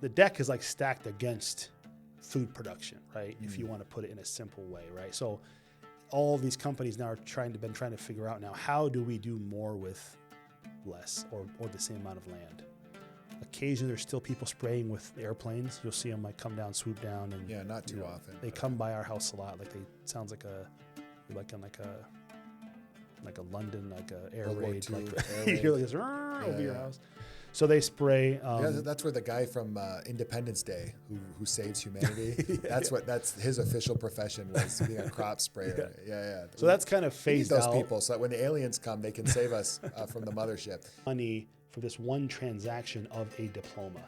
the deck is like stacked against food production, right? If you want to put it in a simple way, right? So all these companies now are trying to figure out now, how do we do more with less or the same amount of land? Occasionally there's still people spraying with airplanes. You'll see them like come down, swoop down, and yeah, not too often. They come by our house a lot. Like sounds like you're like in like a London, like a air raid, you hear like this over your house. So they spray. That's where the guy from Independence Day who saves humanity. That's his official profession, was being a crop sprayer. Yeah. So that's kind of phased out. Those people, so that when the aliens come, they can save us from the mothership. Money for this one transaction of a diploma.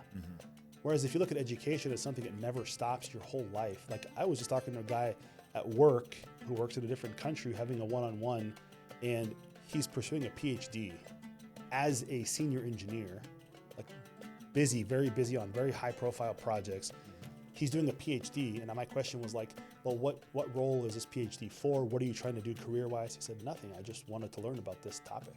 Whereas if you look at education, it's something that never stops your whole life. Like I was just talking to a guy at work who works in a different country, having a one-on-one, and he's pursuing a PhD as a senior engineer, like very busy on very high profile projects. He's doing a PhD, and my question was like, well, what role is this PhD for? What are you trying to do career-wise? He said, nothing. I just wanted to learn about this topic.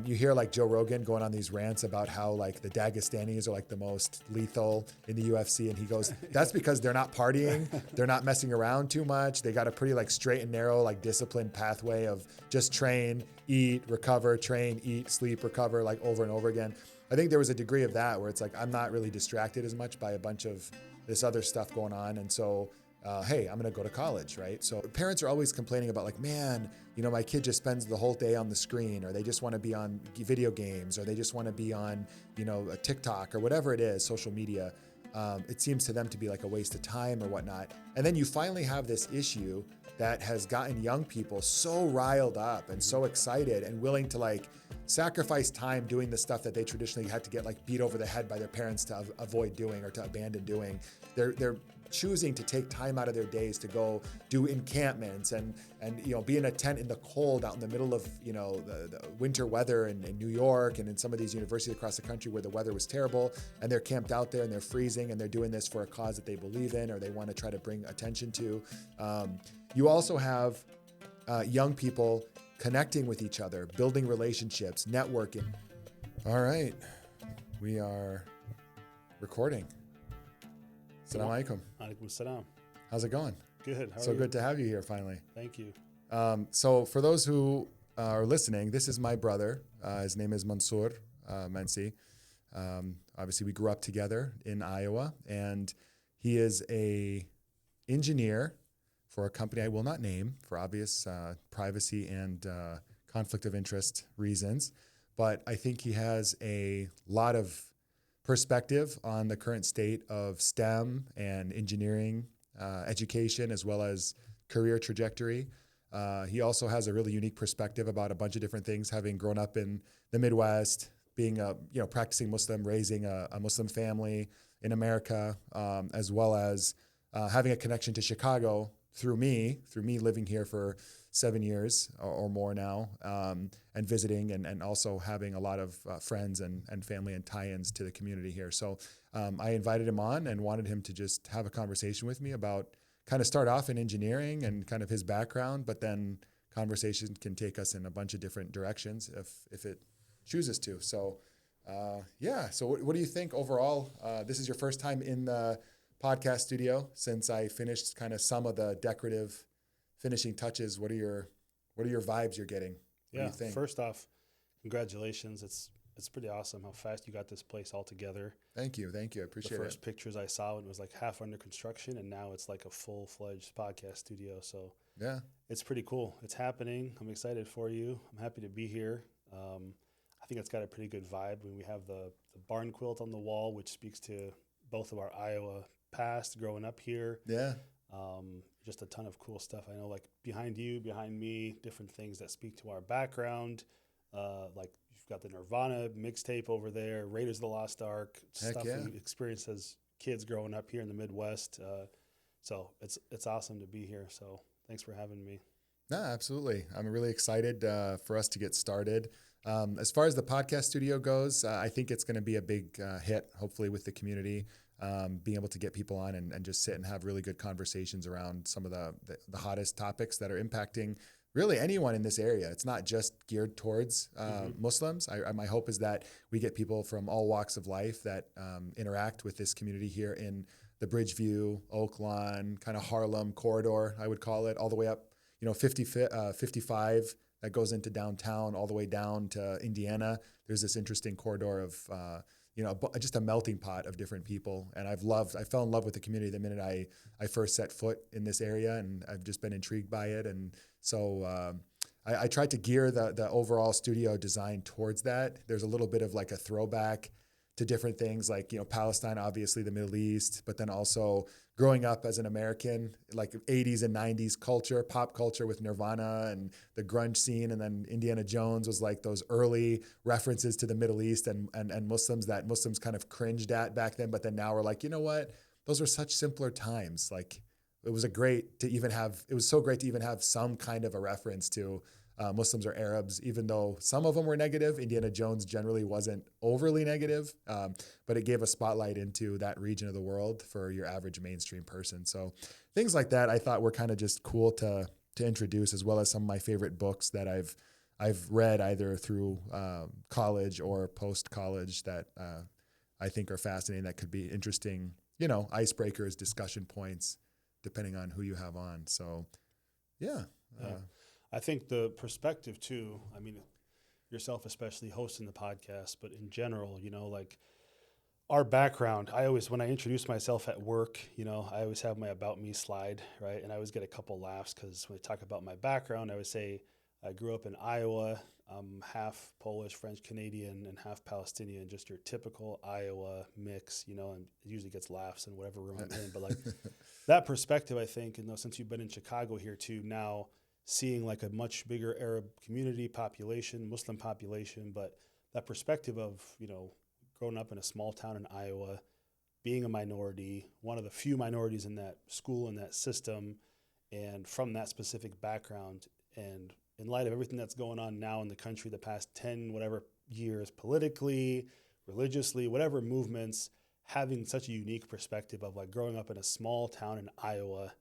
You hear like Joe Rogan going on these rants about how like the Dagestanis are like the most lethal in the UFC. And he goes, that's because they're not partying. They're not messing around too much. They got a pretty like straight and narrow, like disciplined pathway of just train, eat, recover, train, eat, sleep, recover, like over and over again. I think there was a degree of that where it's like, I'm not really distracted as much by a bunch of this other stuff going on. And so, hey, I'm going to go to college, right? So parents are always complaining about like, man, my kid just spends the whole day on the screen, or they just want to be on video games, or they just want to be on, a TikTok or whatever it is, social media. It seems to them to be like a waste of time or whatnot. And then you finally have this issue that has gotten young people so riled up and so excited and willing to like sacrifice time doing the stuff that they traditionally had to get like beat over the head by their parents to avoid doing or to abandon doing. They're choosing to take time out of their days to go do encampments and be in a tent in the cold out in the middle of the winter weather in New York and in some of these universities across the country where the weather was terrible, and they're camped out there and they're freezing and they're doing this for a cause that they believe in or they want to try to bring attention to. You also have young people connecting with each other, building relationships, networking. All right, we are recording. Assalamu alaikum. Alaikum salam. How's it going? Good. How are you? Good to have you here finally. Thank you. So for those who are listening, this is my brother. His name is Mansour Manci. Obviously, we grew up together in Iowa, and he is a engineer for a company I will not name for obvious privacy and conflict of interest reasons. But I think he has a lot of perspective on the current state of STEM and engineering education, as well as career trajectory. He also has a really unique perspective about a bunch of different things, having grown up in the Midwest, being a practicing Muslim, raising a Muslim family in America, as well as having a connection to Chicago through me living here for 7 years or more now, and visiting and also having a lot of friends and family and tie-ins to the community here. So I invited him on and wanted him to just have a conversation with me about kind of start off in engineering and kind of his background, but then conversation can take us in a bunch of different directions if it chooses to. So so what do you think overall? This is your first time in the podcast studio since I finished kind of some of the decorative finishing touches. What are your vibes you're getting? What do you think? First off, congratulations. It's pretty awesome how fast you got this place all together. Thank you. I appreciate it. The first pictures I saw, it was like half under construction, and now it's like a full-fledged podcast studio. So yeah, it's pretty cool. It's happening. I'm excited for you. I'm happy to be here. I think it's got a pretty good vibe when we have the barn quilt on the wall, which speaks to both of our Iowa past growing up here. Yeah. Just a ton of cool stuff. I know, like behind you, behind me, different things that speak to our background. Like you've got the Nirvana mixtape over there, Raiders of the Lost Ark, stuff we experienced as kids growing up here in the Midwest. So it's awesome to be here. So thanks for having me. No, absolutely. I'm really excited for us to get started. As far as the podcast studio goes, I think it's going to be a big hit, hopefully, with the community. Being able to get people on and just sit and have really good conversations around some of the hottest topics that are impacting really anyone in this area. It's not just geared towards Muslims. My hope is that we get people from all walks of life that interact with this community here in the Bridgeview, Oak Lawn, kind of HaRLeM corridor, I would call it, all the way up, 55 that goes into downtown, all the way down to Indiana. There's this interesting corridor of, just a melting pot of different people. And I fell in love with the community the minute I first set foot in this area, and I've just been intrigued by it. And so I tried to gear the overall studio design towards that. There's a little bit of like a throwback to different things like, Palestine, obviously the Middle East, but then also growing up as an American, like 80s and 90s culture, pop culture with Nirvana and the grunge scene. And then Indiana Jones was like those early references to the Middle East and Muslims that Muslims kind of cringed at back then. But then now we're like, you know what? Those were such simpler times. Like it was so great to even have some kind of a reference to Muslims or Arabs, even though some of them were negative. Indiana Jones generally wasn't overly negative, but it gave a spotlight into that region of the world for your average mainstream person. So things like that I thought were kind of just cool to introduce, as well as some of my favorite books that I've read either through college or post-college that I think are fascinating, that could be interesting, icebreakers, discussion points, depending on who you have on. So, yeah. I think the perspective too, I mean, yourself especially hosting the podcast, but in general, like our background, when I introduce myself at work, I always have my About Me slide, right? And I always get a couple laughs because when I talk about my background, I would say I grew up in Iowa. I'm half Polish, French, Canadian, and half Palestinian, just your typical Iowa mix, and it usually gets laughs in whatever room I'm in. But like that perspective, I think, since you've been in Chicago here too, now seeing like a much bigger Arab community population, Muslim population, but that perspective of, growing up in a small town in Iowa, being a minority, one of the few minorities in that school and that system, and from that specific background, and in light of everything that's going on now in the country the past 10 whatever years, politically, religiously, whatever movements, having such a unique perspective of like growing up in a small town in Iowa,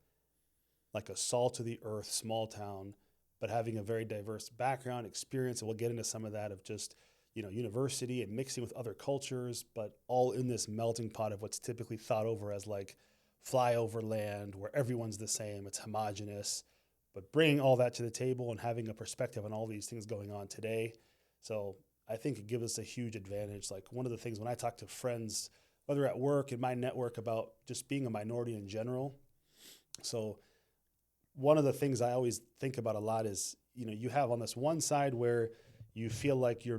like a salt of the earth small town, but having a very diverse background experience. And we'll get into some of that of just, university and mixing with other cultures, but all in this melting pot of what's typically thought over as like flyover land where everyone's the same, it's homogenous, but bringing all that to the table and having a perspective on all these things going on today. So I think it gives us a huge advantage. Like one of the things when I talk to friends, whether at work, in my network, about just being a minority in general. So one of the things I always think about a lot is, you have on this one side where you feel like you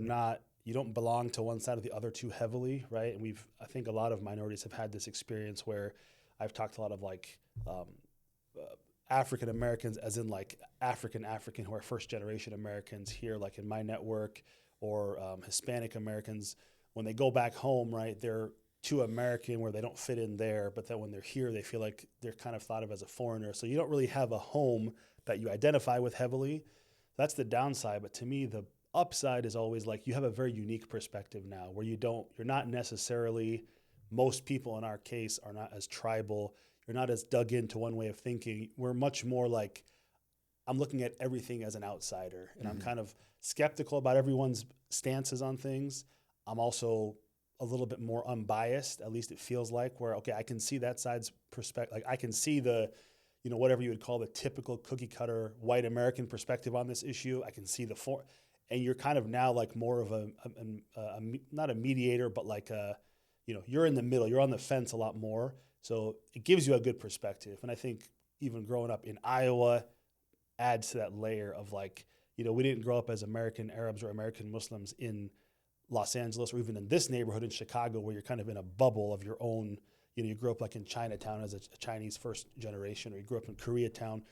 don't belong to one side or the other too heavily, right? And I think a lot of minorities have had this experience where I've talked to a lot of like African Americans, as in like African who are first generation Americans here, like in my network, or Hispanic Americans, when they go back home, right, they're too American where they don't fit in there, but then when they're here, they feel like they're kind of thought of as a foreigner. So you don't really have a home that you identify with heavily. That's the downside. But to me, the upside is always like you have a very unique perspective now where you're not necessarily, most people in our case are not as tribal. You're not as dug into one way of thinking. We're much more like, I'm looking at everything as an outsider, and I'm kind of skeptical about everyone's stances on things. I'm also a little bit more unbiased, at least it feels like, where, okay, I can see that side's perspective. Like I can see the, whatever you would call the typical cookie cutter white American perspective on this issue. I can see and you're kind of now like more of not a mediator, but like you're in the middle, you're on the fence a lot more. So it gives you a good perspective. And I think even growing up in Iowa adds to that layer of like, we didn't grow up as American Arabs or American Muslims in Los Angeles, or even in this neighborhood in Chicago, where you're kind of in a bubble of your own. You grew up like in Chinatown as a Chinese first generation, or you grew up in Koreatown.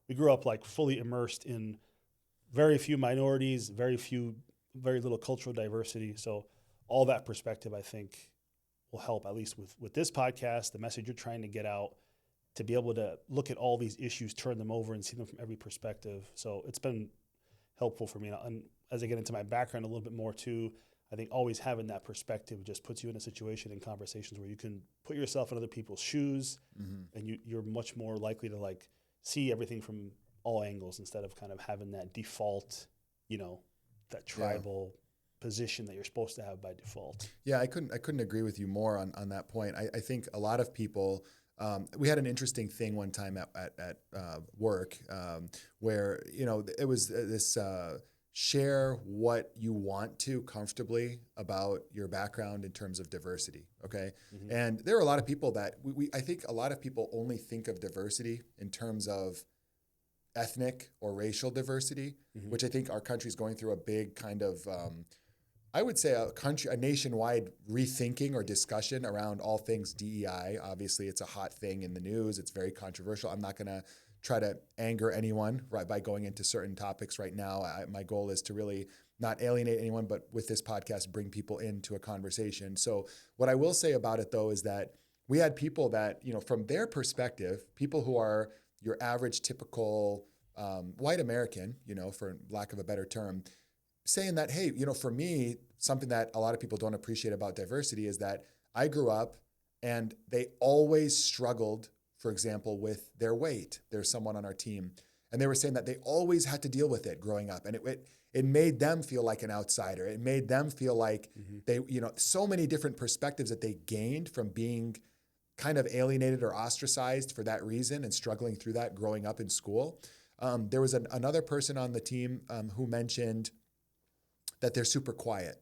We grew up like fully immersed in very few minorities, very little cultural diversity. So all that perspective, I think, will help, at least with this podcast, the message you're trying to get out, to be able to look at all these issues, turn them over, and see them from every perspective. So it's been helpful for me. And as I get into my background a little bit more too, I think always having that perspective just puts you in a situation in conversations where you can put yourself in other people's shoes, and you're much more likely to like see everything from all angles instead of kind of having that default, that tribal position that you're supposed to have by default. Yeah, I couldn't agree with you more on that point. I think a lot of people, we had an interesting thing one time at work where, it was this share what you want to comfortably about your background in terms of diversity, okay? Mm-hmm. And there are a lot of people that, I think a lot of people only think of diversity in terms of ethnic or racial diversity, mm-hmm. which I think our country is going through a big kind of, I would say a nationwide rethinking or discussion around all things DEI. Obviously, it's a hot thing in the news. It's very controversial. I'm not going to try to anger anyone right by going into certain topics right now. My goal is to really not alienate anyone, but with this podcast, bring people into a conversation. So what I will say about it, though, is that we had people that, from their perspective, people who are your average typical white American, for lack of a better term, saying that, hey, for me, something that a lot of people don't appreciate about diversity is that I grew up and they always struggled, for example, with their weight. There's someone on our team, and they were saying that they always had to deal with it growing up. And it made them feel like an outsider. It made them feel like mm-hmm. they, so many different perspectives that they gained from being kind of alienated or ostracized for that reason and struggling through that growing up in school. There was another person on the team who mentioned that they're super quiet,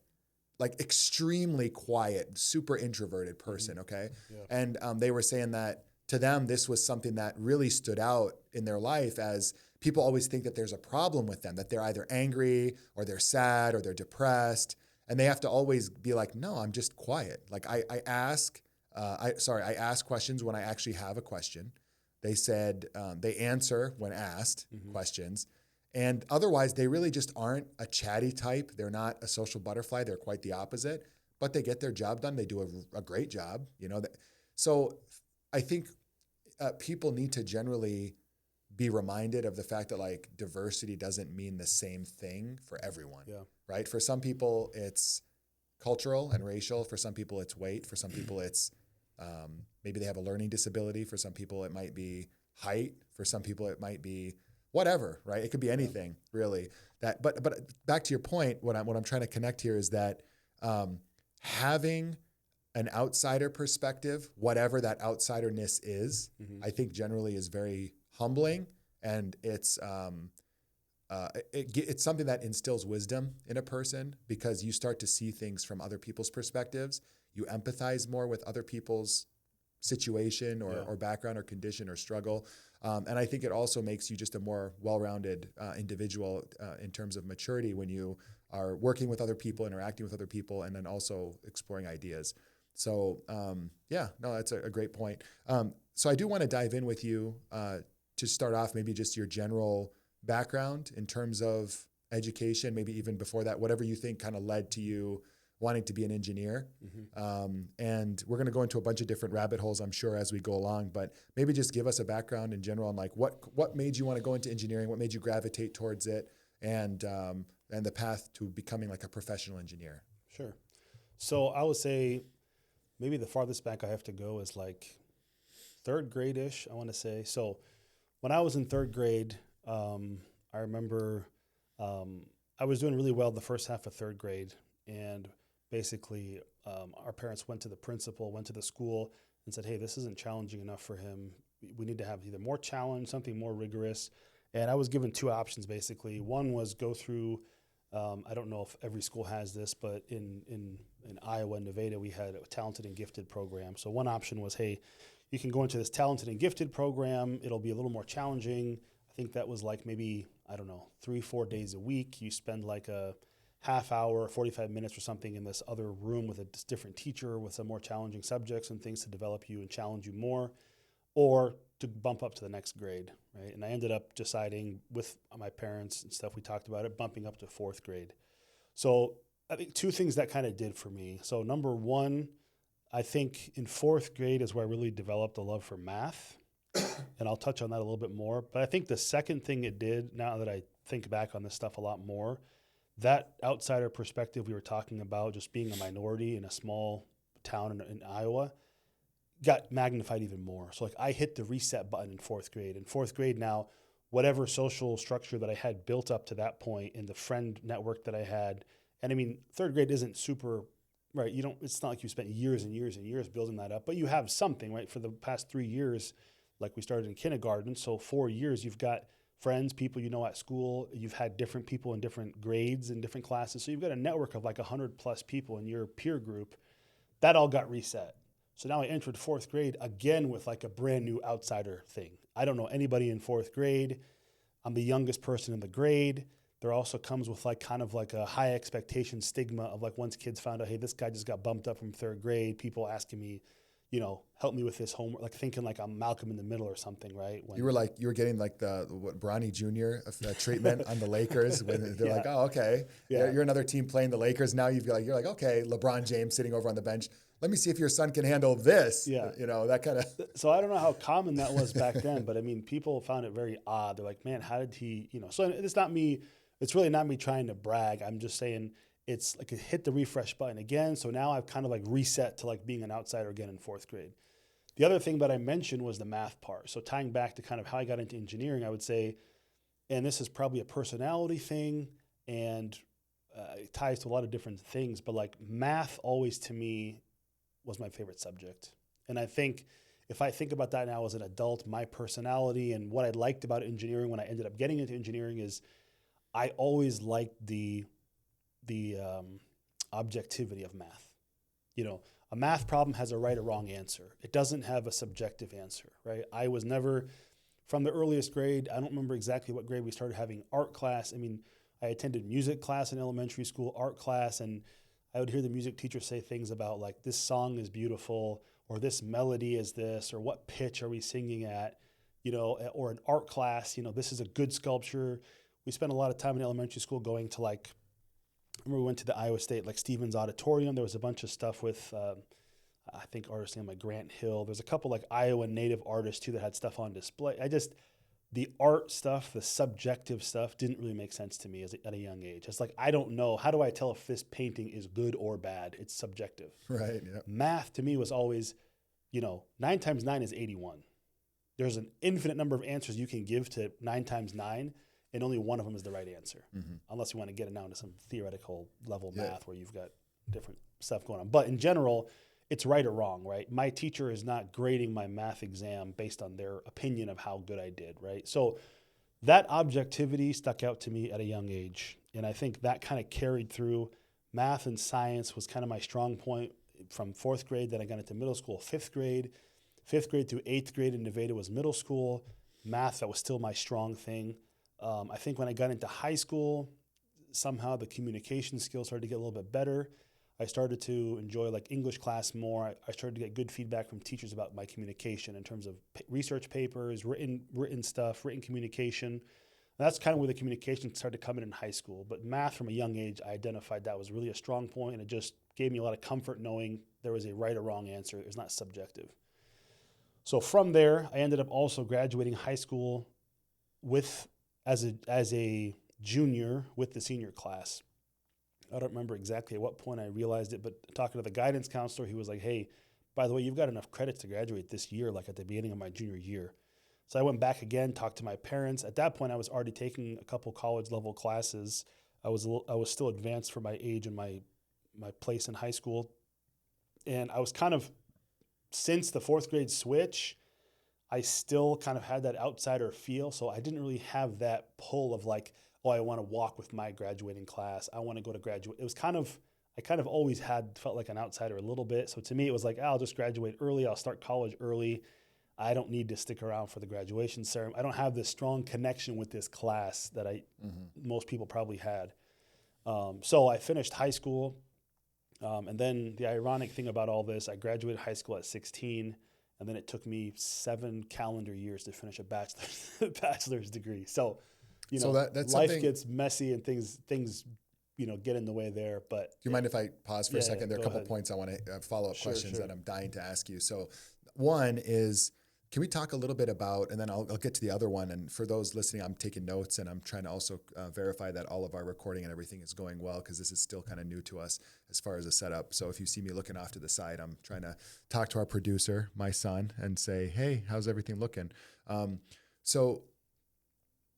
like extremely quiet, super introverted person, mm-hmm. okay? Yeah. And they were saying that to them, this was something that really stood out in their life, as people always think that there's a problem with them, that they're either angry or they're sad or they're depressed. And they have to always be like, no, I'm just quiet. Like I ask questions when I actually have a question. They said they answer when asked mm-hmm. questions. And otherwise, they really just aren't a chatty type. They're not a social butterfly. They're quite the opposite. But they get their job done. They do a great job. So I think people need to generally be reminded of the fact that like diversity doesn't mean the same thing for everyone. Yeah. Right? For some people, it's cultural and racial. For some people, it's weight. For some people, it's maybe they have a learning disability. For some people, it might be height. For some people, it might be whatever, right? It could be anything, really. But back to your point, what I'm trying to connect here is that having an outsider perspective, whatever that outsiderness is, mm-hmm. I think generally is very humbling, and it's something that instills wisdom in a person, because you start to see things from other people's perspectives. You empathize more with other people's situation or background or condition or struggle. And I think it also makes you just a more well-rounded individual in terms of maturity when you are working with other people, interacting with other people, and then also exploring ideas. So that's a great point. So I do want to dive in with you to start off, maybe just your general background in terms of education, maybe even before that, whatever you think kind of led to you wanting to be an engineer. Mm-hmm. And we're going to go into a bunch of different rabbit holes, I'm sure, as we go along, but maybe just give us a background in general on like what made you want to go into engineering, what made you gravitate towards it, and the path to becoming like a professional engineer. Sure. So I would say maybe the farthest back I have to go is like third grade-ish, I want to say. So when I was in third grade, I remember I was doing really well the first half of third grade, and basically our parents went to the principal, went to the school, and said, hey, this isn't challenging enough for him. We need to have either more challenge, something more rigorous. And I was given two options, basically. One was go through, I don't know if every school has this, but in Iowa and Nevada, we had a talented and gifted program. So one option was, hey, you can go into this talented and gifted program. It'll be a little more challenging. I think that was like maybe, 3-4 days a week. You spend like a half hour, 45 minutes or something in this other room with a different teacher with some more challenging subjects and things to develop you and challenge you more, or to bump up to the next grade, right? And I ended up deciding with my parents and stuff, we talked about it, bumping up to fourth grade. So I think two things that kind of did for me. So number one, I think in fourth grade is where I really developed a love for math. And I'll touch on that a little bit more. But I think the second thing it did, now that I think back on this stuff a lot more, that outsider perspective we were talking about, just being a minority in a small town in Iowa, got magnified even more. So like I hit the reset button in fourth grade. In fourth grade now, whatever social structure that I had built up to that point and the friend network that I had. And I mean, third grade isn't super, right? It's not like you spent years and years and years building that up, but you have something, right? For the past 3 years, like we started in kindergarten. So 4 years, you've got friends, people you know at school. You've had different people in different grades and different classes. So you've got a network of like 100 plus people in your peer group. That all got reset. So now I entered fourth grade again with like a brand new outsider thing. I don't know anybody in fourth grade. I'm the youngest person in the grade. There also comes with like kind of like a high expectation stigma of like once kids found out, hey, this guy just got bumped up from third grade, people asking me, help me with this homework, like thinking like I'm Malcolm in the Middle or something, right? You were getting like the Bronny Jr. treatment on the Lakers when they're like, oh, okay, you're another team playing the Lakers. Now you're like, okay, LeBron James sitting over on the bench. Let me see if your son can handle this. Yeah. That kind of. So I don't know how common that was back then, but I mean, people found it very odd. They're like, man, how did he, so it's not me. It's really not me trying to brag. I'm just saying it's like hit the refresh button again. So now I've kind of like reset to like being an outsider again in fourth grade. The other thing that I mentioned was the math part. So tying back to kind of how I got into engineering, I would say, and this is probably a personality thing and it ties to a lot of different things, but like math always to me was my favorite subject. And I think if I think about that now as an adult, my personality and what I liked about engineering when I ended up getting into engineering is I always liked the objectivity of math. A math problem has a right or wrong answer. It doesn't have a subjective answer, right? I was never, from the earliest grade, I don't remember exactly what grade we started having art class. I mean, I attended music class in elementary school, art class, and I would hear the music teacher say things about like, this song is beautiful, or this melody is this, or what pitch are we singing at, or an art class, this is a good sculpture. We spent a lot of time in elementary school going to like, I remember we went to the Iowa State, like Stevens Auditorium. There was a bunch of stuff with, I think artists named like Grant Hill. There's a couple like Iowa native artists too that had stuff on display. The art stuff, the subjective stuff didn't really make sense to me at a young age. It's like, I don't know. How do I tell if this painting is good or bad? It's subjective. Right, yeah. Math to me was always, 9 times 9 is 81. There's an infinite number of answers you can give to 9 times 9. And only one of them is the right answer, unless you want to get it down to some theoretical level math where you've got different stuff going on. But in general, it's right or wrong, right? My teacher is not grading my math exam based on their opinion of how good I did, right? So that objectivity stuck out to me at a young age. And I think that kind of carried through. Math and science was kind of my strong point from fourth grade. Then I got into middle school, fifth grade through eighth grade in Nevada was middle school. Math, that was still my strong thing. I think when I got into high school, somehow the communication skills started to get a little bit better. I started to enjoy like English class more. I started to get good feedback from teachers about my communication in terms of research papers, written stuff, written communication. And that's kind of where the communication started to come in high school. But math from a young age, I identified that was really a strong point, and it just gave me a lot of comfort knowing there was a right or wrong answer. It was not subjective. So from there, I ended up also graduating high school as a junior with the senior class. I don't remember exactly at what point I realized it, but talking to the guidance counselor, he was like, hey, by the way, you've got enough credits to graduate this year, like at the beginning of my junior year. So I went back again, talked to my parents. At that point, I was already taking a couple college level classes. I was still advanced for my age and my place in high school. And I was kind of, since the fourth grade switch, I still kind of had that outsider feel. So I didn't really have that pull of like, oh, I want to walk with my graduating class. I want to go to graduate. It was I kind of always felt like an outsider a little bit. So to me, it was like, I'll just graduate early. I'll start college early. I don't need to stick around for the graduation ceremony. I don't have this strong connection with this class that most people probably had. So I finished high school. And then the ironic thing about all this, I graduated high school at 16. And then it took me 7 calendar years to finish a bachelor's degree. So, that's life gets messy and things get in the way there. But do you mind if I pause for a second? There are a couple points I want to follow-up questions that I'm dying to ask you. So one is, can we talk a little bit about, and then I'll get to the other one. And for those listening, I'm taking notes and I'm trying to also verify that all of our recording and everything is going well, because this is still kind of new to us as far as a setup. So if you see me looking off to the side, I'm trying to talk to our producer, my son, and say, hey, how's everything looking? So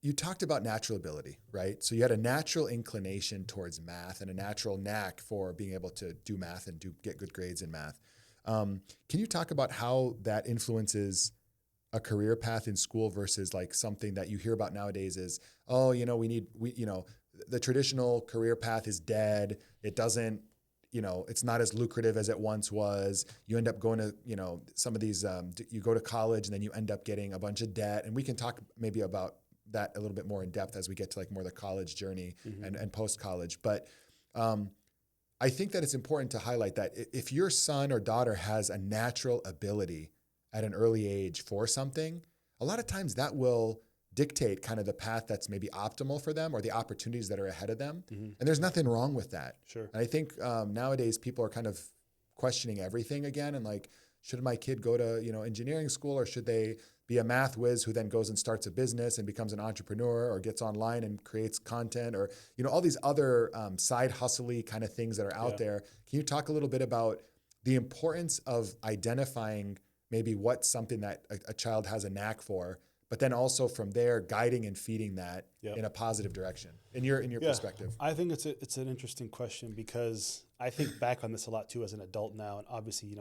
you talked about natural ability, right? So you had a natural inclination towards math and a natural knack for being able to do math and get good grades in math. Can you talk about how that influences a career path in school versus like something that you hear about nowadays is, oh, the traditional career path is dead. It doesn't, it's not as lucrative as it once was. You end up going to, some of these, you go to college and then you end up getting a bunch of debt. And we can talk maybe about that a little bit more in depth as we get to like more the college journey and post-college. But I think that it's important to highlight that if your son or daughter has a natural ability at an early age for something, a lot of times that will dictate kind of the path that's maybe optimal for them or the opportunities that are ahead of them. And there's nothing wrong with that. Sure. And I think nowadays people are kind of questioning everything again. And like, should my kid go to, engineering school, or should they be a math whiz who then goes and starts a business and becomes an entrepreneur or gets online and creates content, or, all these other side hustle-y kind of things that are out there. Can you talk a little bit about the importance of identifying maybe what's something that a child has a knack for, but then also from there guiding and feeding that in a positive direction in your perspective? I think it's an interesting question, because I think back on this a lot too as an adult now. And obviously,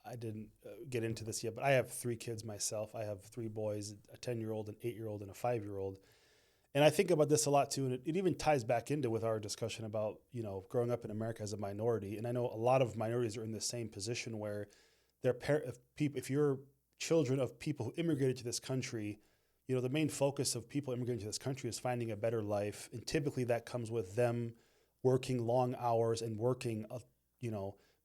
I didn't get into this yet, but I have 3 kids myself. I have 3 boys, a 10-year-old, an 8-year-old, and a 5-year-old. And I think about this a lot too, and it even ties back into with our discussion about, growing up in America as a minority. And I know a lot of minorities are in the same position where if you're children of people who immigrated to this country, the main focus of people immigrating to this country is finding a better life. And typically that comes with them working long hours and working,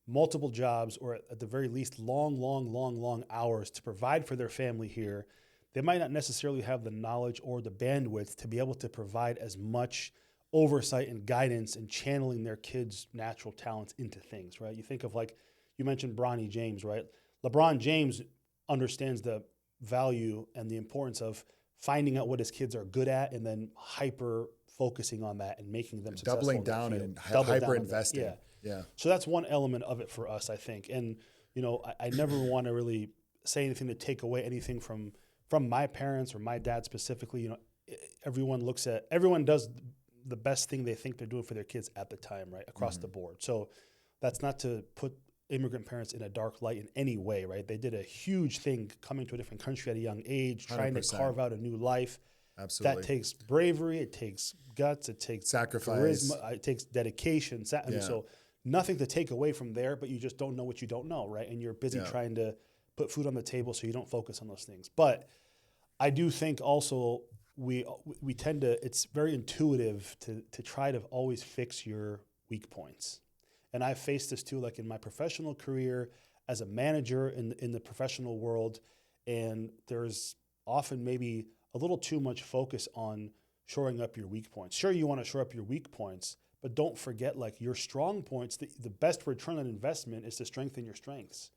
multiple jobs, or at the very least long hours to provide for their family here. They might not necessarily have the knowledge or the bandwidth to be able to provide as much oversight and guidance and channeling their kids' natural talents into things, right? You think of, like, you mentioned Bronny James, right? LeBron James understands the value and the importance of finding out what his kids are good at and then hyper focusing on that and making them successful. Doubling down and hyper investing. Yeah. So that's one element of it for us, I think. And, I never want to really say anything to take away anything from my parents or my dad specifically. Everyone does the best thing they think they're doing for their kids at the time, right? Across the board. So that's not to put immigrant parents in a dark light in any way, right? They did a huge thing coming to a different country at a young age, trying 100%. to carve out a new life. Absolutely. That takes bravery, it takes guts, it takes sacrifice, charisma, it takes dedication. So nothing to take away from there, but you just don't know what you don't know, right? And you're busy trying to put food on the table, so you don't focus on those things. But I do think also we tend to, it's very intuitive to try to always fix your weak points. And I've faced this too, like in my professional career as a manager in the professional world. And there's often maybe a little too much focus on shoring up your weak points. Sure, you want to shore up your weak points, but don't forget, like, your strong points. The best return on investment is to strengthen your strengths.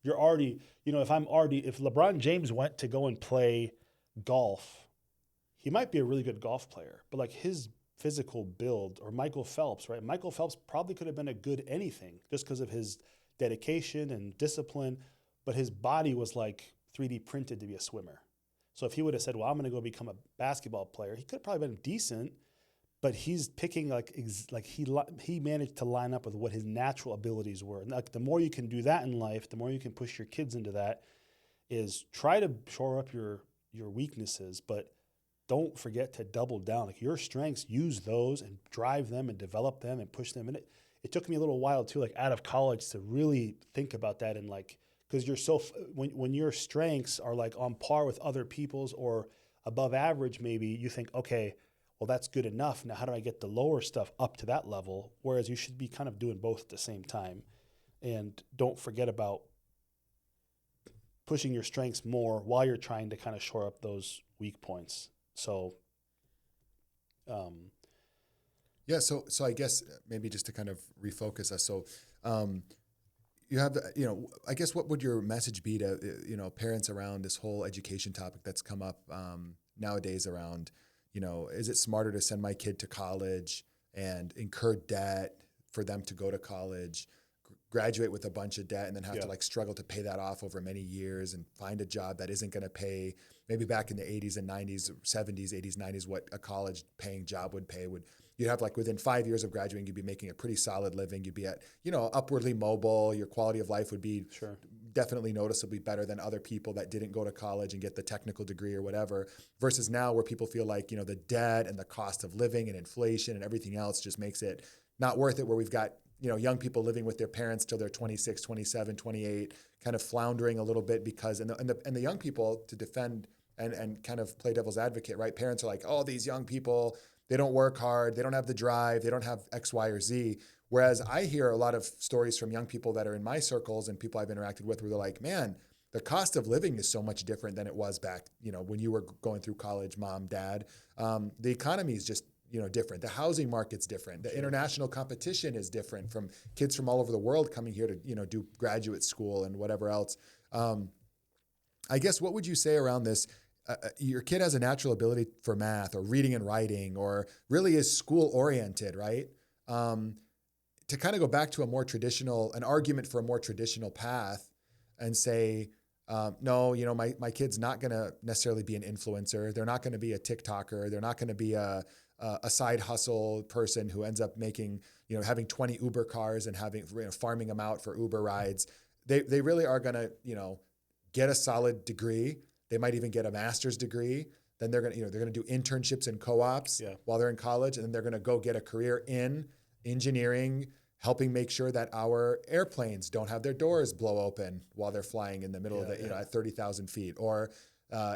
You're already, if LeBron James went to go and play golf, he might be a really good golf player, but like his physical build, or Michael Phelps, right? Michael Phelps probably could have been a good anything just because of his dedication and discipline, but his body was like 3D printed to be a swimmer. So if he would have said, well, I'm going to go become a basketball player, he could have probably been decent, but he's picking he managed to line up with what his natural abilities were. And like, the more you can do that in life, the more you can push your kids into that, is try to shore up your weaknesses, but don't forget to double down. Like, your strengths, use those and drive them and develop them and push them. And it took me a little while too, like out of college, to really think about that. And like, because you're when your strengths are like on par with other people's or above average, maybe you think, okay, well, that's good enough. Now, how do I get the lower stuff up to that level? Whereas you should be kind of doing both at the same time. And don't forget about pushing your strengths more while you're trying to kind of shore up those weak points. So, So I guess maybe just to kind of refocus us. So, you have, I guess what would your message be to, parents around this whole education topic that's come up nowadays around, is it smarter to send my kid to college and incur debt for them to go to college, graduate with a bunch of debt and then have Yeah. to like struggle to pay that off over many years and find a job that isn't going to pay maybe back in the 80s and 90s, 70s, 80s, 90s, what a college paying job would pay you'd have like within 5 years of graduating, you'd be making a pretty solid living. You'd be at, upwardly mobile. Your quality of life would be Sure. definitely noticeably better than other people that didn't go to college and get the technical degree or whatever, versus now where people feel like, the debt and the cost of living and inflation and everything else just makes it not worth it, where we've got, young people living with their parents till they're 26, 27, 28, kind of floundering a little bit because, and the young people, to defend and kind of play devil's advocate, right? Parents are like, oh, these young people, they don't work hard, they don't have the drive, they don't have X, Y, or Z. Whereas I hear a lot of stories from young people that are in my circles and people I've interacted with where they're like, man, the cost of living is so much different than it was back, when you were going through college, mom, dad. The economy is just, different. The housing market's different. The international competition is different from kids from all over the world coming here to, do graduate school and whatever else. I guess, what would you say around this? Your kid has a natural ability for math or reading and writing, or really is school oriented, right? To kind of go back to an argument for a more traditional path and say, no, my kid's not going to necessarily be an influencer. They're not going to be a TikToker. They're not going to be a side hustle person who ends up making, having 20 Uber cars and having, farming them out for Uber rides. They really are going to, get a solid degree. They might even get a master's degree. Then they're going to do internships and co-ops while they're in college. And then they're going to go get a career in engineering, helping make sure that our airplanes don't have their doors blow open while they're flying in the middle of the, at 30,000 feet, or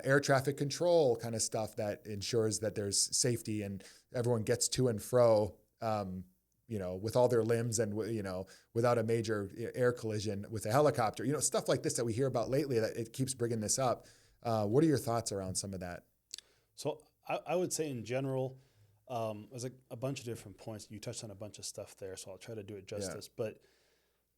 air traffic control kind of stuff that ensures that there's safety and everyone gets to and fro, with all their limbs and, without a major air collision with a helicopter, stuff like this that we hear about lately, that it keeps bringing this up. What are your thoughts around some of that? So I would say in general, there's a bunch of different points. You touched on a bunch of stuff there, so I'll try to do it justice. But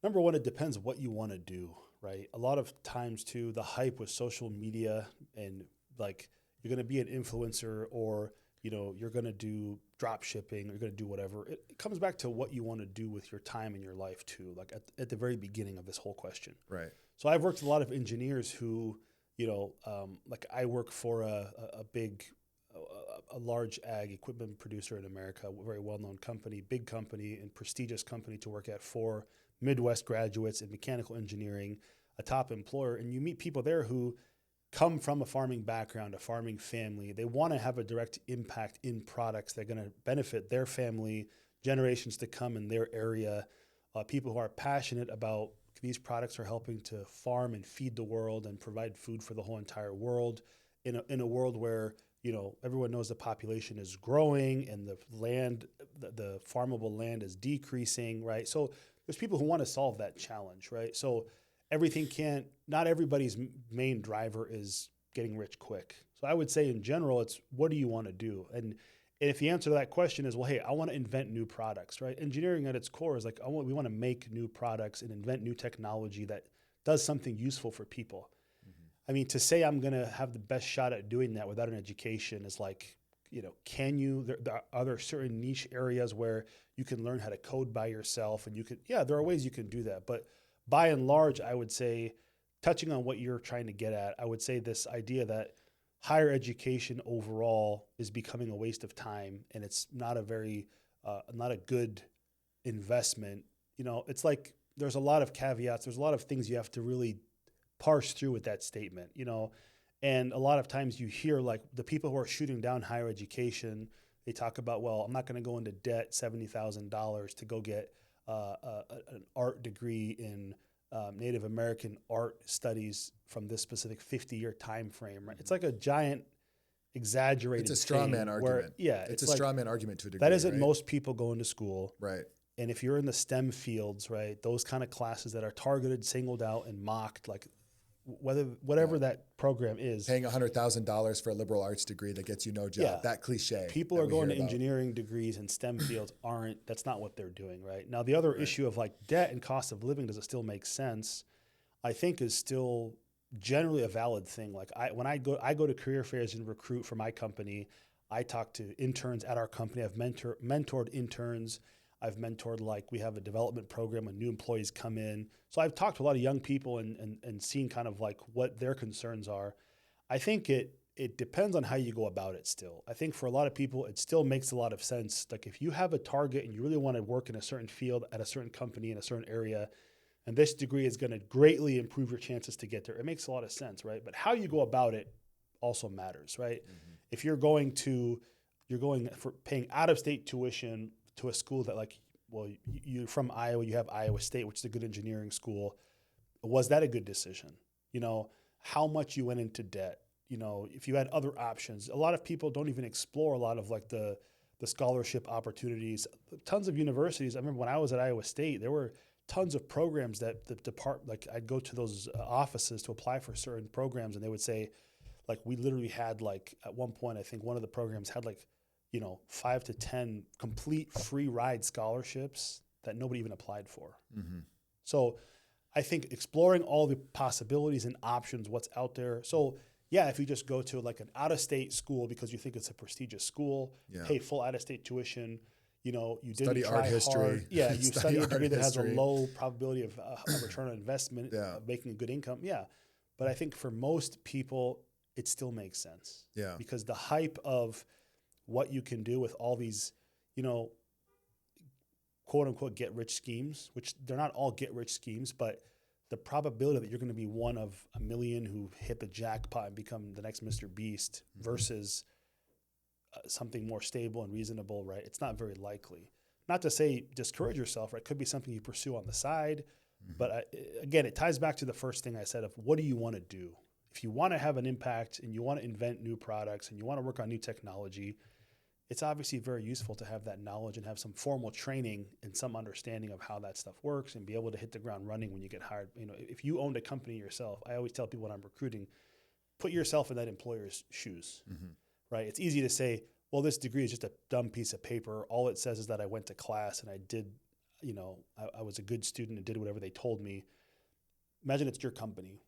number one, it depends what you want to do, right? A lot of times too, the hype with social media and like you're going to be an influencer, or you're going to do drop shipping, or you're going to do whatever. It comes back to what you want to do with your time in your life too, like at the very beginning of this whole question. Right. So I've worked with a lot of engineers who, like I work for a large ag equipment producer in America, a very well-known company, big company and prestigious company to work at for Midwest graduates in mechanical engineering, a top employer. And you meet people there who come from a farming background, a farming family. They want to have a direct impact in products that are going to benefit their family, generations to come in their area, people who are passionate about these products are helping to farm and feed the world and provide food for the whole entire world in a world where, everyone knows the population is growing and the farmable land is decreasing, right? So there's people who want to solve that challenge, right? So not everybody's main driver is getting rich quick. So I would say in general, it's what do you want to do? And if the answer to that question is, well, hey, I want to invent new products, right? Engineering at its core is like, we want to make new products and invent new technology that does something useful for people. Mm-hmm. I mean, to say I'm going to have the best shot at doing that without an education is like, are there certain niche areas where you can learn how to code by yourself and there are ways you can do that. But by and large, I would say, touching on what you're trying to get at, I would say this idea that higher education overall is becoming a waste of time, and it's not a good investment. It's like there's a lot of caveats. There's a lot of things you have to really parse through with that statement, and a lot of times you hear like the people who are shooting down higher education, they talk about, well, I'm not going to go into debt $70,000 to go get an art degree in Native American art studies from this specific 50-year time frame, right? It's like a giant exaggerated. It's a straw man argument. It's a straw man argument to a degree. That isn't right? most people going to school, right? And if you're in the STEM fields, right, those kind of classes that are targeted, singled out, and mocked, like whatever that program is, paying $100,000 for a liberal arts degree that gets you no job. That cliche. People are going to engineering degrees and STEM fields that's not what they're doing, right? Now, the other issue of like debt and cost of living, does it still make sense? I think is still generally a valid thing. Like I go to career fairs and recruit for my company. I talk to interns at our company. I've mentored interns. I've mentored, like we have a development program when new employees come in. So I've talked to a lot of young people and seen kind of like what their concerns are. I think it depends on how you go about it still. I think for a lot of people, it still makes a lot of sense. Like if you have a target and you really want to work in a certain field at a certain company in a certain area, and this degree is going to greatly improve your chances to get there, it makes a lot of sense, right? But how you go about it also matters, right? Mm-hmm. If you're going for paying out-of-state tuition to a school that like, well, you're from Iowa, you have Iowa State, which is a good engineering school. Was that a good decision? You know, how much you went into debt? You know, if you had other options, a lot of people don't even explore a lot of like the scholarship opportunities. Tons of universities. I remember when I was at Iowa State, there were tons of programs that the department, like I'd go to those offices to apply for certain programs, and they would say, like, we literally had like at one point, I think one of the programs had like, 5 to 10 complete free ride scholarships that nobody even applied for. Mm-hmm. So I think exploring all the possibilities and options, what's out there. So yeah, if you just go to like an out-of-state school because you think it's a prestigious school, pay full out-of-state tuition, you didn't study try art history. Hard. Yeah, you study a degree that has a history. low probability of return on investment, making a good income. Yeah, but I think for most people, it still makes sense. Yeah, because the hype of what you can do with all these, quote unquote, get rich schemes, which they're not all get rich schemes, but the probability that you're going to be one of a million who hit the jackpot and become the next Mr. Beast versus something more stable and reasonable, right? It's not very likely. Not to say discourage yourself, right? Could be something you pursue on the side. But again, it ties back to the first thing I said of what do you want to do? If you want to have an impact and you want to invent new products and you want to work on new technology, it's obviously very useful to have that knowledge and have some formal training and some understanding of how that stuff works and be able to hit the ground running when you get hired. If you owned a company yourself, I always tell people when I'm recruiting, put yourself in that employer's shoes, right? It's easy to say, well, this degree is just a dumb piece of paper. All it says is that I went to class and I did, I was a good student and did whatever they told me. Imagine it's your company.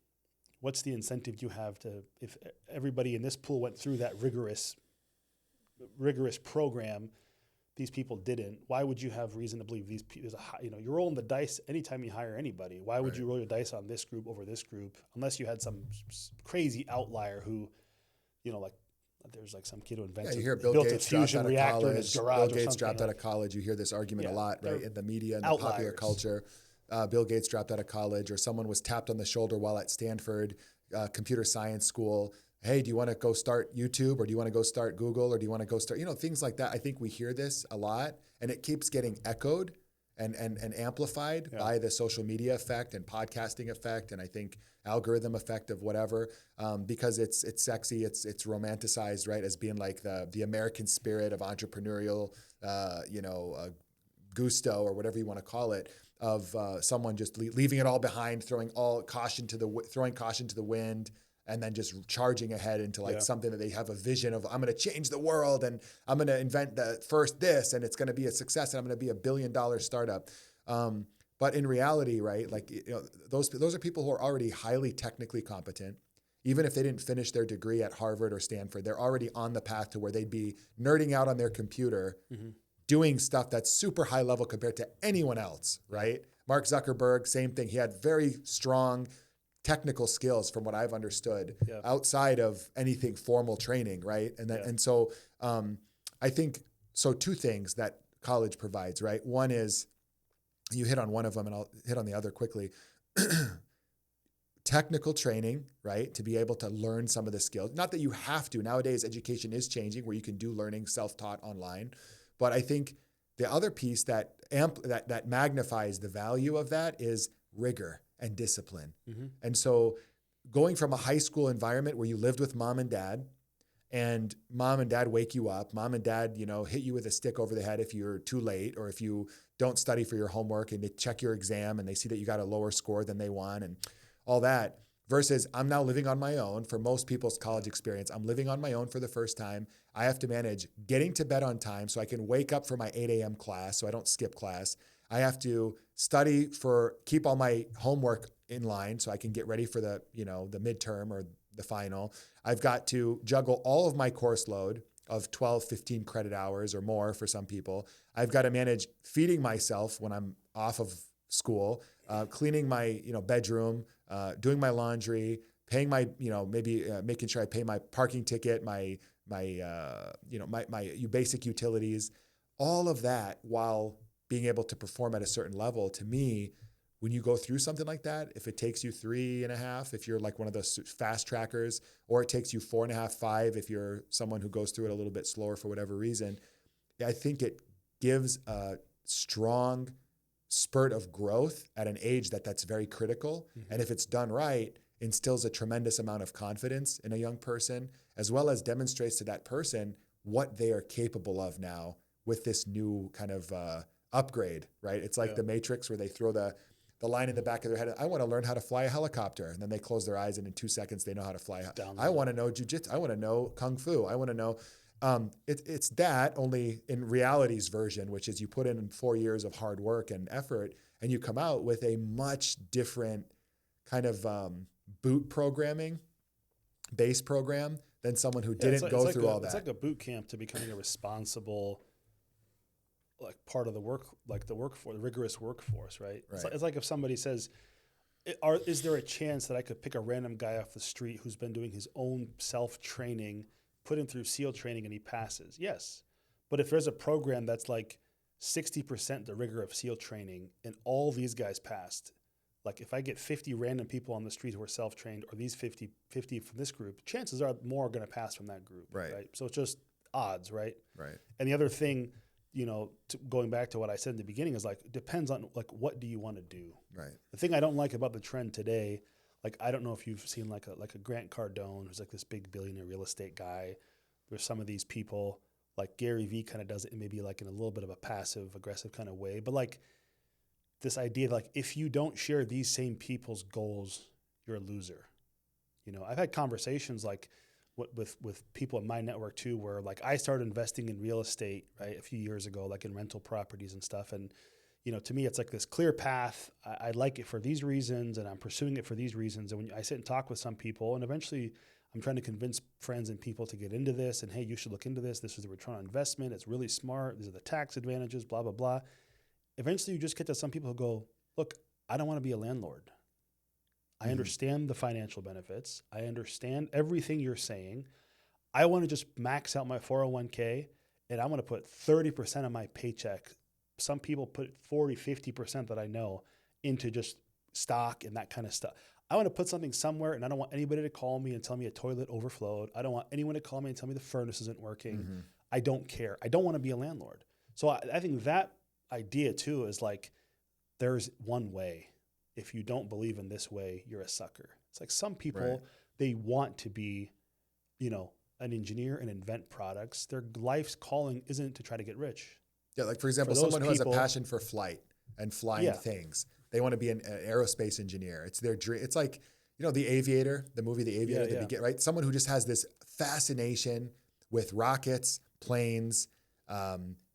What's the incentive you have if everybody in this pool went through that rigorous program, these people didn't? Why would you have reason to believe you're rolling the dice anytime you hire anybody? Why would you roll your dice on this group over this group unless you had some crazy outlier who, like there's like some kid who invented, you hear Bill built Gates a fusion reactor in his garage. Bill Gates dropped out of college. You hear this argument a lot, right, in the media and the outliers. Popular culture. Bill Gates dropped out of college, or someone was tapped on the shoulder while at Stanford computer science school. Hey, do you want to go start YouTube, or do you want to go start Google, or do you want to go start, things like that. I think we hear this a lot, and it keeps getting echoed and amplified by the social media effect and podcasting effect, and I think algorithm effect of whatever, because it's sexy, it's romanticized, right, as being like the American spirit of entrepreneurial, gusto, or whatever you want to call it, of someone just leaving it all behind, throwing caution to the wind, and then just charging ahead into something that they have a vision of. I'm going to change the world, and I'm going to invent the first this, and it's going to be a success, and I'm going to be $1 billion startup. But in reality, right, those are people who are already highly technically competent. Even if they didn't finish their degree at Harvard or Stanford, they're already on the path to where they'd be nerding out on their computer, doing stuff that's super high level compared to anyone else, right? Mark Zuckerberg, same thing. He had very strong technical skills from what I've understood outside of anything formal training, right? And so I think, two things that college provides, right? One is, you hit on one of them and I'll hit on the other quickly. Technical training, right? To be able to learn some of the skills. Not that you have to. Nowadays, education is changing where you can do learning self-taught online. But I think the other piece that magnifies the value of that is rigor and discipline. And so going from a high school environment where you lived with mom and dad wake you up, mom and dad, hit you with a stick over the head if you're too late, or if you don't study for your homework, and they check your exam and they see that you got a lower score than they want and all that, versus I'm now living on my own. For most people's college experience, I'm living on my own for the first time. I have to manage getting to bed on time so I can wake up for my 8 a.m. class so I don't skip class. I have to study keep all my homework in line so I can get ready for the midterm or the final. I've got to juggle all of my course load of 12, 15 credit hours or more for some people. I've got to manage feeding myself when I'm off of school, cleaning my, bedroom, doing my laundry, paying my, maybe making sure I pay my parking ticket, my basic utilities, all of that while being able to perform at a certain level. To me, when you go through something like that, if it takes you 3.5, if you're like one of those fast trackers, or it takes you 4.5, 5, if you're someone who goes through it a little bit slower for whatever reason, I think it gives a strong spurt of growth at an age that's very critical. Mm-hmm. And if it's done right, instills a tremendous amount of confidence in a young person, as well as demonstrates to that person what they are capable of now with this new kind of upgrade, right? It's like the Matrix, where they throw the line in the back of their head. I want to learn how to fly a helicopter. And then they close their eyes and in 2 seconds, they know how to fly. I want to know jujitsu. I want to know kung fu. I want to know, it's that only in reality's version, which is you put in 4 years of hard work and effort, and you come out with a much different kind of boot programming, base program than someone who didn't go through all that. It's like a boot camp to becoming a responsible, like part of the work, like the workforce, the rigorous workforce, right? It's like if somebody says, is there a chance that I could pick a random guy off the street who's been doing his own self-training, put him through SEAL training, and he passes? Yes. But if there's a program that's like 60% the rigor of SEAL training and all these guys passed, like if I get 50 random people on the street who are self-trained, or these 50 from this group, chances are more are going to pass from that group, right? So it's just odds, right? Right. And the other thing, going back to what I said in the beginning, is like, it depends on like, what do you want to do? Right. The thing I don't like about the trend today, like, I don't know if you've seen like a Grant Cardone, who's like this big billionaire real estate guy. There's some of these people, like Gary Vee kind of does it maybe like in a little bit of a passive aggressive kind of way. But like this idea, like, if you don't share these same people's goals, you're a loser. I've had conversations like with people in my network too, where like I started investing in real estate, right, a few years ago, like in rental properties and stuff. And, to me, it's like this clear path. I like it for these reasons, and I'm pursuing it for these reasons. And when I sit and talk with some people, and eventually I'm trying to convince friends and people to get into this, and hey, you should look into this. This is the return on investment. It's really smart. These are the tax advantages, blah, blah, blah. Eventually you just get to some people who go, look, I don't want to be a landlord. I understand the financial benefits. I understand everything you're saying. I want to just max out my 401k, and I want to put 30% of my paycheck. Some people put 40, 50% that I know into just stock and that kind of stuff. I want to put something somewhere, and I don't want anybody to call me and tell me a toilet overflowed. I don't want anyone to call me and tell me the furnace isn't working. Mm-hmm. I don't care. I don't want to be a landlord. So I think that idea too is like, there's one way. If you don't believe in this way, you're a sucker. It's like some people, they want to be, an engineer and invent products. Their life's calling isn't to try to get rich. Yeah, like for example, someone who has a passion for flight and flying things. They want to be an aerospace engineer. It's their dream. It's like, The Aviator, the movie The Aviator, right? Someone who just has this fascination with rockets, planes,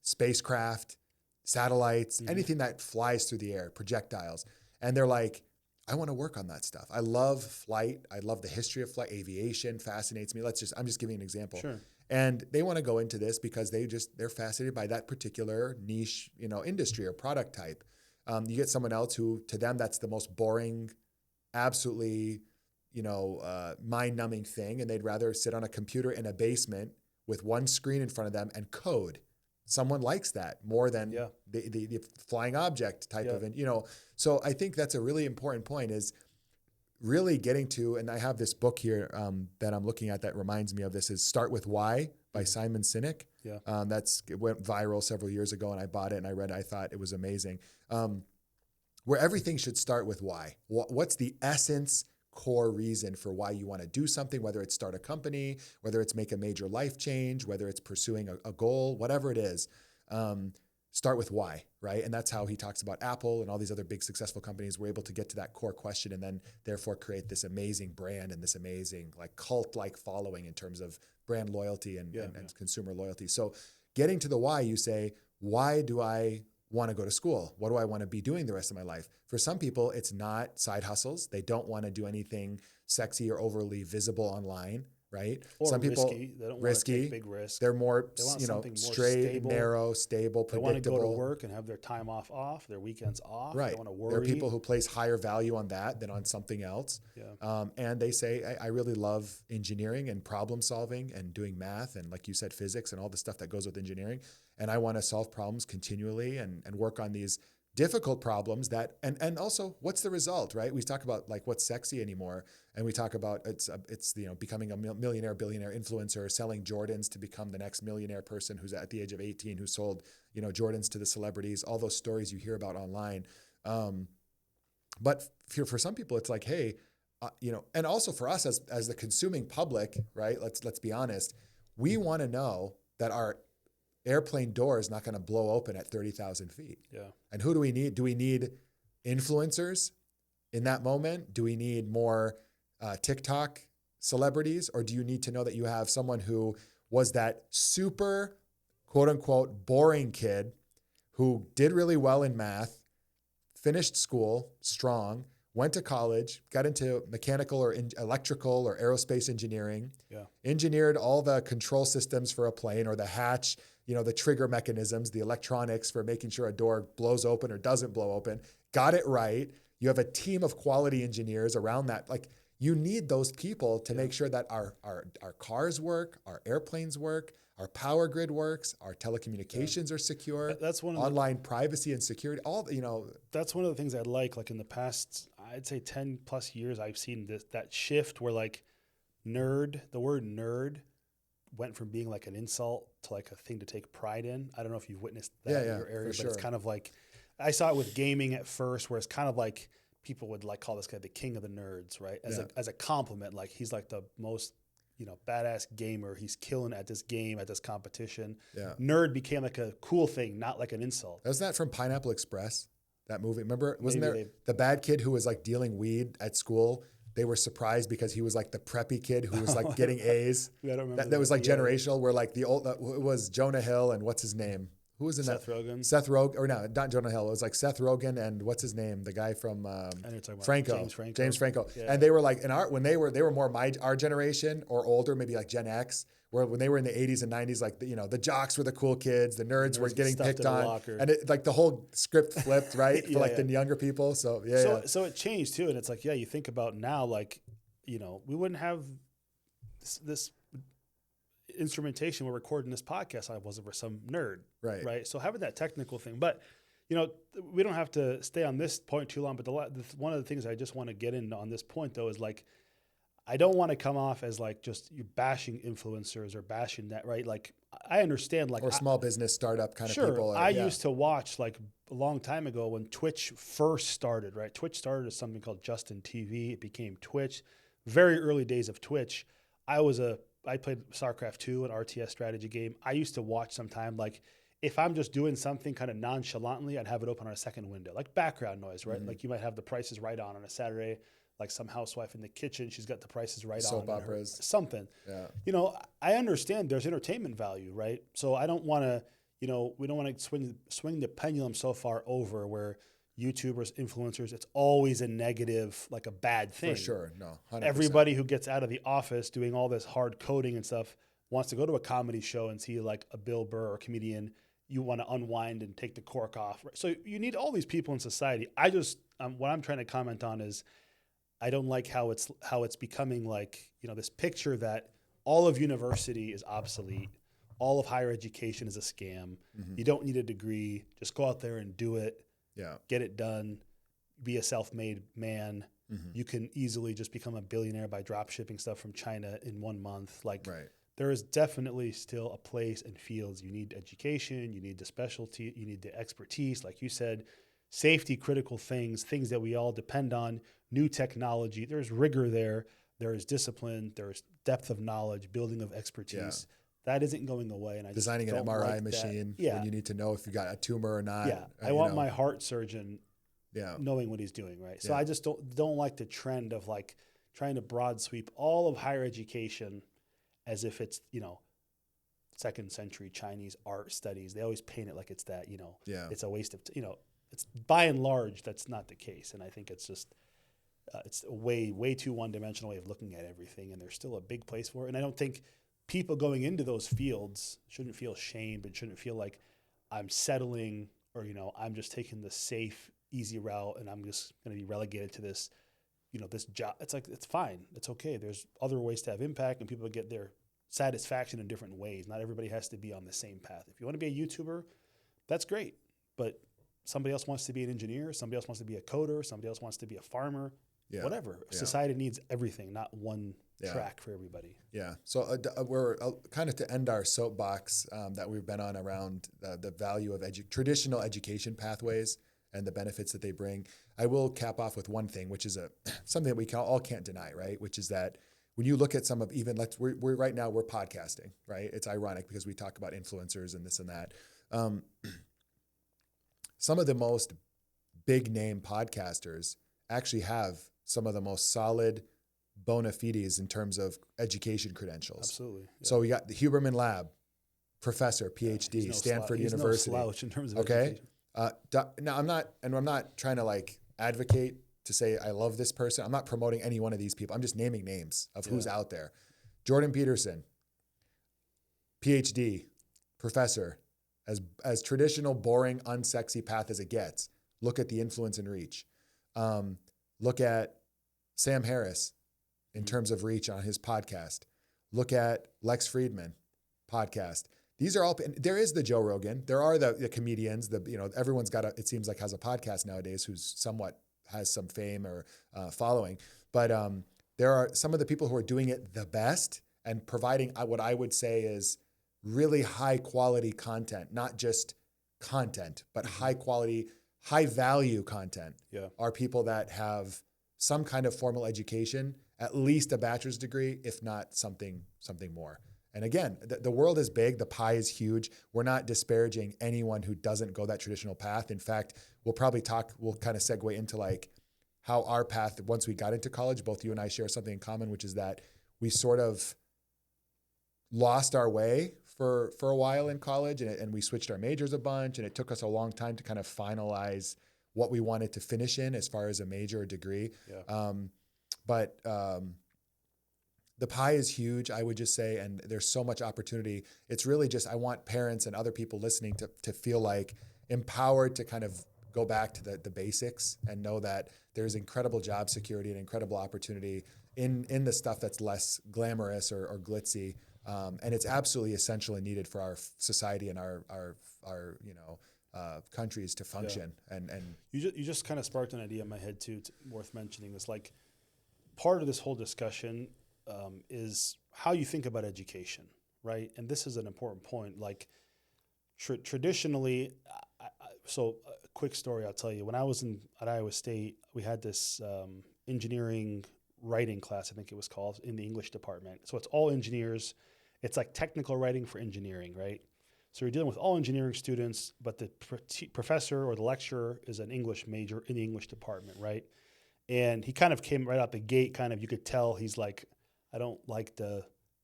spacecraft, satellites, anything that flies through the air, projectiles. And they're like, I want to work on that stuff. I love flight. I love the history of flight. Aviation fascinates me. I'm just giving an example. Sure. And they want to go into this because they're fascinated by that particular niche, industry or product type. You get someone else who, to them, that's the most boring, absolutely, mind-numbing thing. And they'd rather sit on a computer in a basement with one screen in front of them and code. Someone likes that more than the flying object type of it, So I think that's a really important point, is really getting to, and I have this book here that I'm looking at that reminds me of this, is Start With Why by Simon Sinek. Yeah. It went viral several years ago, and I bought it and I read it. I thought it was amazing. Where everything should start with why. What's the essence, core reason for why you want to do something, whether it's start a company, whether it's make a major life change, whether it's pursuing a goal, whatever it is, start with why, right? And that's how he talks about Apple and all these other big successful companies were able to get to that core question and then therefore create this amazing brand and this amazing like cult-like following in terms of brand loyalty and consumer loyalty. So getting to the why, you say, why do I want to go to school? What do I want to be doing the rest of my life? For some people, it's not side hustles. They don't want to do anything sexy or overly visible online. right? Or Some people risky. They don't want to take big risks. They're more, They want you know, something more straight, stable. narrow, stable, They predictable. want to go to work and have their time off, their weekends off. Right. They want to worry. There are people who place higher value on that than on something else. Yeah. And they say, I really love engineering and problem solving and doing math and, like you said, physics and all the stuff that goes with engineering. And I want to solve problems continually and work on these difficult problems that, and also what's the result, right? We talk about like what's sexy anymore. And we talk about it's you know, becoming a millionaire, billionaire influencer, selling Jordans to become the next millionaire person who's at the age of 18 who sold, you know, Jordans to the celebrities, all those stories you hear about online. But for some people, it's like, hey, you know, and also for us as the consuming public, right? Let's be honest. We want to know that our airplane door is not going to blow open at 30,000 feet. Yeah. And who do we need? Do we need influencers in that moment? Do we need more TikTok celebrities? Or do you need to know that you have someone who was that super, quote unquote, boring kid who did really well in math, finished school strong, went to college, got into mechanical or electrical or aerospace engineering, engineered all the control systems for a plane or the hatch, you know, the trigger mechanisms, the electronics for making sure a door blows open or doesn't blow open, got it right. You have a team of quality engineers around that. Like, you need those people to make sure that our cars work, our airplanes work, our power grid works, our telecommunications are secure. That's one of online privacy and security. All, you know, that's one of the things I like in the past, I'd say 10 plus years, I've seen that shift where like the word nerd went from being like an insult to like a thing to take pride in. I don't know if you've witnessed that in your area, but it's kind of like, I saw it with gaming at first, where it's kind of like people would like call this guy the king of the nerds, right? As a compliment, like he's like the most, you know, badass gamer. He's killing at this game, at this competition. Yeah. Nerd became like a cool thing, not like an insult. Wasn't that from Pineapple Express? That movie, remember? Wasn't there the bad kid who was like dealing weed at school? They were surprised because he was like the preppy kid who was like getting A's. I don't remember. That was like generational, where like the old, it was Jonah Hill and what's his name? Who was in Seth Rogen? Seth Rogen, or no, not Jonah Hill. It was like Seth Rogen and what's his name? The guy from Franco. James Franco. Yeah. And they were like, when they were more our generation or older, maybe like Gen X, where when they were in the 80s and 90s, like, you know, the jocks were the cool kids, the nerds were getting picked on. And it, like the whole script flipped, right? For the younger people. So, So it changed too. And it's like, you think about now, like, you know, we wouldn't have this instrumentation we're recording this podcast on wasn't for some nerd, right? So having that technical thing, but you know, we don't have to stay on this point too long. But one of the things I just want to get in on this point though is like, I don't want to come off as like just you bashing influencers or bashing that, right? Like, I understand, like, or small business startup kind of people. I used to watch like a long time ago when Twitch first started, right? Twitch started as something called Justin TV. It became Twitch. Very early days of Twitch. I played StarCraft 2, an RTS strategy game. I used to watch sometime, like, if I'm just doing something kind of nonchalantly, I'd have it open on a second window, like background noise, right? Like you might have the Prices Right on a Saturday, like some housewife in the kitchen, she's got the Prices Right on. Soap operas. Something. Yeah. You know, I understand there's entertainment value, right? So I don't want to, you know, we don't want to swing the pendulum so far over where YouTubers, influencers, it's always a negative, like a bad thing. For sure, no. 100%. Everybody who gets out of the office doing all this hard coding and stuff wants to go to a comedy show and see like a Bill Burr or a comedian. You want to unwind and take the cork off. So you need all these people in society. I just, what I'm trying to comment on is, I don't like how it's becoming like, you know, this picture that all of university is obsolete. All of higher education is a scam. Mm-hmm. You don't need a degree. Just go out there and do it. Yeah. Get it done. Be a self-made man. Mm-hmm. You can easily just become a billionaire by drop shipping stuff from China in 1 month. Like, there is definitely still a place and fields. You need education. You need the specialty. You need the expertise. Like you said, safety critical things that we all depend on, new technology. There's rigor there. There is discipline. There's depth of knowledge, building of expertise. Yeah. That isn't going away. And I designing just an MRI machine when you need to know if you got a tumor or not. Yeah, I want my heart surgeon knowing what he's doing, right? So I just don't like the trend of like trying to broad sweep all of higher education as if it's, you know, second century Chinese art studies. They always paint it like it's that, you know, it's a waste of, you know, it's by and large, that's not the case. And I think it's just, It's a way too one-dimensional way of looking at everything, and there's still a big place for it. And I don't think people going into those fields shouldn't feel shamed and shouldn't feel like I'm settling or, I'm just taking the safe, easy route and I'm just going to be relegated to this, this job. It's like, it's fine. It's okay. There's other ways to have impact and people get their satisfaction in different ways. Not everybody has to be on the same path. If you want to be a YouTuber, that's great. But somebody else wants to be an engineer. Somebody else wants to be a coder. Somebody else wants to be a farmer. Yeah. Whatever. Yeah. Society needs everything, not one track for everybody. Yeah. So we're kind of to end our soapbox that we've been on around the value of traditional education pathways and the benefits that they bring. I will cap off with one thing, which is something that we all can't deny, right? Which is that when you look at some of we're right now we're podcasting, right? It's ironic because we talk about influencers and this and that. Some of the most big name podcasters actually have some of the most solid bona fides in terms of education credentials. Absolutely. Yeah. So we got the Huberman Lab, professor, PhD, Stanford University. No slouch in terms of education. Now I'm not trying to advocate to say I love this person. I'm not promoting any one of these people. I'm just naming names of who's out there. Jordan Peterson, PhD, professor, as traditional, boring, unsexy path as it gets. Look at the influence and reach. Look at Sam Harris in terms of reach on his podcast. Look at Lex Friedman podcast. These are all, there is the Joe Rogan. There are the comedians, everyone's got it seems like has a podcast nowadays who's somewhat has some fame or following. But there are some of the people who are doing it the best and providing what I would say is really high quality content, not just content, but high quality, high value content are people that have some kind of formal education, at least a bachelor's degree, if not something more. And again, the world is big, the pie is huge. We're not disparaging anyone who doesn't go that traditional path. In fact, we'll kind of segue into how our path, once we got into college, both you and I share something in common, which is that we sort of lost our way for a while in college and we switched our majors a bunch, and it took us a long time to kind of finalize what we wanted to finish in as far as a major or degree. Yeah. But the pie is huge, I would just say, and there's so much opportunity. It's really just, I want parents and other people listening to feel empowered to kind of go back to the basics and know that there's incredible job security and incredible opportunity in the stuff that's less glamorous or glitzy. And it's absolutely essential and needed for our society and our countries to function. Yeah. And you just kind of sparked an idea in my head too. It's worth mentioning. This part of this whole discussion is how you think about education, right? And this is an important point. Traditionally, so a quick story I'll tell you. When I was at Iowa State, we had this engineering writing class, I think it was called, in the English department. So it's all engineers. It's like technical writing for engineering, right? So you're dealing with all engineering students, but the professor or the lecturer is an English major in the English department, right? And he kind of came right out the gate, you could tell he's like, I don't like the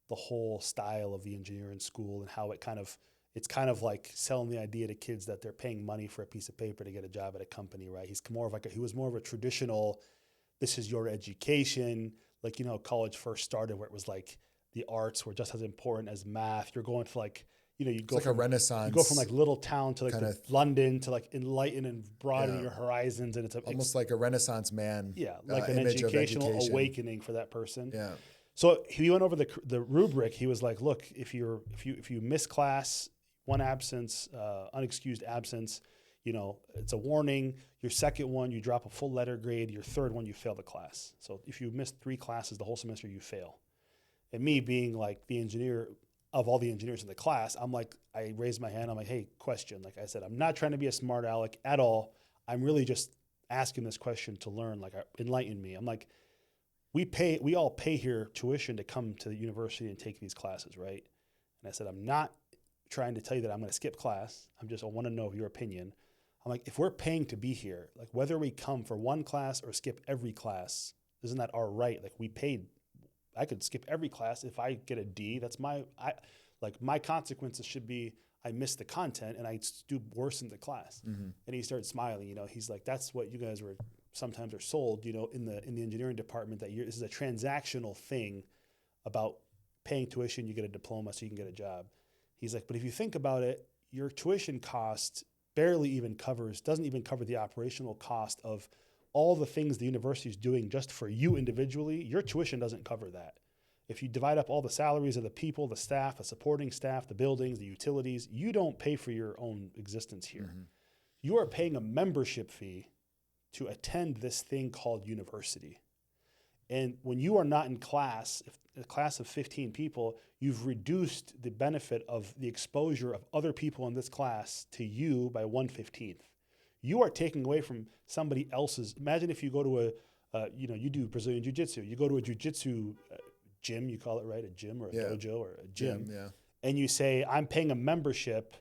whole style of the engineering school and how it's kind of like selling the idea to kids that they're paying money for a piece of paper to get a job at a company, right? He was more of a traditional, this is your education, college first started where it was the arts were just as important as math. You're going to you go from a Renaissance. You go from little town to London to enlighten and broaden your horizons, and it's almost like a Renaissance man. Yeah, an educational awakening for that person. Yeah. So he went over the rubric. He was like, look, if you miss class, one absence, unexcused absence, it's a warning. Your second one, you drop a full letter grade. Your third one, you fail the class. So if you miss 3 classes the whole semester, you fail. And me being the engineer of all the engineers in the class, I raised my hand. I'm like, hey, question. I said, I'm not trying to be a smart aleck at all. I'm really just asking this question to learn, enlighten me. I'm like, we all pay here tuition to come to the university and take these classes, right? And I said, I'm not trying to tell you that I'm going to skip class. I want to know your opinion. I'm like, if we're paying to be here, whether we come for one class or skip every class, isn't that our right? We paid. I could skip every class. If I get a D, that's my consequences should be I miss the content and I do worse in the class. Mm-hmm. And he started smiling. He's like, that's what you guys were sometimes are sold, in the engineering department that this is a transactional thing about paying tuition, you get a diploma so you can get a job. He's like, but if you think about it, your tuition cost doesn't even cover the operational cost of all the things the university is doing just for you individually. Your tuition doesn't cover that. If you divide up all the salaries of the people, the staff, the supporting staff, the buildings, the utilities, you don't pay for your own existence here. Mm-hmm. You are paying a membership fee to attend this thing called university. And when you are not in class, if a class of 15 people, you've reduced the benefit of the exposure of other people in this class to you by 1/15. You are taking away from somebody else's. Imagine if you go to you do Brazilian Jiu-Jitsu. You go to a Jiu-Jitsu gym, you call it, right? A gym or a dojo or a gym. Yeah. And you say, I'm paying a membership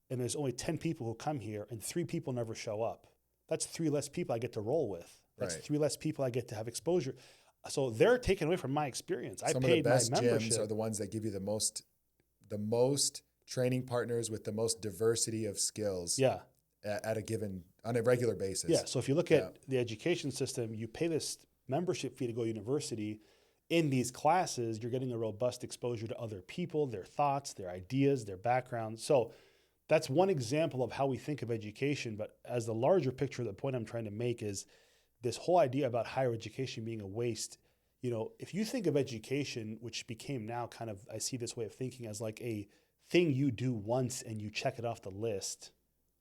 and there's only 10 people who come here and 3 people never show up. That's 3 less people I get to roll with. That's 3 less people I get to have exposure. So they're taken away from my experience. Some of the best gyms are the ones that give you the most training partners with the most diversity of skills. Yeah. On a regular basis. Yeah. So if you look at the education system, you pay this membership fee to go to university. In these classes, you're getting a robust exposure to other people, their thoughts, their ideas, their backgrounds. So that's one example of how we think of education. But as the larger picture, the point I'm trying to make is this whole idea about higher education being a waste. If you think of education, which became now kind of, I see this way of thinking as like a thing you do once and you check it off the list,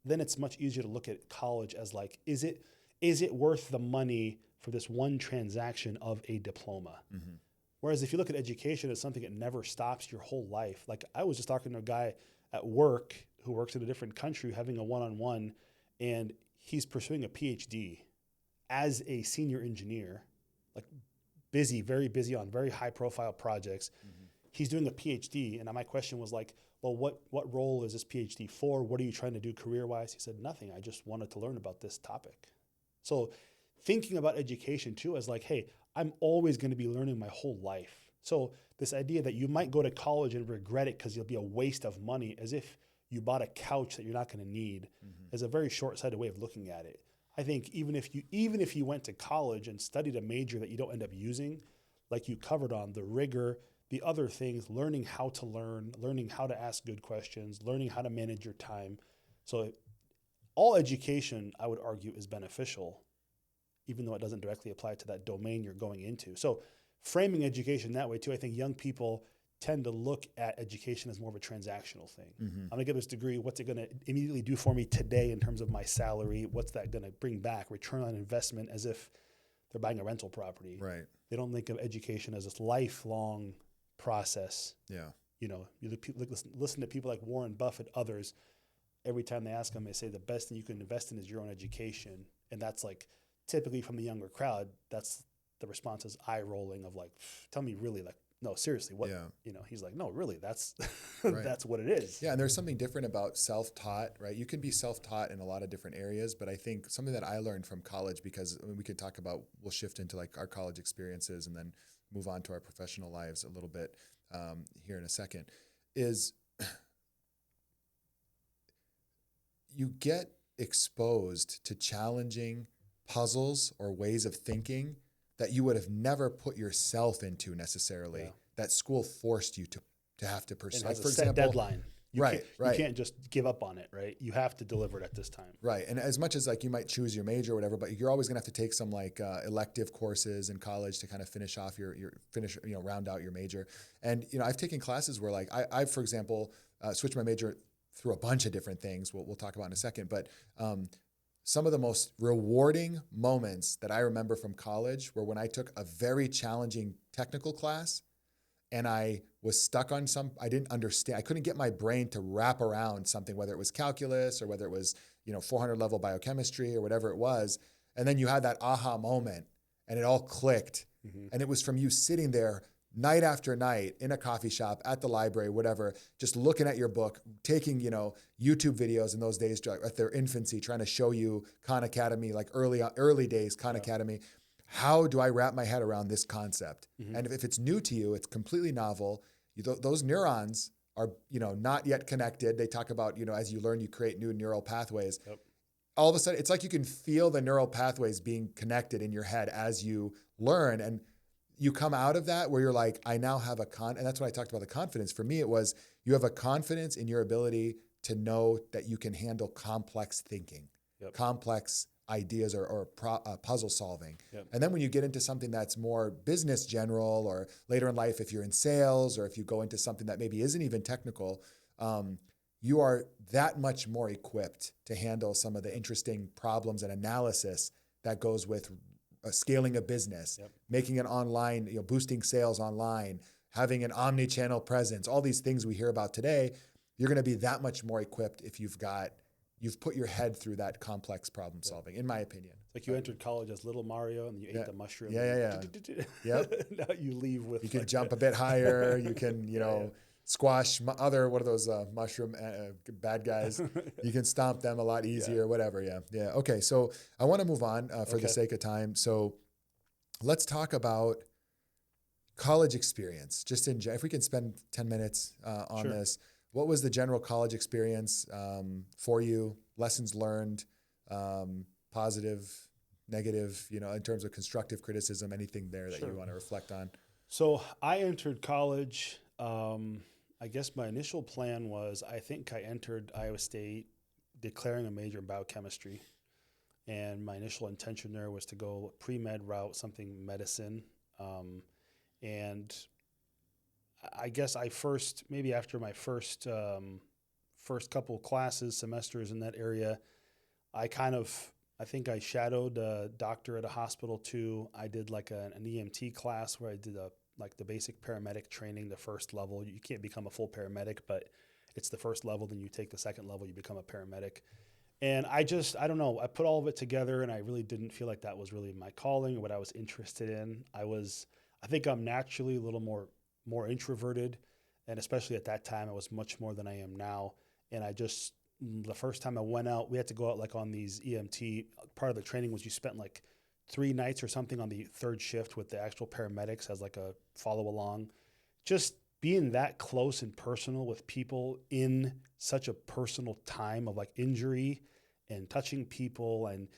then it's much easier to look at college as like, is it worth the money for this one transaction of a diploma? Mm-hmm. Whereas if you look at education as something that never stops your whole life, like I was just talking to a guy at work who works in a different country having a one-on-one, and he's pursuing a PhD as a senior engineer, like very busy on very high profile projects. Mm-hmm. He's doing a PhD. And my question was like, well, what role is this PhD for? What are you trying to do career-wise? He said, nothing. I just wanted to learn about this topic. So thinking about education too as like, hey, I'm always going to be learning my whole life. So this idea that you might go to college and regret it because it'll be a waste of money, as if you bought a couch that you're not going to need, is a very short-sighted way of looking at it. I think even if you went to college and studied a major that you don't end up using, like you covered on the rigor, the other things, learning how to learn, learning how to ask good questions, learning how to manage your time. So all education, I would argue, is beneficial, even though it doesn't directly apply to that domain you're going into. So framing education that way too, I think young people tend to look at education as more of a transactional thing. Mm-hmm. I'm gonna get this degree. What's it gonna immediately do for me today in terms of my salary? What's that gonna bring back? Return on investment, as if they're buying a rental property. Right. They don't think of education as this lifelong process. Yeah. You listen to people like Warren Buffett, others. Every time they ask them, they say the best thing you can invest in is your own education, and that's like typically from the younger crowd. That's the response is eye rolling of like, tell me really, like, no, seriously, what, he's like, no, really, that's, right. That's what it is. Yeah. And there's something different about self-taught, right? You can be self-taught in a lot of different areas, but I think something that I learned from college, because we could talk about, we'll shift into like our college experiences and then move on to our professional lives a little bit here in a second, is you get exposed to challenging puzzles or ways of thinking that you would have never put yourself into necessarily, that school forced you to have to pursue. And has a set deadline. You can't just give up on it, right? You have to deliver it at this time. Right. And as much as like you might choose your major or whatever, but you're always gonna have to take some like elective courses in college to kind of finish off round out your major. And I've taken classes where like I've for example switched my major through a bunch of different things. We'll talk about in a second, but some of the most rewarding moments that I remember from college were when I took a very challenging technical class and I was stuck on I didn't understand. I couldn't get my brain to wrap around something, whether it was calculus or whether it was, 400 level biochemistry or whatever it was. And then you had that aha moment and it all clicked. Mm-hmm. And it was from you sitting there night after night in a coffee shop, at the library, whatever, just looking at your book, taking, YouTube videos in those days at their infancy, trying to show you Khan Academy, like early days Khan Academy. How do I wrap my head around this concept? Mm-hmm. And if it's new to you, it's completely novel. Those neurons are, not yet connected. They talk about, as you learn, you create new neural pathways. Yep. all of a sudden, it's like you can feel the neural pathways being connected in your head as you learn. And you come out of that where you're like, I now have and that's what I talked about the confidence. For me, it was you have a confidence in your ability to know that you can handle complex thinking, complex ideas or puzzle solving. And then when you get into something that's more business general, or later in life, if you're in sales, or if you go into something that maybe isn't even technical, you are that much more equipped to handle some of the interesting problems and analysis that goes with scaling a business, making an online, boosting sales online, having an omni-channel presence, all these things we hear about today. You're going to be that much more equipped if you've put your head through that complex problem solving, in my opinion. Like you entered college as little Mario and you ate the mushroom. Yeah. Now you leave with. You can jump a bit higher. You can, squash what are those mushroom bad guys? You can stomp them a lot easier, whatever. Yeah. Okay. So I want to move on for the sake of time. So let's talk about college experience. Just if we can spend 10 minutes on this. What was the general college experience for you? Lessons learned, positive, negative, in terms of constructive criticism, anything there that you want to reflect on? So I entered college. I guess my initial plan was, I think I entered Iowa State declaring a major in biochemistry. And my initial intention there was to go pre-med route, something medicine. And I guess maybe after my first couple of classes, semesters in that area, I think I shadowed a doctor at a hospital too. I did like an EMT class where I did the basic paramedic training, the first level. You can't become a full paramedic, but it's the first level. Then you take the second level, you become a paramedic. And I don't know, I put all of it together and I really didn't feel like that was really my calling or what I was interested in. I think I'm naturally a little more introverted, and especially at that time, I was much more than I am now. And the first time I went out, we had to go out like on these EMT, part of the training was you spent like 3 nights or something on the third shift with the actual paramedics as like a follow along. Just being that close and personal with people in such a personal time of like injury and touching people and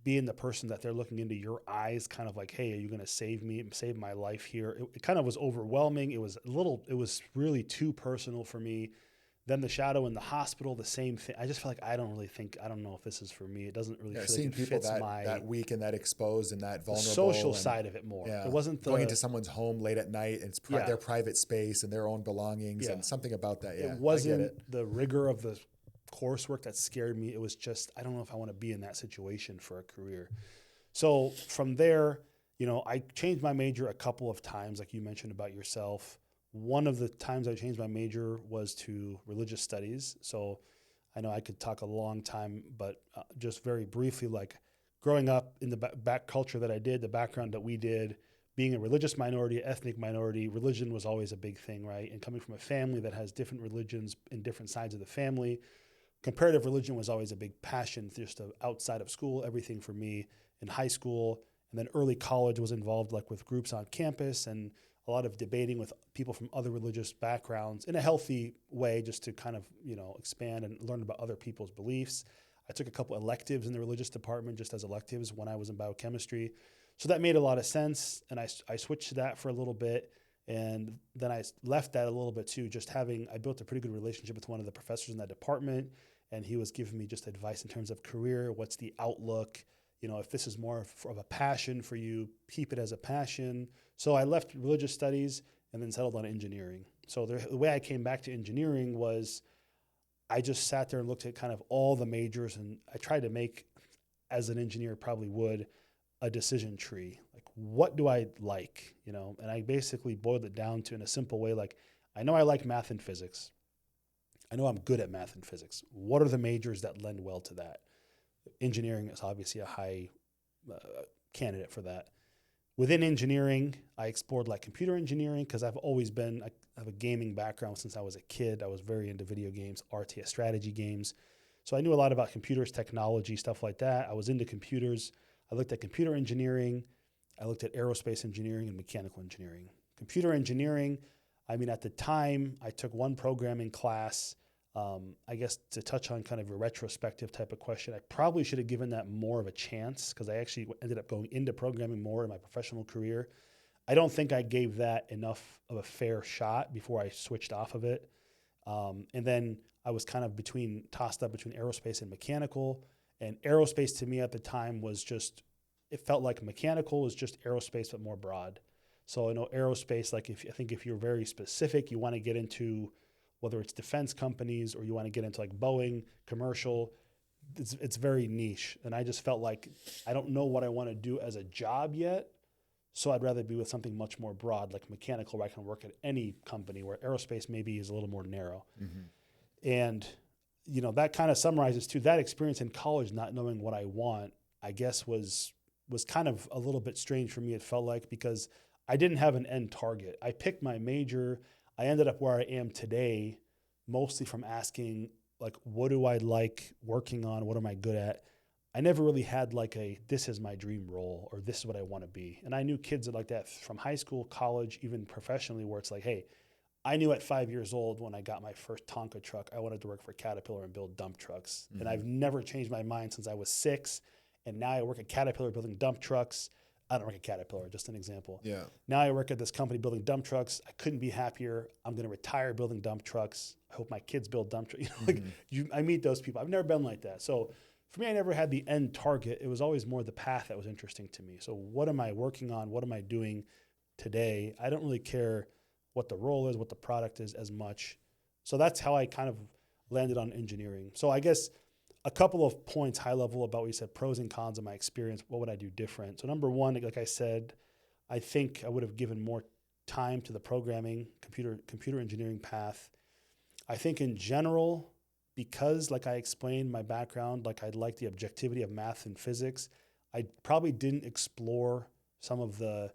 being the person that they're looking into your eyes, kind of like, hey, are you going to save me, save my life here? It kind of was overwhelming. It was really too personal for me. Then the shadow in the hospital, the same thing. I just feel like I don't know if this is for me. It doesn't really feel seeing like it people fits that weak and that exposed and that vulnerable. The social side of it more. Yeah. It wasn't going into someone's home late at night and it's their private space and their own belongings and something about that. Yeah, it wasn't the rigor of the coursework that scared me. It was just, I don't know if I want to be in that situation for a career. So from there, I changed my major a couple of times, like you mentioned about yourself. One of the times I changed my major was to religious studies. So I know I could talk a long time, but just very briefly, like growing up in the back culture that I did, the background that we did, being a religious minority, ethnic minority, religion was always a big thing, right? And coming from a family that has different religions in different sides of the family, comparative religion was always a big passion just outside of school, everything for me in high school. And then early college was involved like with groups on campus and a lot of debating with people from other religious backgrounds in a healthy way, just to kind of, expand and learn about other people's beliefs. I took a couple electives in the religious department just as electives when I was in biochemistry. So that made a lot of sense. And I switched to that for a little bit. And then I left that a little bit too, I built a pretty good relationship with one of the professors in that department. And he was giving me just advice in terms of career. What's the outlook? If this is more of a passion for you, keep it as a passion. So I left religious studies and then settled on engineering. So the way I came back to engineering was I just sat there and looked at kind of all the majors, and I tried to make, as an engineer probably would, a decision tree. Like, what do I like? And I basically boiled it down to, in a simple way, like, I know I like math and physics. I know I'm good at math and physics. What are the majors that lend well to that? Engineering is obviously a high candidate for that. Within engineering, I explored like computer engineering because I have a gaming background since I was a kid. I was very into video games, RTS strategy games. So I knew a lot about computers, technology, stuff like that. I was into computers. I looked at computer engineering. I looked at aerospace engineering and mechanical engineering. Computer engineering, at the time, I took one programming class I guess to touch on kind of a retrospective type of question, I probably should have given that more of a chance because I actually ended up going into programming more in my professional career. I don't think I gave that enough of a fair shot before I switched off of it. And then I was kind of tossed up between aerospace and mechanical. And aerospace to me at the time was just, it felt like mechanical was just aerospace, but more broad. So I know aerospace, like I think if you're very specific, you want to get into whether it's defense companies or you want to get into like Boeing, commercial, it's very niche. And I just felt like I don't know what I want to do as a job yet. So I'd rather be with something much more broad, like mechanical, where I can work at any company, where aerospace maybe is a little more narrow. Mm-hmm. And, you know, that kind of summarizes too, that experience in college, not knowing what I want, I guess was kind of a little bit strange for me, it felt like, because I didn't have an end target. I picked my major. I ended up where I am today, mostly from asking, like, what do I like working on? What am I good at? I never really had like this is my dream role or this is what I want to be. And I knew kids like that from high school, college, even professionally, where it's like, hey, I knew at 5 years old when I got my first Tonka truck, I wanted to work for Caterpillar and build dump trucks. Mm-hmm. And I've never changed my mind since I was 6. And now I work at Caterpillar building dump trucks. I don't work at Caterpillar, just an example. Yeah. Now I work at this company building dump trucks. I couldn't be happier. I'm going to retire building dump trucks. I hope my kids build dump trucks. You know, mm-hmm. I meet those people. I've never been like that. So for me, I never had the end target. It was always more the path that was interesting to me. So what am I working on? What am I doing today? I don't really care what the role is, what the product is as much. So that's how I kind of landed on engineering. So I guess a couple of points high level about what you said, pros and cons of my experience. What would I do different? So number one, like I said, I think I would have given more time to the programming, computer engineering path. I think in general, because like I explained my background, like I like the objectivity of math and physics, I probably didn't explore some of the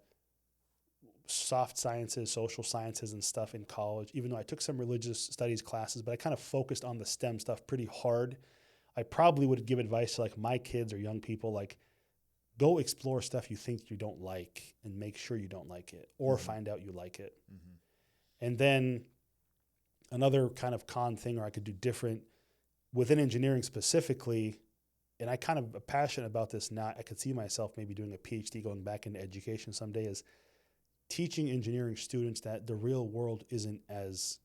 soft sciences, social sciences and stuff in college, even though I took some religious studies classes, but I kind of focused on the STEM stuff pretty hard. I probably would give advice to like my kids or young people, like go explore stuff you think you don't like and make sure you don't like it or mm-hmm. find out you like it. Mm-hmm. And then another kind of con thing, or I could do different within engineering specifically, and I kind of am passionate about this now, I could see myself maybe doing a PhD going back into education someday, is teaching engineering students that the real world isn't as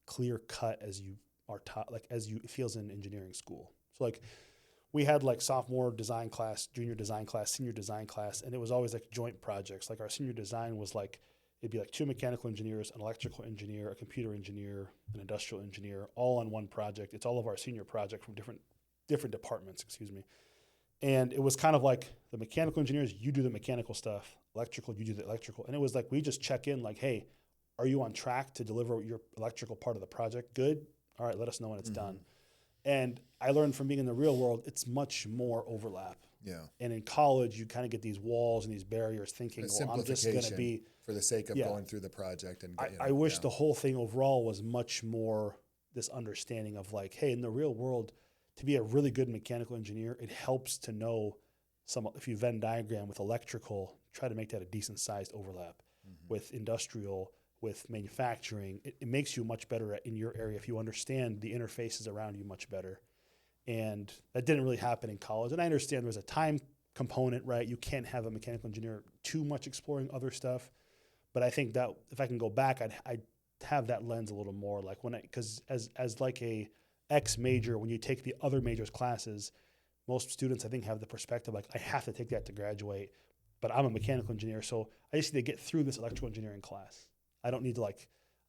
clear cut as you are taught, like as it feels in engineering school. So like we had like sophomore design class, junior design class, senior design class, and it was always like joint projects. Like our senior design was like, it'd be like 2 mechanical engineers, an electrical engineer, a computer engineer, an industrial engineer, all on one project. It's all of our senior project from different departments, And it was kind of like the mechanical engineers, you do the mechanical stuff, electrical, you do the electrical. And it was like, we just check in like, hey, are you on track to deliver your electrical part of the project? Good. All right, let us know when it's mm-hmm. done. And I learned from being in the real world, it's much more overlap. Yeah. And in college, you kind of get these walls and these barriers thinking, well, I'm just going to be. For the sake of going through the project. And I wish the whole thing overall was much more this understanding of like, hey, in the real world, to be a really good mechanical engineer, it helps to know if you Venn diagram with electrical, try to make that a decent sized overlap mm-hmm. with industrial, with manufacturing. It makes you much better in your area if you understand the interfaces around you much better. And that didn't really happen in college. And I understand there's a time component, right? You can't have a mechanical engineer too much exploring other stuff. But I think that if I can go back, I'd have that lens a little more. Like because as like a X major, when you take the other majors classes, most students I think have the perspective like I have to take that to graduate, but I'm a mechanical engineer, so I just need to get through this electrical engineering class. I don't need to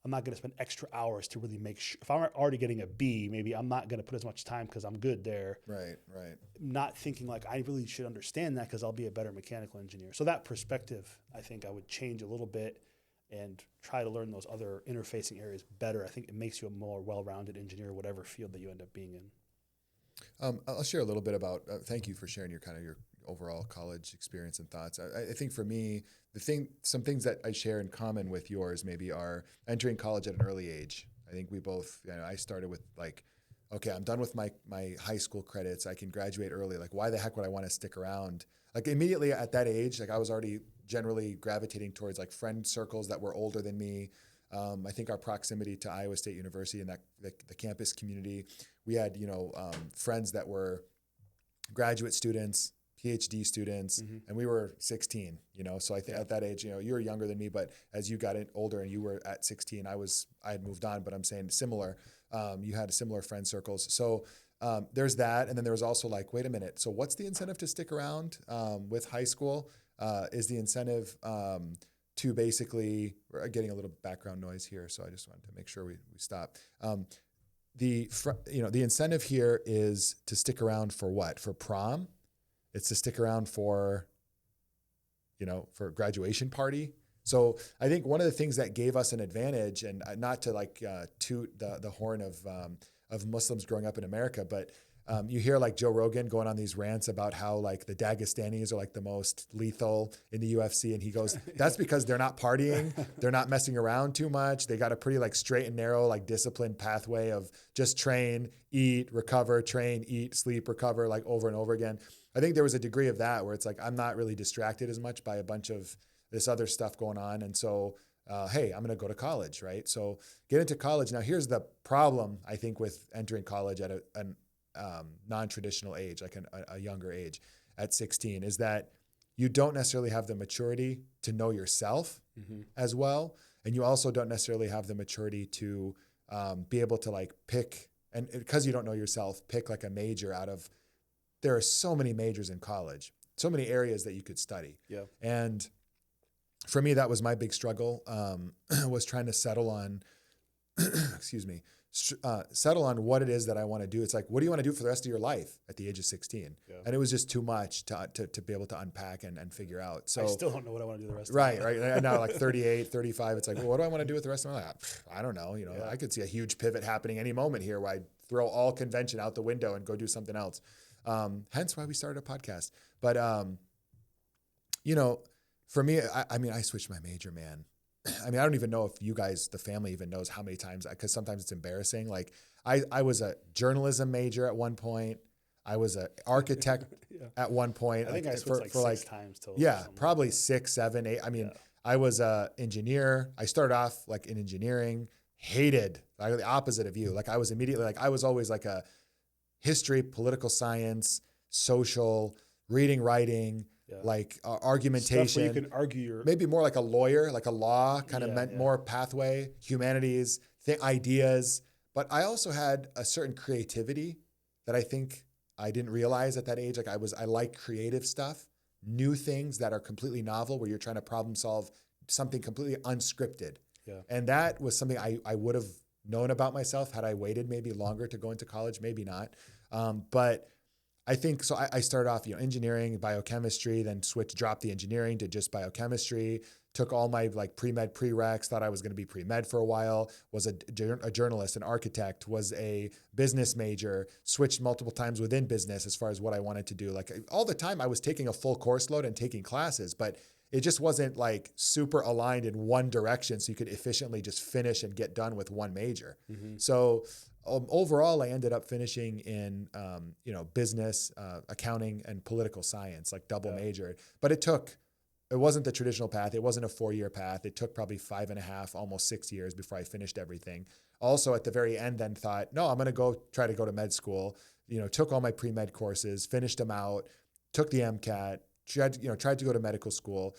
I'm not going to spend extra hours to really make sure. If I'm already getting a B, maybe I'm not going to put as much time because I'm good there. Right. Not thinking like I really should understand that because I'll be a better mechanical engineer. So that perspective, I think I would change a little bit and try to learn those other interfacing areas better. I think it makes you a more well-rounded engineer, whatever field that you end up being in. I'll share a little bit about, thank you for sharing your overall college experience and thoughts. I think for me, some things that I share in common with yours maybe are entering college at an early age. I think we both, I started with like, okay, I'm done with my high school credits. I can graduate early. Like, why the heck would I want to stick around? Like immediately at that age, like I was already generally gravitating towards like friend circles that were older than me. I think our proximity to Iowa State University and that the campus community, we had, friends that were graduate students, PhD students, and we were 16, so I think at that age, you were younger than me, but as you got older and you were at 16, I had moved on, but I'm saying similar, you had similar friend circles. So there's that. And then there was also like, wait a minute. So what's the incentive to stick around with high school? Is the incentive to basically, we're getting a little background noise here, so I just wanted to make sure we stop. The incentive here is to stick around for what? For prom? It's to stick around for graduation party. So I think one of the things that gave us an advantage, and not to toot the horn of Muslims growing up in America, but you hear like Joe Rogan going on these rants about how like the Dagestanis are like the most lethal in the UFC. And he goes, that's because they're not partying. They're not messing around too much. They got a pretty like straight and narrow, like disciplined pathway of just train, eat, recover, train, eat, sleep, recover, like over and over again. I think there was a degree of that where it's like, I'm not really distracted as much by a bunch of this other stuff going on. And so, hey, I'm going to go to college, right? So get into college. Now, here's the problem, I think, with entering college at an non-traditional age, like a younger age at 16, is that you don't necessarily have the maturity to know yourself as well. And you also don't necessarily have the maturity to be able to like pick, and because you don't know yourself, pick like a major out of, there are so many majors in college, so many areas that you could study. Yeah. And for me, that was my big struggle, was trying to settle on, settle on what it is that I want to do. It's like, what do you want to do for the rest of your life at the age of 16? Yeah. And it was just too much to be able to unpack and figure out. So I still don't know what I want to do the rest of my life. Right. And now like 38, 35, it's like, well, what do I want to do with the rest of my life? I don't know. I could see a huge pivot happening any moment here where I throw all convention out the window and go do something else. Hence why we started a podcast. But, for me, I switched my major, man. I don't even know if you guys, the family, even knows how many times, because sometimes it's embarrassing. Like I was a journalism major at one point. I was an architect at one point. I think I switched for six times total. Yeah, probably 6, 7, 8. I was an engineer. I started off like in engineering, hated, like the opposite of you. Like I was immediately like, I was always like a history, political science, social, reading, writing, like argumentation. Stuff where you can argue maybe more like a lawyer, like a law kind of meant more pathway, humanities, ideas. But I also had a certain creativity that I think I didn't realize at that age. Like I like creative stuff, new things that are completely novel, where you're trying to problem solve something completely unscripted. Yeah. And that was something I would have known about myself had I waited maybe longer to go into college, maybe not. But I think, so I started off, engineering, biochemistry, then dropped the engineering to just biochemistry, took all my like pre-med prereqs, thought I was going to be pre-med for a while, was a journalist, an architect, was a business major, switched multiple times within business as far as what I wanted to do. Like all the time I was taking a full course load and taking classes, but it just wasn't like super aligned in one direction so you could efficiently just finish and get done with one major. So overall, I ended up finishing in, business, accounting, and political science, like double majored. But it wasn't the traditional path. It wasn't a 4-year path. It took probably 5.5, almost 6 years before I finished everything. Also at the very end then thought, no, I'm going to try to go to med school, took all my pre-med courses, finished them out, took the MCAT, tried to go to medical school,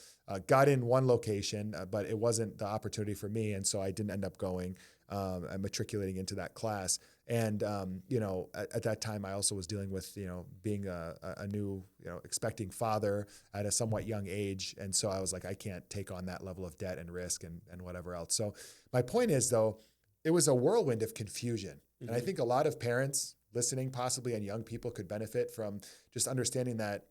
got in one location, but it wasn't the opportunity for me. And so I didn't end up going and matriculating into that class. And, at that time, I also was dealing with, being a new, expecting father at a somewhat young age. And so I was like, I can't take on that level of debt and risk and whatever else. So my point is, though, it was a whirlwind of confusion. And I think a lot of parents listening possibly and young people could benefit from just understanding that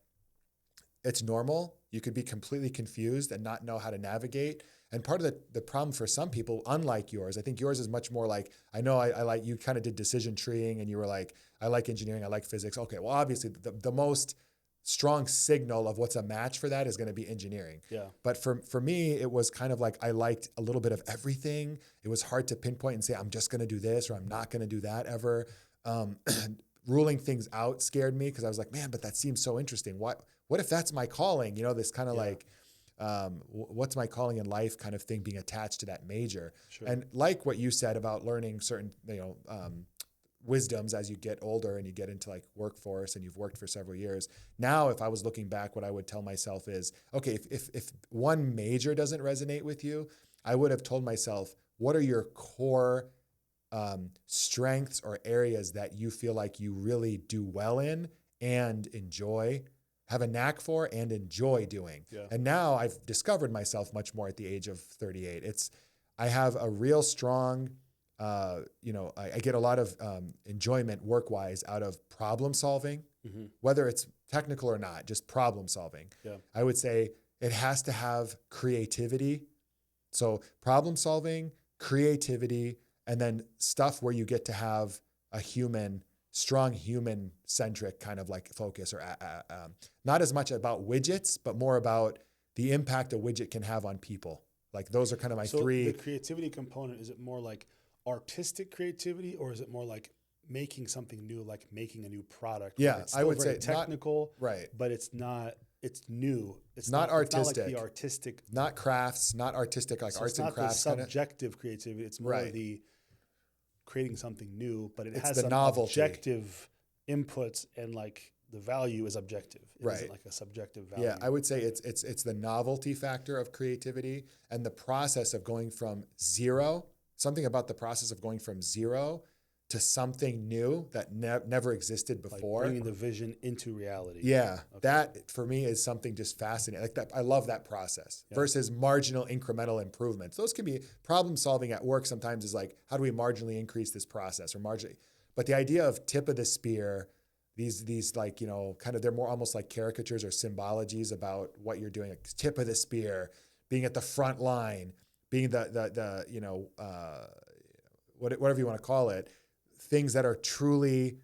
it's normal. You could be completely confused and not know how to navigate. And part of the problem for some people, unlike yours, I think yours is much more like, I know I like, you kind of did decision treeing and you were like, I like engineering, I like physics. Okay, well, obviously the most strong signal of what's a match for that is going to be engineering. Yeah. But for me, it was kind of like I liked a little bit of everything. It was hard to pinpoint and say, I'm just going to do this or I'm not going to do that ever. Ruling things out scared me because I was like, man, but that seems so interesting. What if that's my calling? This kind of like what's my calling in life kind of thing being attached to that major. Sure. And like what you said about learning certain, wisdoms as you get older and you get into like workforce and you've worked for several years. Now, if I was looking back, what I would tell myself is, okay, if one major doesn't resonate with you, I would have told myself, what are your core strengths or areas that you feel like you really do well in and enjoy, have a knack for and enjoy doing. Yeah. And now I've discovered myself much more at the age of 38. I have a real strong, I get a lot of enjoyment work-wise out of problem solving, whether it's technical or not, just problem solving. Yeah. I would say it has to have creativity. So problem solving, creativity, and then stuff where you get to have a strong human-centric kind of like focus, or not as much about widgets, but more about the impact a widget can have on people. Like those are kind of my three. So the creativity component, is it more like artistic creativity, or is it more like making something new, like making a new product? Yeah, it's I would very say technical, right? But it's not. It's new. It's not artistic. It's not like the artistic. Not crafts. Not artistic like arts and crafts. It's not the subjective creativity. It's more right. the creating something new, but it's has the some novelty. Objective inputs, and like the value is objective. It isn't like a subjective value. Yeah, I would say it's the novelty factor of creativity and the process of going from zero. Something about the process of going from zero to something new that never existed before. Like bringing the vision into reality. Yeah, okay. That for me is something just fascinating. Like that, I love that process versus marginal incremental improvements. Those can be problem solving at work. Sometimes is like, how do we marginally increase this process or marginally? But the idea of tip of the spear, these like, kind of, they're more almost like caricatures or symbologies about what you're doing. Like tip of the spear, being at the front line, being the whatever you want to call it, things that are truly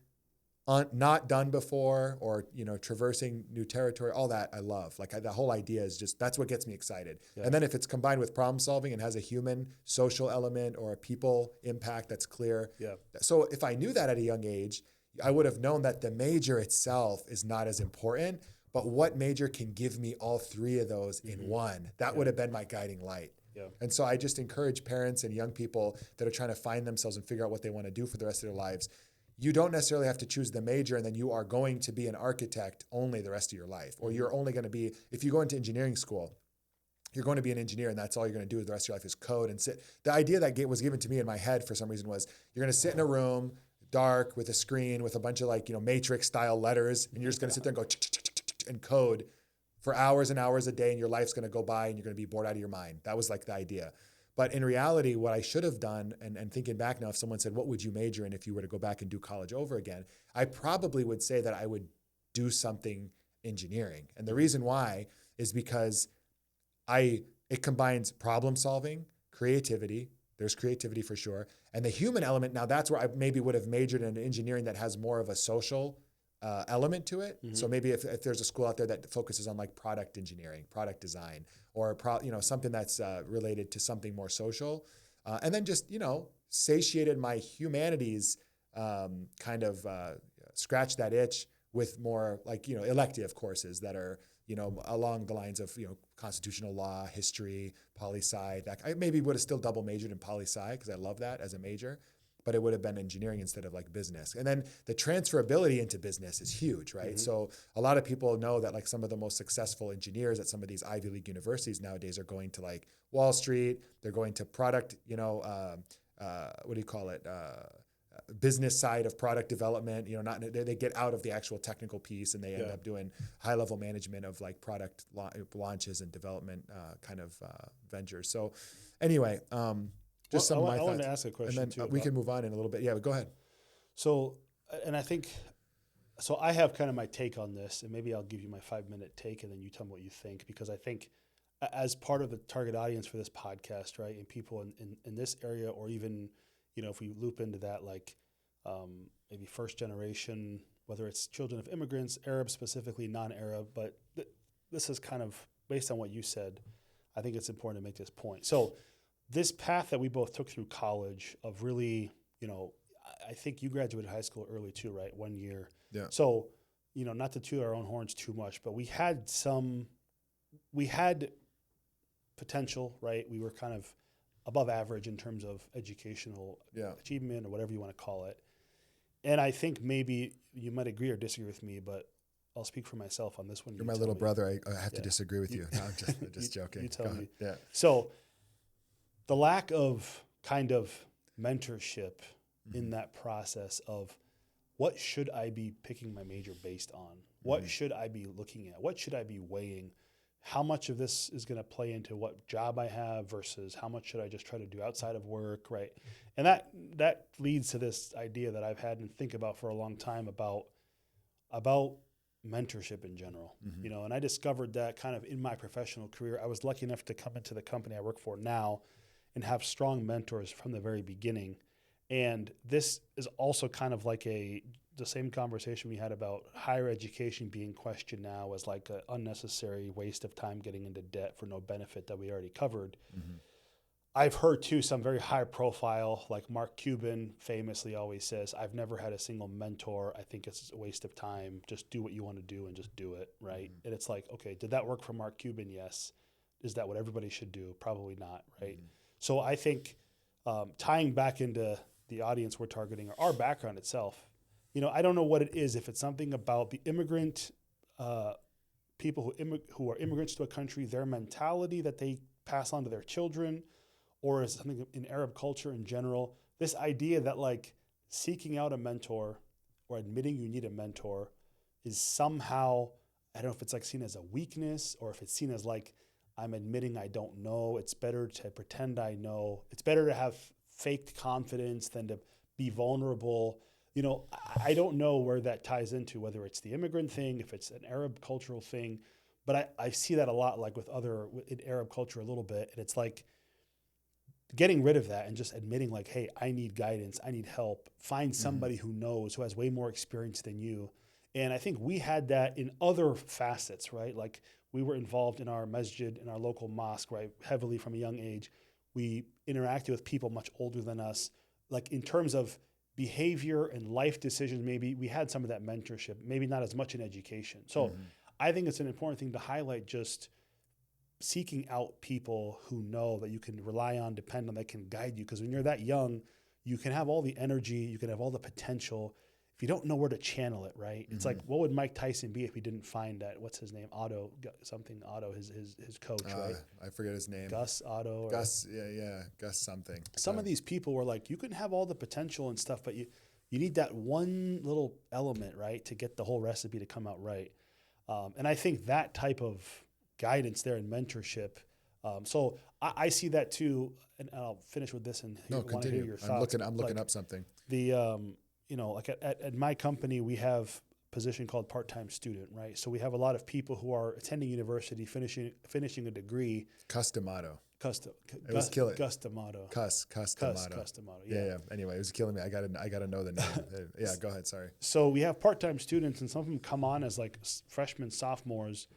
not done before, or traversing new territory. All that I love. Like the whole idea is just, that's what gets me excited. Yeah. And then if it's combined with problem solving and has a human social element or a people impact that's clear. Yeah. So if I knew that at a young age, I would have known that the major itself is not as important, but what major can give me all three of those in one? That would have been my guiding light. Yeah. And so I just encourage parents and young people that are trying to find themselves and figure out what they want to do for the rest of their lives. You don't necessarily have to choose the major and then you are going to be an architect only the rest of your life. Or you're only going to be, if you go into engineering school, you're going to be an engineer and that's all you're going to do the rest of your life is code and sit. The idea that was given to me in my head for some reason was, you're going to sit in a room, dark, with a screen, with a bunch of matrix style letters, and you're just going to sit there and go and code for hours and hours a day, and your life's going to go by and you're going to be bored out of your mind. That was like the idea. But in reality, what I should have done, and thinking back now, if someone said, what would you major in if you were to go back and do college over again? I probably would say that I would do something engineering. And the reason why is because it combines problem solving, creativity. There's creativity for sure. And the human element, now that's where I maybe would have majored in engineering that has more of a social element to it. So maybe if there's a school out there that focuses on like product engineering, product design, or something that's related to something more social, and then just satiated my humanities, kind of scratch that itch with more like elective courses that are along the lines of constitutional law, history, poli-sci. That I maybe would have still double majored in poli-sci because I love that as a major. But it would have been engineering instead of like business. And then the transferability into business is huge, right? So a lot of people know that like some of the most successful engineers at some of these Ivy League universities nowadays are going to like Wall Street. They're going to product, what do you call it? Business side of product development. They get out of the actual technical piece and they end up doing high level management of like product launches and development kind of ventures. So anyway, just some of my thoughts. I wanted to ask a question and then we can move on in a little bit. Yeah, but go ahead. So, and I think, so I have kind of my take on this, and maybe I'll give you my 5-minute take, and then you tell me what you think, because I think as part of the target audience for this podcast, right, and people in this area, or even, if we loop into that, like maybe first generation, whether it's children of immigrants, Arab specifically, non-Arab, but this is kind of based on what you said. I think it's important to make this point. So this path that we both took through college of really, I think you graduated high school early too, right? 1 year. Yeah. So, not to toot our own horns too much, but we had potential, right? We were kind of above average in terms of educational achievement or whatever you want to call it. And I think maybe you might agree or disagree with me, but I'll speak for myself on this one. You're my little brother. I have to disagree with you. No, I'm just joking. You tell me. Yeah. So the lack of kind of mentorship in that process of what should I be picking my major based on? What should I be looking at? What should I be weighing? How much of this is going to play into what job I have versus how much should I just try to do outside of work, right? And that leads to this idea that I've had and think about for a long time about mentorship in general, you know, and I discovered that kind of in my professional career. I was lucky enough to come into the company I work for now and have strong mentors from the very beginning. And this is also kind of like the same conversation we had about higher education being questioned now as like an unnecessary waste of time getting into debt for no benefit that we already covered. I've heard too some very high profile, like Mark Cuban famously always says, I've never had a single mentor. I think it's a waste of time. Just do what you want to do and just do it, right? And it's like, okay, did that work for Mark Cuban? Yes. Is that what everybody should do? Probably not, right? So I think tying back into the audience we're targeting or our background itself, you know, I don't know what it is, if it's something about the immigrant people who are immigrants to a country, their mentality that they pass on to their children, or is it something in Arab culture in general, this idea that like seeking out a mentor or admitting you need a mentor is somehow, I don't know if it's like seen as a weakness or if it's seen as like, I'm admitting I don't know. It's better to pretend I know. It's better to have faked confidence than to be vulnerable. You know, I don't know where that ties into, whether it's the immigrant thing, if it's an Arab cultural thing, but I see that a lot like in Arab culture a little bit. And it's like getting rid of that and just admitting like, hey, I need guidance. I need help. Find somebody who knows, who has way more experience than you. And I think we had that in other facets, right? Like we were involved in our masjid, in our local mosque, right? Heavily from a young age. We interacted with people much older than us. Like in terms of behavior and life decisions, maybe we had some of that mentorship, maybe not as much in education. So I think it's an important thing to highlight, just seeking out people who know that you can rely on, depend on, that can guide you. Because when you're that young, you can have all the energy, you can have all the potential. If you don't know where to channel it, right? It's like, what would Mike Tyson be if he didn't find that, what's his name? Otto, his coach, right? I forget his name. Gus Otto. Gus, Gus something. Some of these people were like, you can have all the potential and stuff, but you need that one little element, right, to get the whole recipe to come out right. And I think that type of guidance there and mentorship. So I see that too, and I'll finish with this and want to hear your thoughts. I'm looking up something. You know, like at my company, we have a position called part-time student, right? So we have a lot of people who are attending university, finishing a degree. Customato. It was killing. Customato. Customato. Yeah. Anyway, it was killing me. I gotta know the name. Yeah, go ahead. Sorry. So we have part-time students, and some of them come on as like freshmen, sophomores,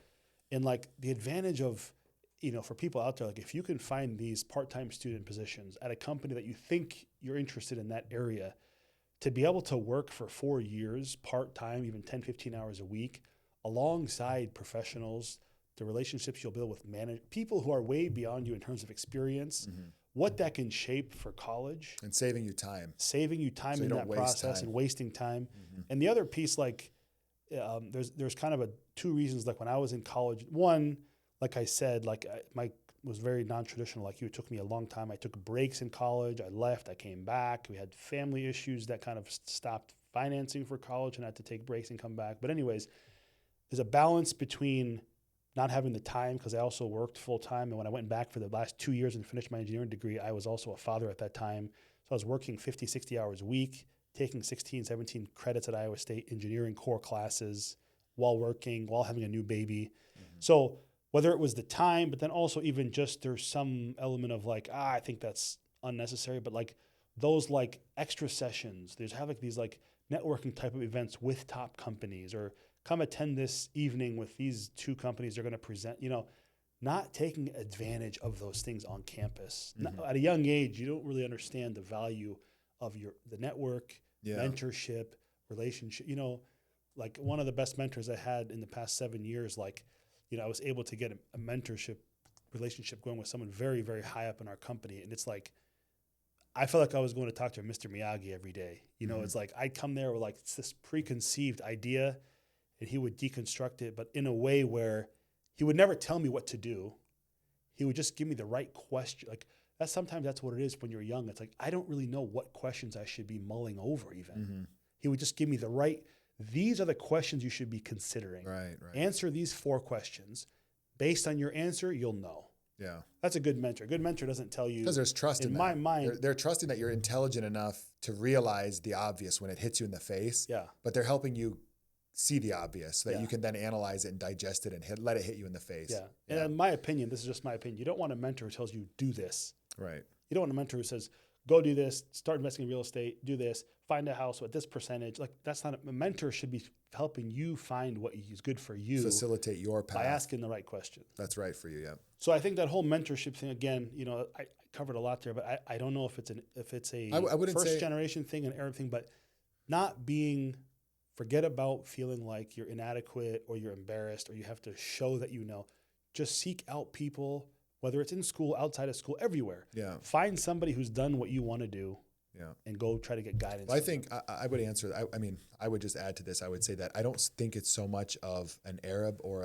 and like the advantage of, you know, for people out there, like if you can find these part-time student positions at a company that you think you're interested in that area, to be able to work for 4 years part-time, even 10, 15 hours a week, alongside professionals, the relationships you'll build with people who are way beyond you in terms of experience, what that can shape for college. And saving you time so in that process and wasting time. And the other piece, like there's kind of two reasons, like when I was in college, one, like I said, like my was very non-traditional like you. It took me a long time. I took breaks in college. I left. I came back. We had family issues that kind of stopped financing for college and I had to take breaks and come back. But anyways, there's a balance between not having the time, because I also worked full time. And when I went back for the last 2 years and finished my engineering degree, I was also a father at that time. So I was working 50, 60 hours a week, taking 16, 17 credits at Iowa State engineering core classes while working, while having a new baby. So whether it was the time, but then also even just there's some element of like, I think that's unnecessary, but like those like extra sessions, there's have like these like networking type of events with top companies, or come attend this evening with these two companies they're going to present, you know, not taking advantage of those things on campus. At a young age, you don't really understand the value of the network, mentorship, relationship. You know, like one of the best mentors I had in the past 7 years, like, you know, I was able to get a mentorship relationship going with someone very, very high up in our company. And it's like, I felt like I was going to talk to Mr. Miyagi every day. You know, it's like I'd come there with like this preconceived idea and he would deconstruct it, but in a way where he would never tell me what to do. He would just give me the right question. Like sometimes that's what it is when you're young. It's like, I don't really know what questions I should be mulling over even. He would just give me these are the questions you should be considering. Right. Answer these 4 questions. Based on your answer, you'll know. Yeah. That's a good mentor. A good mentor doesn't tell you. Because there's trust in my mind. They're trusting that you're intelligent enough to realize the obvious when it hits you in the face. Yeah. But they're helping you see the obvious so that you can then analyze it and digest it and let it hit you in the face. Yeah. And in my opinion, this is just my opinion. You don't want a mentor who tells you, do this. Right. You don't want a mentor who says, go do this, start investing in real estate, do this, find a house with this percentage. Like that's not a mentor should be helping you find what is good for you. Facilitate your path. By asking the right questions. That's right for you, yeah. So I think that whole mentorship thing, again, you know, I covered a lot there, but I don't know if it's a first generation thing, an Arab thing, but forget about feeling like you're inadequate or you're embarrassed or you have to show that you know. Just seek out people, whether it's in school, outside of school, everywhere. Yeah. Find somebody who's done what you want to do. Yeah. And go try to get guidance. Well, I think I would answer. I mean, I would just add to this. I would say that I don't think it's so much of an Arab or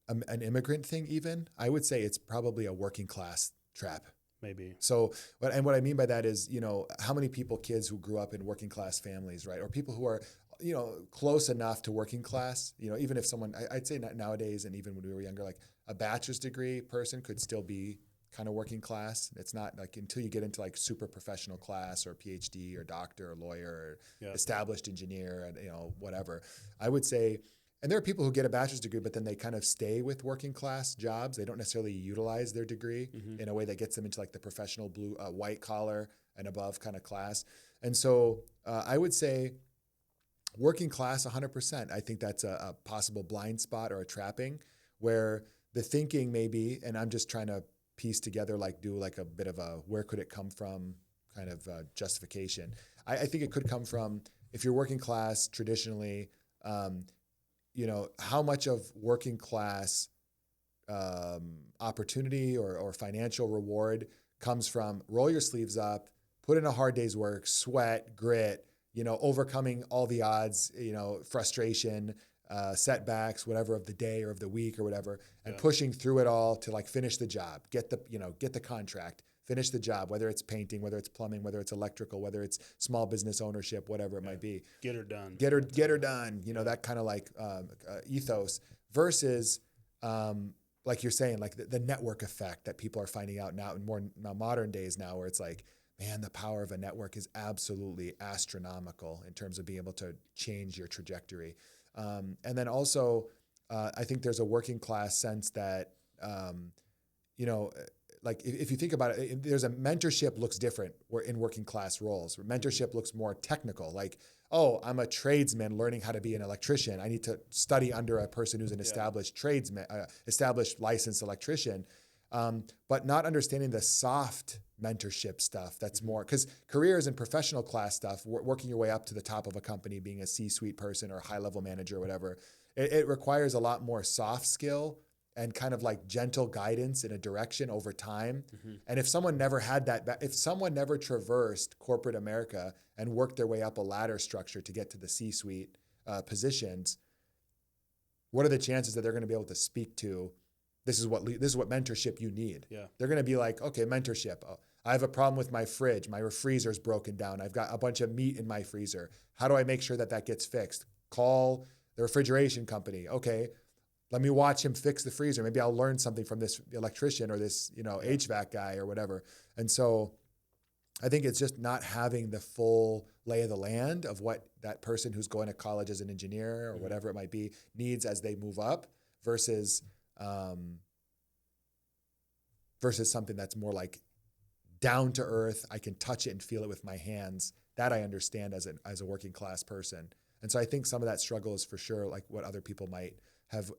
an immigrant thing. Even I would say it's probably a working class trap. Maybe. So, what I mean by that is, you know, how many kids who grew up in working class families, right, or people who are, you know, close enough to working class, you know, even if someone, I'd say nowadays, and even when we were younger, like a bachelor's degree person could still be kind of working class. It's not like until you get into like super professional class or PhD or doctor or lawyer or established engineer and, you know, whatever. I would say, and there are people who get a bachelor's degree, but then they kind of stay with working class jobs. They don't necessarily utilize their degree in a way that gets them into like the professional blue, white collar and above kind of class. And so I would say working class 100%. I think that's a possible blind spot or a trapping where the thinking maybe, and I'm just trying to piece together, like do like a bit of a where could it come from kind of justification. I think it could come from, if you're working class traditionally, you know, how much of working class opportunity or financial reward comes from roll your sleeves up, put in a hard day's work, sweat, grit, you know, overcoming all the odds, you know, frustration, setbacks, whatever of the day or of the week or whatever, and pushing through it all to like finish the job, get the contract, finish the job, whether it's painting, whether it's plumbing, whether it's electrical, whether it's small business ownership, whatever it might be. Get her done. Get her done. You know, that kind of like ethos versus like you're saying, like the network effect that people are finding out now in more modern days now, where it's like, man, the power of a network is absolutely astronomical in terms of being able to change your trajectory. And then also, I think there's a working class sense that, you know, like if you think about it, there's a mentorship looks different in working class roles. Mentorship looks more technical, like, oh, I'm a tradesman learning how to be an electrician. I need to study under a person who's an established tradesman, established licensed electrician, but not understanding the soft mentorship stuff. That's more because careers and professional class stuff, working your way up to the top of a company, being a C-suite person or a high-level manager or whatever, it requires a lot more soft skill and kind of like gentle guidance in a direction over time. And if someone never had that, if someone never traversed corporate America and worked their way up a ladder structure to get to the C-suite positions, what are the chances that they're going to be able to speak to, this is what mentorship you need? Yeah. They're going to be like, okay, mentorship. I have a problem with my fridge. My freezer is broken down. I've got a bunch of meat in my freezer. How do I make sure that gets fixed? Call the refrigeration company. Okay, let me watch him fix the freezer. Maybe I'll learn something from this electrician or this, you know, HVAC guy or whatever. And so I think it's just not having the full lay of the land of what that person who's going to college as an engineer or whatever it might be needs as they move up versus something that's more like down to earth. I can touch it and feel it with my hands. That I understand as a working class person. And so I think some of that struggle is for sure like what other people might have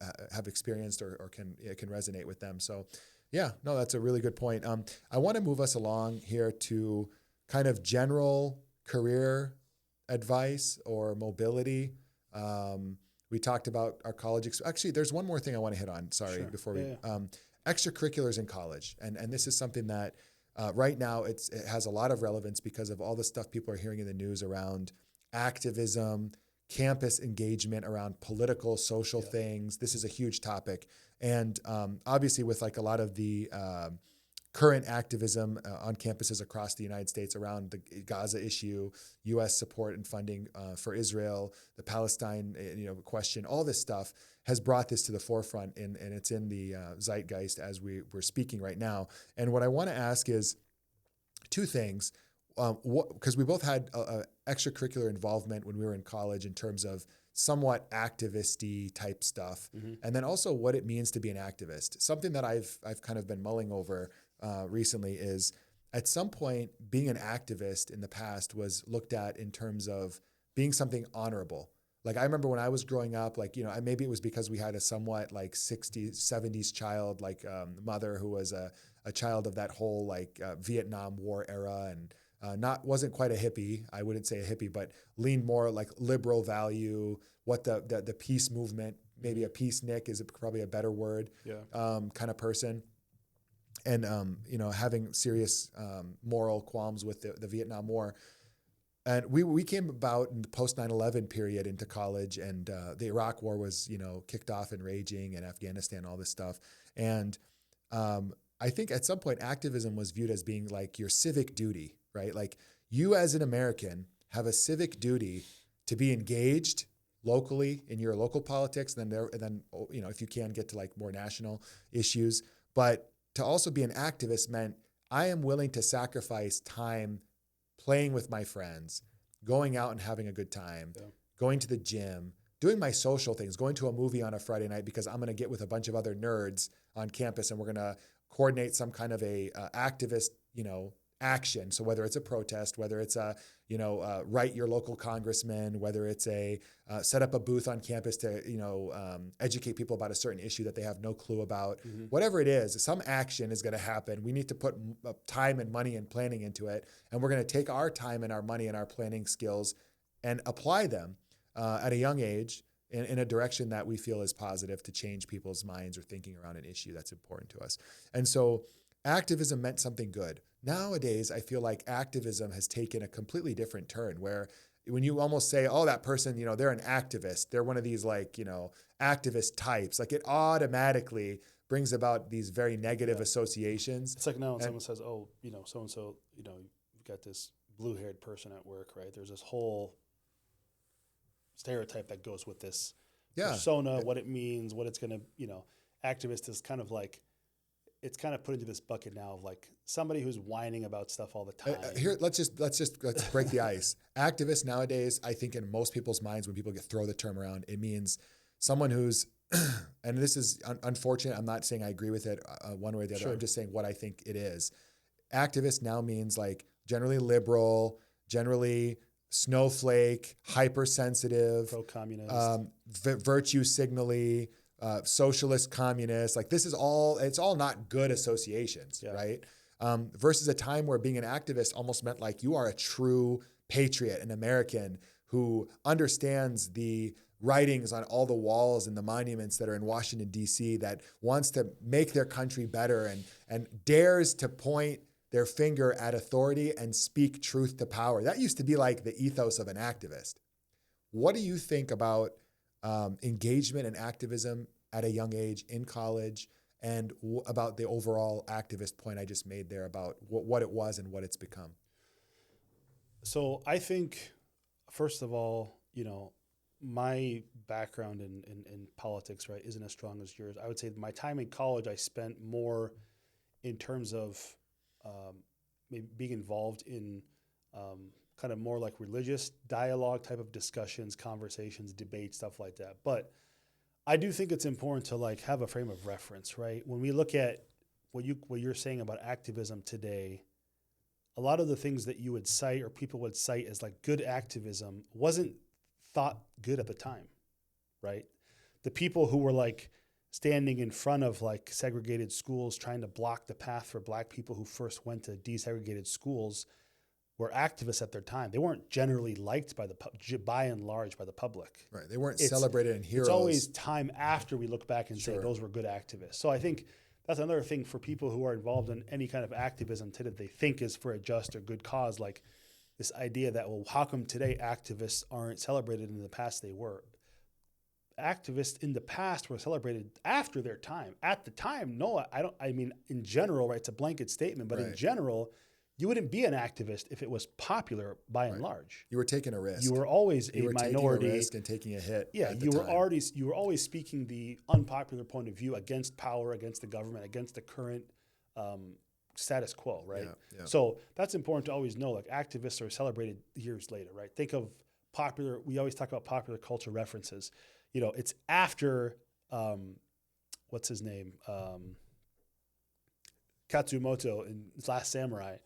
experienced or can resonate with them. So yeah, no, that's a really good point. I want to move us along here to kind of general career advice or mobility. We talked about our college. Actually, there's one more thing I want to hit on. Sorry, Sure. before Yeah, we extracurriculars in college, and this is something that right now it has a lot of relevance because of all the stuff people are hearing in the news around activism, campus engagement around political, social things. This is a huge topic, and obviously with like a lot of the current activism on campuses across the United States around the Gaza issue, U.S. support and funding for Israel, the Palestine question, all this stuff has brought this to the forefront, and it's in the zeitgeist as we're speaking right now. And what I want to ask is two things, because we both had extracurricular involvement when we were in college in terms of somewhat activist-y type stuff, and then also what it means to be an activist. Something that I've kind of been mulling over recently is, at some point, being an activist in the past was looked at in terms of being something honorable. Like I remember when I was growing up, like, maybe it was because we had a somewhat like 60s, 70s child, like mother who was a child of that whole like Vietnam War era, and wasn't quite a hippie. I wouldn't say a hippie, but leaned more like liberal value, what the peace movement, maybe a peacenik is probably a better word, kind of person. And, having serious moral qualms with the Vietnam War. And we came about in the post 9/11 period into college, and the Iraq War was, kicked off and raging, and Afghanistan, all this stuff. And I think at some point activism was viewed as being like your civic duty, right? Like you as an American have a civic duty to be engaged locally in your local politics, and then if you can get to like more national issues, but to also be an activist meant I am willing to sacrifice time playing with my friends, going out and having a good time, going to the gym, doing my social things, going to a movie on a Friday night because I'm going to get with a bunch of other nerds on campus and we're going to coordinate some kind of a activist, action. So whether it's a protest, whether it's a, write your local congressman, whether it's a set up a booth on campus to, educate people about a certain issue that they have no clue about, whatever it is, some action is going to happen. We need to put time and money and planning into it. And we're going to take our time and our money and our planning skills and apply them at a young age in a direction that we feel is positive to change people's minds or thinking around an issue that's important to us. And so activism meant something good. Nowadays, I feel like activism has taken a completely different turn where when you almost say, oh, that person, they're an activist, they're one of these like, activist types, like it automatically brings about these very negative associations. It's like now when someone says, oh, so-and-so, you've got this blue-haired person at work, right? There's this whole stereotype that goes with this persona, what it means, what it's going to, activist is kind of like, it's kind of put into this bucket now of like somebody who's whining about stuff all the time. Here, let's break the ice. Activist nowadays, I think in most people's minds, when people throw the term around, it means someone who's, and this is unfortunate. I'm not saying I agree with it one way or the other. Sure. I'm just saying what I think it is. Activist now means like generally liberal, generally snowflake, hypersensitive, pro-communist, virtue signally, socialist, communist, like this is all, it's all not good associations, right? Versus a time where being an activist almost meant like you are a true patriot, an American who understands the writings on all the walls and the monuments that are in Washington, D.C., that wants to make their country better and dares to point their finger at authority and speak truth to power. That used to be like the ethos of an activist. What do you think about engagement and activism at a young age in college, and about the overall activist point I just made there about what it was and what it's become? So I think, first of all, my background in politics, right, isn't as strong as yours. I would say my time in college, I spent more in terms of maybe being involved in kind of more like religious dialogue type of discussions, conversations, debates, stuff like that. But I do think it's important to like have a frame of reference, right? When we look at what you're saying about activism today, a lot of the things that you would cite or people would cite as like good activism wasn't thought good at the time, right? The people who were like standing in front of like segregated schools trying to block the path for black people who first went to desegregated schools were activists at their time. They weren't generally liked by and large by the public. Right. They weren't celebrated in heroes. It's always time after we look back and say those were good activists. So I think that's another thing for people who are involved in any kind of activism today that they think is for a just or good cause, like this idea that, well, how come today activists aren't celebrated and in the past they were? Activists in the past were celebrated after their time. At the time, no, I mean, in general, right, it's a blanket statement, but in general, you wouldn't be an activist if it was popular by and large. You were taking a risk. You were always a minority. Taking a risk and taking a hit. Yeah, you were always speaking the unpopular point of view against power, against the government, against the current status quo, right? Yeah. So that's important to always know. Like activists are celebrated years later, right? Think of we always talk about popular culture references. You know, it's after, what's his name? Katsumoto in Last Samurai.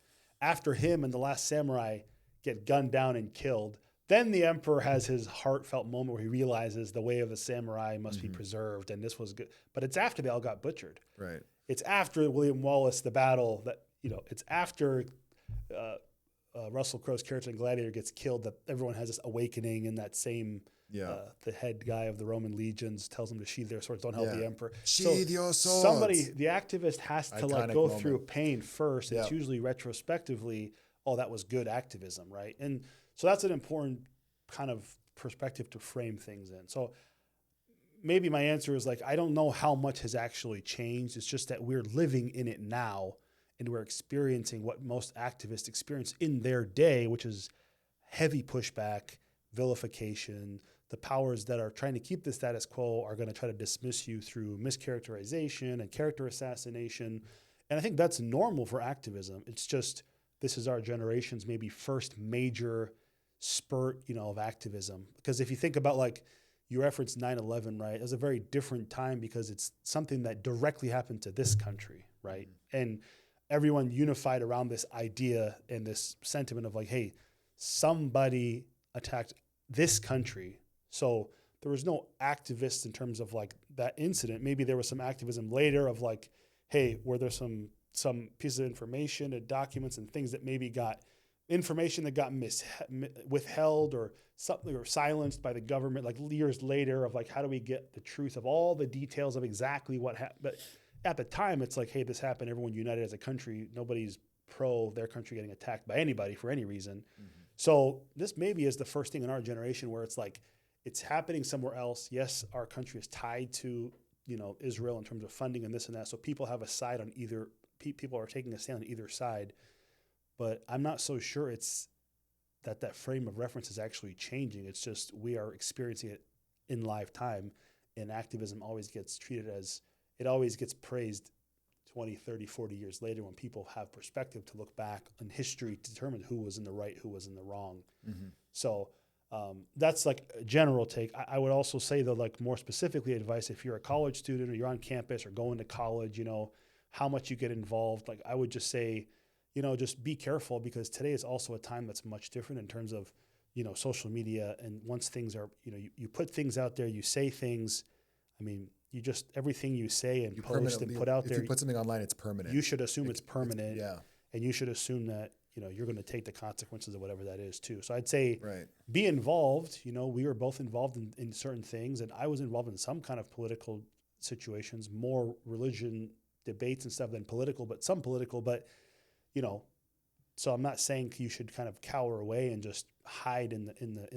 After him and the Last Samurai get gunned down and killed, then the emperor has his heartfelt moment where he realizes the way of the samurai must be preserved, and this was good. But it's after they all got butchered. Right. It's after William Wallace, the battle that, it's after Russell Crowe's character in Gladiator gets killed that everyone has this awakening, and that same the head guy of the Roman legions tells them to sheathe their swords, don't help the emperor. Sheathe your swords. The activist has to go through pain first. It's usually retrospectively, oh, that was good activism, right? And so that's an important kind of perspective to frame things in. So maybe my answer is I don't know how much has actually changed. It's just that we're living in it now, and we're experiencing what most activists experience in their day, which is heavy pushback, vilification. The powers that are trying to keep the status quo are going to try to dismiss you through mischaracterization and character assassination. And I think that's normal for activism. It's just, this is our generation's maybe first major spurt, of activism. Because if you think about you referenced 9/11, right? It was a very different time because it's something that directly happened to this country, right? And everyone unified around this idea and this sentiment of hey, somebody attacked this country. So there was no activists in terms of that incident. Maybe there was some activism later of hey, were there some pieces of information and documents and things that maybe got information that got withheld or something, or silenced by the government years later of how do we get the truth of all the details of exactly what happened. But at the time it's hey, this happened, everyone united as a country, nobody's pro their country getting attacked by anybody for any reason. So this maybe is the first thing in our generation where it's it's happening somewhere else. Yes, our country is tied to, Israel in terms of funding and this and that. So people have a side on either, people are taking a stand on either side. But I'm not so sure it's that frame of reference is actually changing. It's just we are experiencing it in live time, and activism always gets treated as, it always gets praised 20, 30, 40 years later when people have perspective to look back on history to determine who was in the right, who was in the wrong. So that's a general take. I would also say though, more specifically advice, if you're a college student or you're on campus or going to college, how much you get involved. I would just say, just be careful, because today is also a time that's much different in terms of, social media. And once things are, you put things out there, you say things, everything you say and post and put out there. If you put something online, it's permanent. You should assume it's permanent. Yeah. And you should assume that, you're going to take the consequences of whatever that is too. So I'd say be involved. We were both involved in certain things, and I was involved in some kind of political situations, more religion debates and stuff than political, but some political, but so I'm not saying you should kind of cower away and just hide in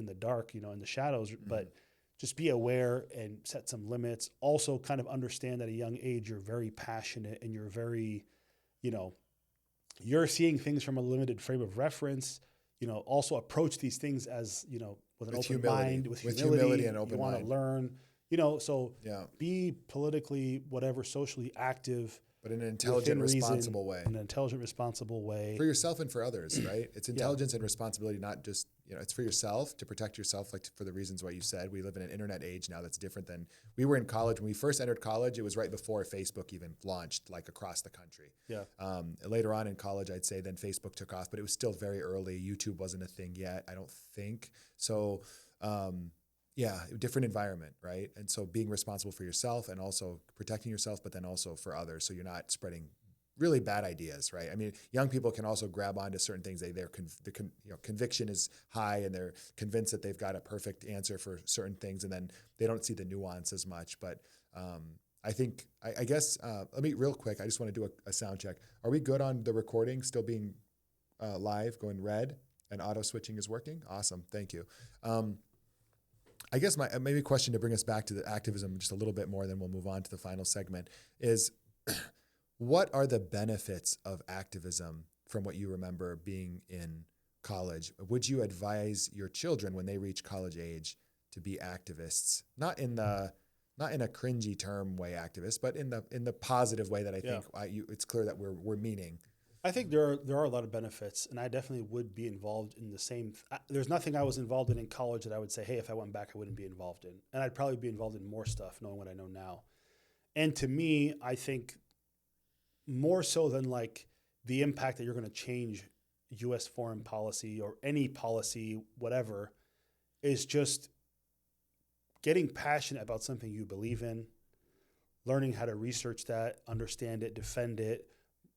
the dark, in the shadows, but just be aware and set some limits. Also kind of understand at a young age, you're very passionate and you're very, you're seeing things from a limited frame of reference. Also approach these things as, with an open mind, with humility and open mind. You want to learn, so be politically, whatever, socially active, but in an intelligent, responsible way. In an intelligent, responsible way. For yourself and for others, right? It's intelligence and responsibility, not just, it's for yourself, to protect yourself, for the reasons why you said. We live in an internet age now that's different than we were in college. When we first entered college, it was right before Facebook even launched, across the country. Yeah. Later on in college, I'd say then Facebook took off, but it was still very early. YouTube wasn't a thing yet, I don't think. So, different environment, right? And so being responsible for yourself and also protecting yourself, but then also for others, so you're not spreading really bad ideas, right? I mean, young people can also grab onto certain things. Conviction is high, and they're convinced that they've got a perfect answer for certain things, and then they don't see the nuance as much. But I guess let me real quick. I just want to do a sound check. Are we good on the recording still being live, going red, and auto switching is working? Awesome, thank you. I guess my maybe question to bring us back to the activism just a little bit more, then we'll move on to the final segment is. What are the benefits of activism from what you remember being in college? Would you advise your children when they reach college age to be activists? Not in a cringy term way, activists, but in the positive way that I think it's clear that we're meaning. I think there are a lot of benefits, and I definitely would be involved in the same. There's nothing I was involved in college that I would say, hey, if I went back, I wouldn't be involved in, and I'd probably be involved in more stuff, knowing what I know now. And to me, I think more so than like the impact that you're going to change U.S. foreign policy or any policy, whatever, is just getting passionate about something you believe in, learning how to research that, understand it, defend it,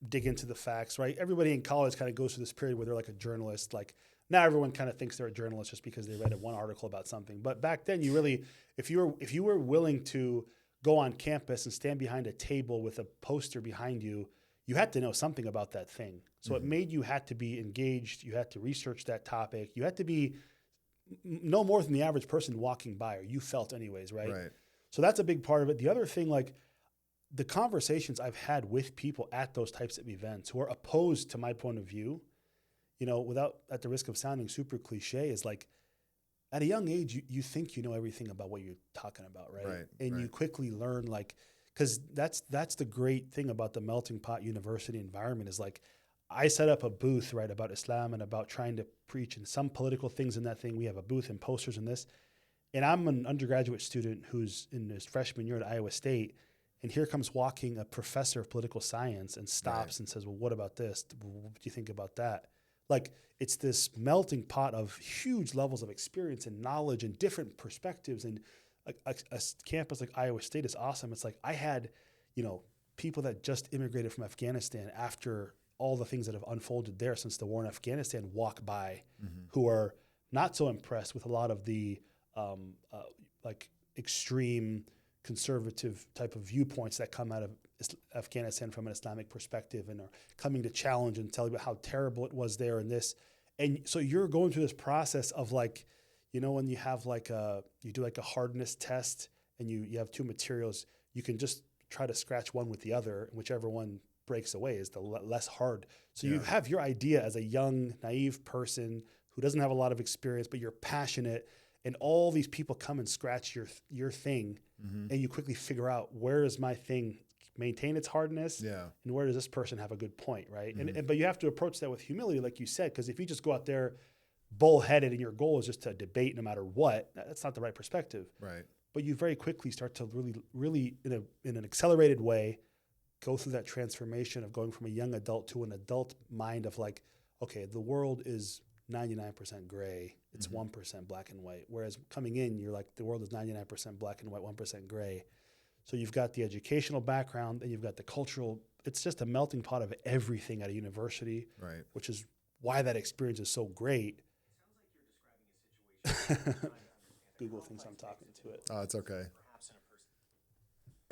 dig into the facts, right? Everybody in college kind of goes through this period where they're like a journalist. Like now everyone kind of thinks they're a journalist just because they read one article about something. But back then you really, if you were willing to go on campus and stand behind a table with a poster behind you, you had to know something about that thing. So it made you had to be engaged. You had to research that topic. You had to be no more than the average person walking by, or you felt anyways, right? Right. So that's a big part of it. The other thing, like the conversations I've had with people at those types of events who are opposed to my point of view, you know, without at the risk of sounding super cliche, is like at a young age, you think you know everything about what you're talking about, right? And you quickly learn, like, because that's the great thing about the melting pot university environment is like, I set up a booth, right, about Islam and about trying to preach and some political things in that thing. We have a booth and posters in this. And I'm an undergraduate student who's in his freshman year at Iowa State. And here comes walking a professor of political science and stops and says, well, what about this? What do you think about that? Like, it's this melting pot of huge levels of experience and knowledge and different perspectives. And a campus like Iowa State is awesome. It's like I had, you know, people that just immigrated from Afghanistan after all the things that have unfolded there since the war in Afghanistan walk by, who are not so impressed with a lot of the like extreme conservative type of viewpoints that come out of Afghanistan from an Islamic perspective and are coming to challenge and tell you about how terrible it was there and this. And so you're going through this process of like, you know, when you have like you do like a hardness test and you have two materials, you can just try to scratch one with the other, and whichever one breaks away is the less hard. So you have your idea as a young, naive person who doesn't have a lot of experience, but you're passionate, and all these people come and scratch your thing, and you quickly figure out, where is my thing maintain its hardness, and where does this person have a good point, right? But you have to approach that with humility, like you said, because if you just go out there bullheaded and your goal is just to debate no matter what, that's not the right perspective. Right. But you very quickly start to really in an accelerated way go through that transformation of going from a young adult to an adult mind of like, okay, the world is 99% gray. It's 1% black and white. Whereas coming in, you're like, the world is 99% black and white, 1% gray. So you've got the educational background and you've got the cultural. It's just a melting pot of everything at a university, right? Which is why that experience is so great. It sounds like you're describing a situation. Google thinks I'm talking to it. Oh, it's okay. Perhaps in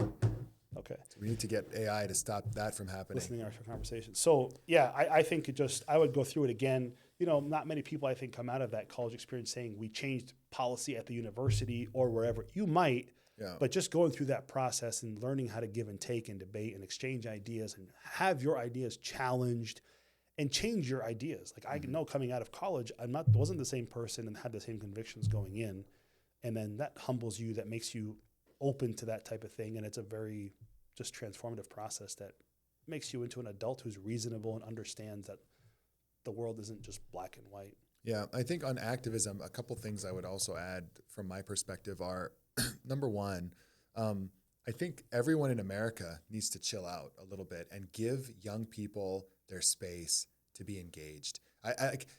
a person. Okay. So we need to get AI to stop that from happening. Listening to our conversation. So yeah, I think I would go through it again. You know, not many people I think come out of that college experience saying we changed policy at the university or wherever. You might, but just going through that process and learning how to give and take and debate and exchange ideas and have your ideas challenged and change your ideas. Like I know coming out of college, wasn't the same person and had the same convictions going in. And then that humbles you, that makes you open to that type of thing. And it's a very just transformative process that makes you into an adult who's reasonable and understands that the world isn't just black and white. Yeah, I think on activism, a couple things I would also add from my perspective are, number one, I think everyone in America needs to chill out a little bit and give young people their space to be engaged.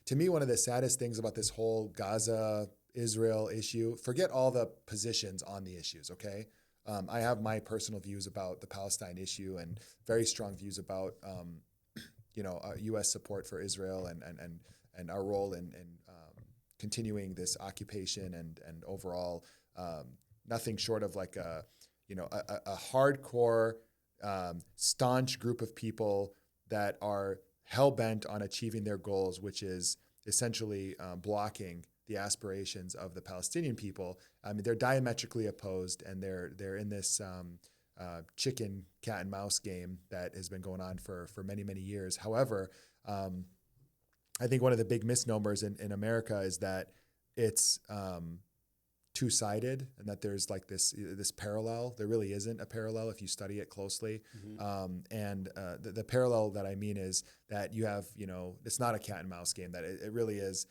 To me, one of the saddest things about this whole Gaza, Israel issue, forget all the positions on the issues, okay? I have my personal views about the Palestine issue and very strong views about, U.S. support for Israel and our role in continuing this occupation and overall nothing short of like a hardcore, staunch group of people that are hell-bent on achieving their goals, which is essentially blocking the aspirations of the Palestinian people. I mean, they're diametrically opposed, and they're in this chicken cat and mouse game that has been going on for many, many years. However, I think one of the big misnomers in America is that it's two-sided and that there's like this parallel. There really isn't a parallel if you study it closely. The parallel that I mean is that you have, it's not a cat and mouse game, that it really is,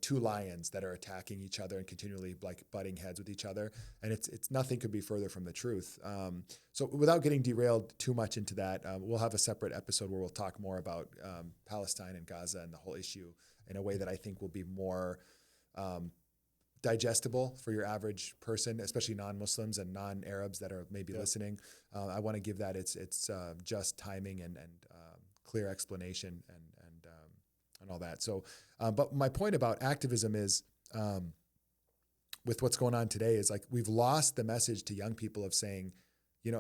two lions that are attacking each other and continually like butting heads with each other. And it's nothing could be further from the truth. So without getting derailed too much into that, we'll have a separate episode where we'll talk more about Palestine and Gaza and the whole issue in a way that I think will be more digestible for your average person, especially non-Muslims and non-Arabs that are maybe listening. I want to give that its just timing and clear explanation and all that. So, but my point about activism is, with what's going on today, is like we've lost the message to young people of saying,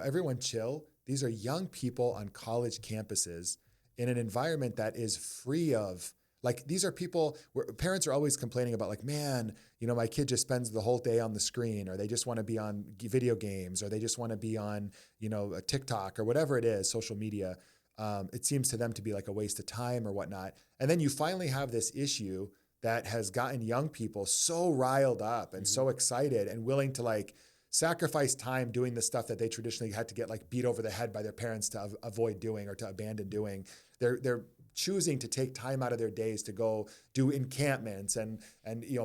everyone chill. These are young people on college campuses in an environment that is free of, like, these are people where parents are always complaining about, like, man, my kid just spends the whole day on the screen, or they just want to be on video games, or they just want to be on, a TikTok or whatever it is, social media. It seems to them to be like a waste of time or whatnot. And then you finally have this issue that has gotten young people so riled up and so excited and willing to like sacrifice time doing the stuff that they traditionally had to get like beat over the head by their parents to avoid doing or to abandon doing. They're choosing to take time out of their days to go do encampments and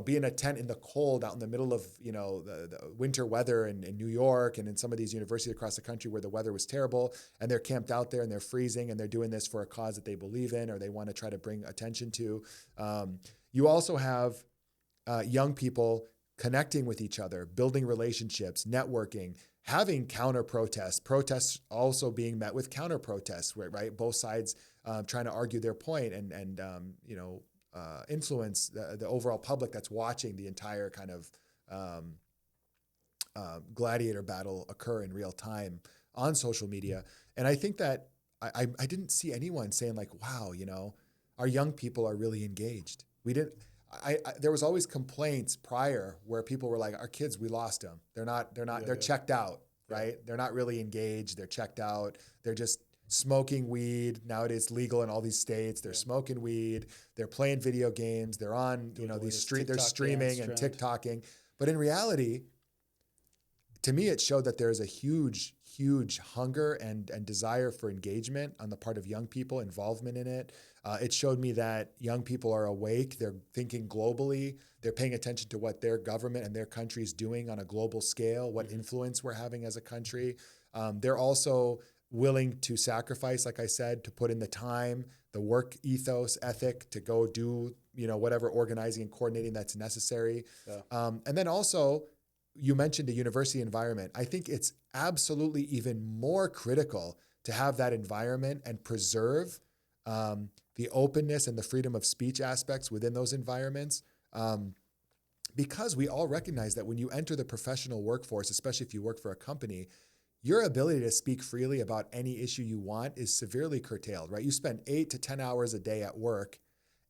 be in a tent in the cold out in the middle of the winter weather in New York and in some of these universities across the country where the weather was terrible, and they're camped out there and they're freezing and they're doing this for a cause that they believe in or they want to try to bring attention to. You also have young people connecting with each other, building relationships, networking, having protests also being met with counter protests, right? Both sides trying to argue their point and influence the overall public that's watching the entire kind of gladiator battle occur in real time on social media. And I think that I didn't see anyone saying like, wow, our young people are really engaged. There was always complaints prior where people were like, our kids, we lost them. They're checked out, right? They're not really engaged. They're checked out. They're just smoking weed. Now it is legal in all these states. They're smoking weed. They're playing video games. They're on, they're streaming and TikToking. But in reality, to me, it showed that there's a huge, huge hunger and desire for engagement on the part of young people, involvement in it. It showed me that young people are awake. They're thinking globally. They're paying attention to what their government and their country is doing on a global scale, what influence we're having as a country. They're also willing to sacrifice, like I said, to put in the time, the work ethos, ethic, to go do, whatever organizing and coordinating that's necessary. Yeah. And then also, you mentioned a university environment. I think it's absolutely even more critical to have that environment and preserve the openness and the freedom of speech aspects within those environments. Because we all recognize that when you enter the professional workforce, especially if you work for a company, your ability to speak freely about any issue you want is severely curtailed, right? You spend 8 to 10 hours a day at work,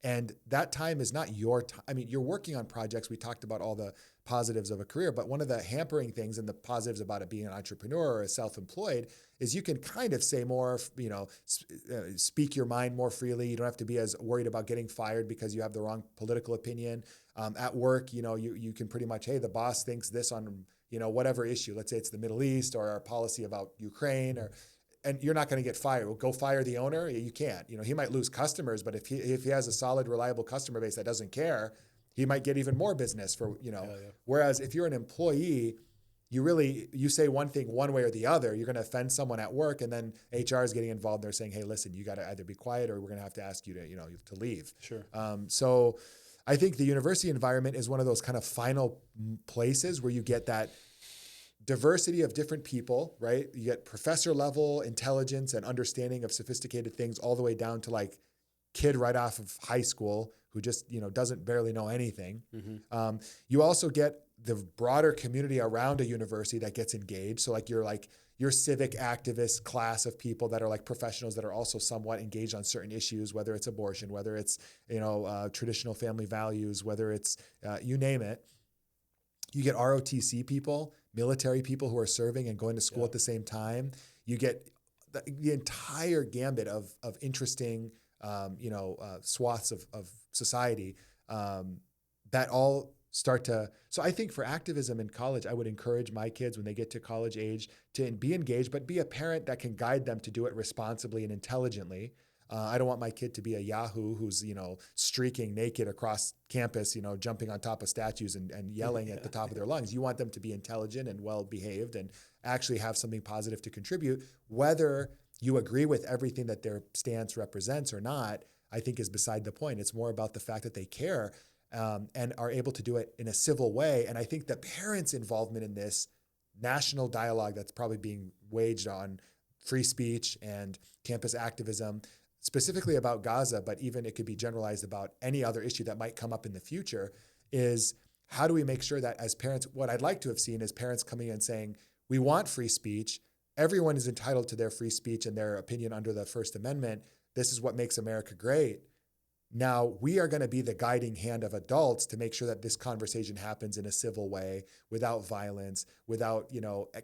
and that time is not your time. I mean, you're working on projects. We talked about all the positives of a career, but one of the hampering things and the positives about it being an entrepreneur or a self-employed is you can kind of say more, speak your mind more freely. You don't have to be as worried about getting fired because you have the wrong political opinion. At work, you can pretty much, hey, the boss thinks this on, whatever issue. Let's say it's the Middle East or our policy about Ukraine, and you're not going to get fired. Well, go fire the owner. You can't. He might lose customers, but if he has a solid, reliable customer base that doesn't care, he might get even more business for. Whereas if you're an employee, you say one thing one way or the other, you're going to offend someone at work, and then HR is getting involved. They're saying, hey, listen, you got to either be quiet or we're going to have to ask you to leave. Sure. So I think the university environment is one of those kind of final places where you get diversity of different people, right? You get professor level intelligence and understanding of sophisticated things all the way down to like kid right off of high school who just, doesn't barely know anything. Mm-hmm. You also get the broader community around a university that gets engaged. So like your civic activist class of people that are like professionals that are also somewhat engaged on certain issues, whether it's abortion, whether it's, traditional family values, whether it's, you name it. You get ROTC people, military people who are serving and going to school at the same time. You get the entire gambit of interesting, swaths of society that all start to. So I think for activism in college, I would encourage my kids when they get to college age to be engaged, but be a parent that can guide them to do it responsibly and intelligently. I don't want my kid to be a Yahoo who's, streaking naked across campus, jumping on top of statues and yelling at the top of their lungs. You want them to be intelligent and well-behaved and actually have something positive to contribute. Whether you agree with everything that their stance represents or not, I think is beside the point. It's more about the fact that they care and are able to do it in a civil way. And I think the parents' involvement in this national dialogue that's probably being waged on free speech and campus activism, specifically about Gaza, but even it could be generalized about any other issue that might come up in the future, is how do we make sure that as parents, what I'd like to have seen is parents coming in saying, we want free speech. Everyone is entitled to their free speech and their opinion under the First Amendment. This is what makes America great. Now, we are going to be the guiding hand of adults to make sure that this conversation happens in a civil way, without violence, without,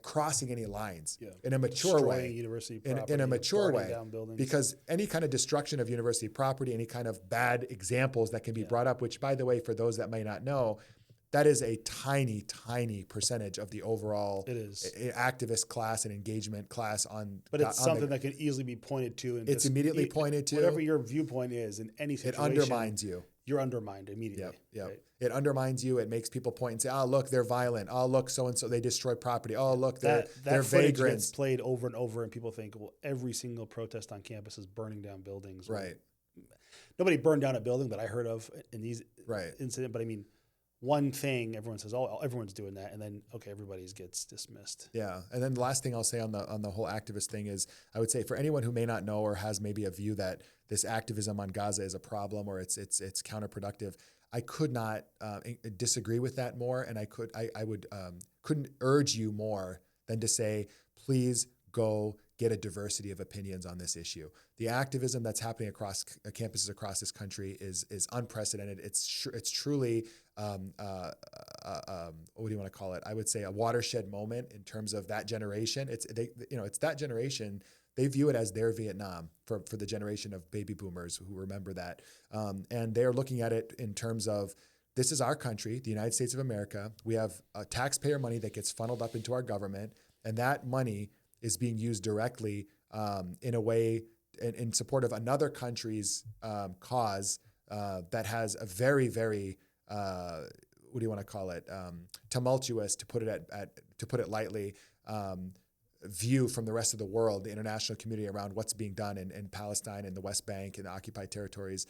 crossing any lines, in a mature way, university property, in a mature way, down buildings. Because any kind of destruction of university property, any kind of bad examples that can be brought up, which by the way, for those that may not know, that is a tiny, tiny percentage of the overall activist class and engagement class on. But it's something that can easily be pointed to. And it's immediately pointed to. Whatever your viewpoint is in any situation. It undermines you. You're undermined immediately. Yeah. Right? It undermines you. It makes people point and say, oh, look, they're violent. Oh, look, so-and-so, they destroy property. Oh, look, they're footage vagrants. Gets played over and over and people think, well, every single protest on campus is burning down buildings. Right. Nobody burned down a building that I heard of in these incidents. But I mean, one thing everyone says, oh, everyone's doing that, and then everybody gets dismissed. Yeah, and then the last thing I'll say on the whole activist thing is, I would say for anyone who may not know or has maybe a view that this activism on Gaza is a problem or it's counterproductive, I could not disagree with that more, and I couldn't urge you more than to say, please go get a diversity of opinions on this issue. The activism that's happening across campuses across this country is unprecedented. It's truly what do you want to call it? I would say a watershed moment in terms of that generation. It's that generation. They view it as their Vietnam for the generation of baby boomers who remember that, and they're looking at it in terms of, this is our country, the United States of America. We have taxpayer money that gets funneled up into our government, and that money is being used directly in a way in support of another country's cause that has a very, very what do you want to call it? Tumultuous, to put it lightly, view from the rest of the world, the international community, around what's being done in Palestine and the West Bank and the occupied territories,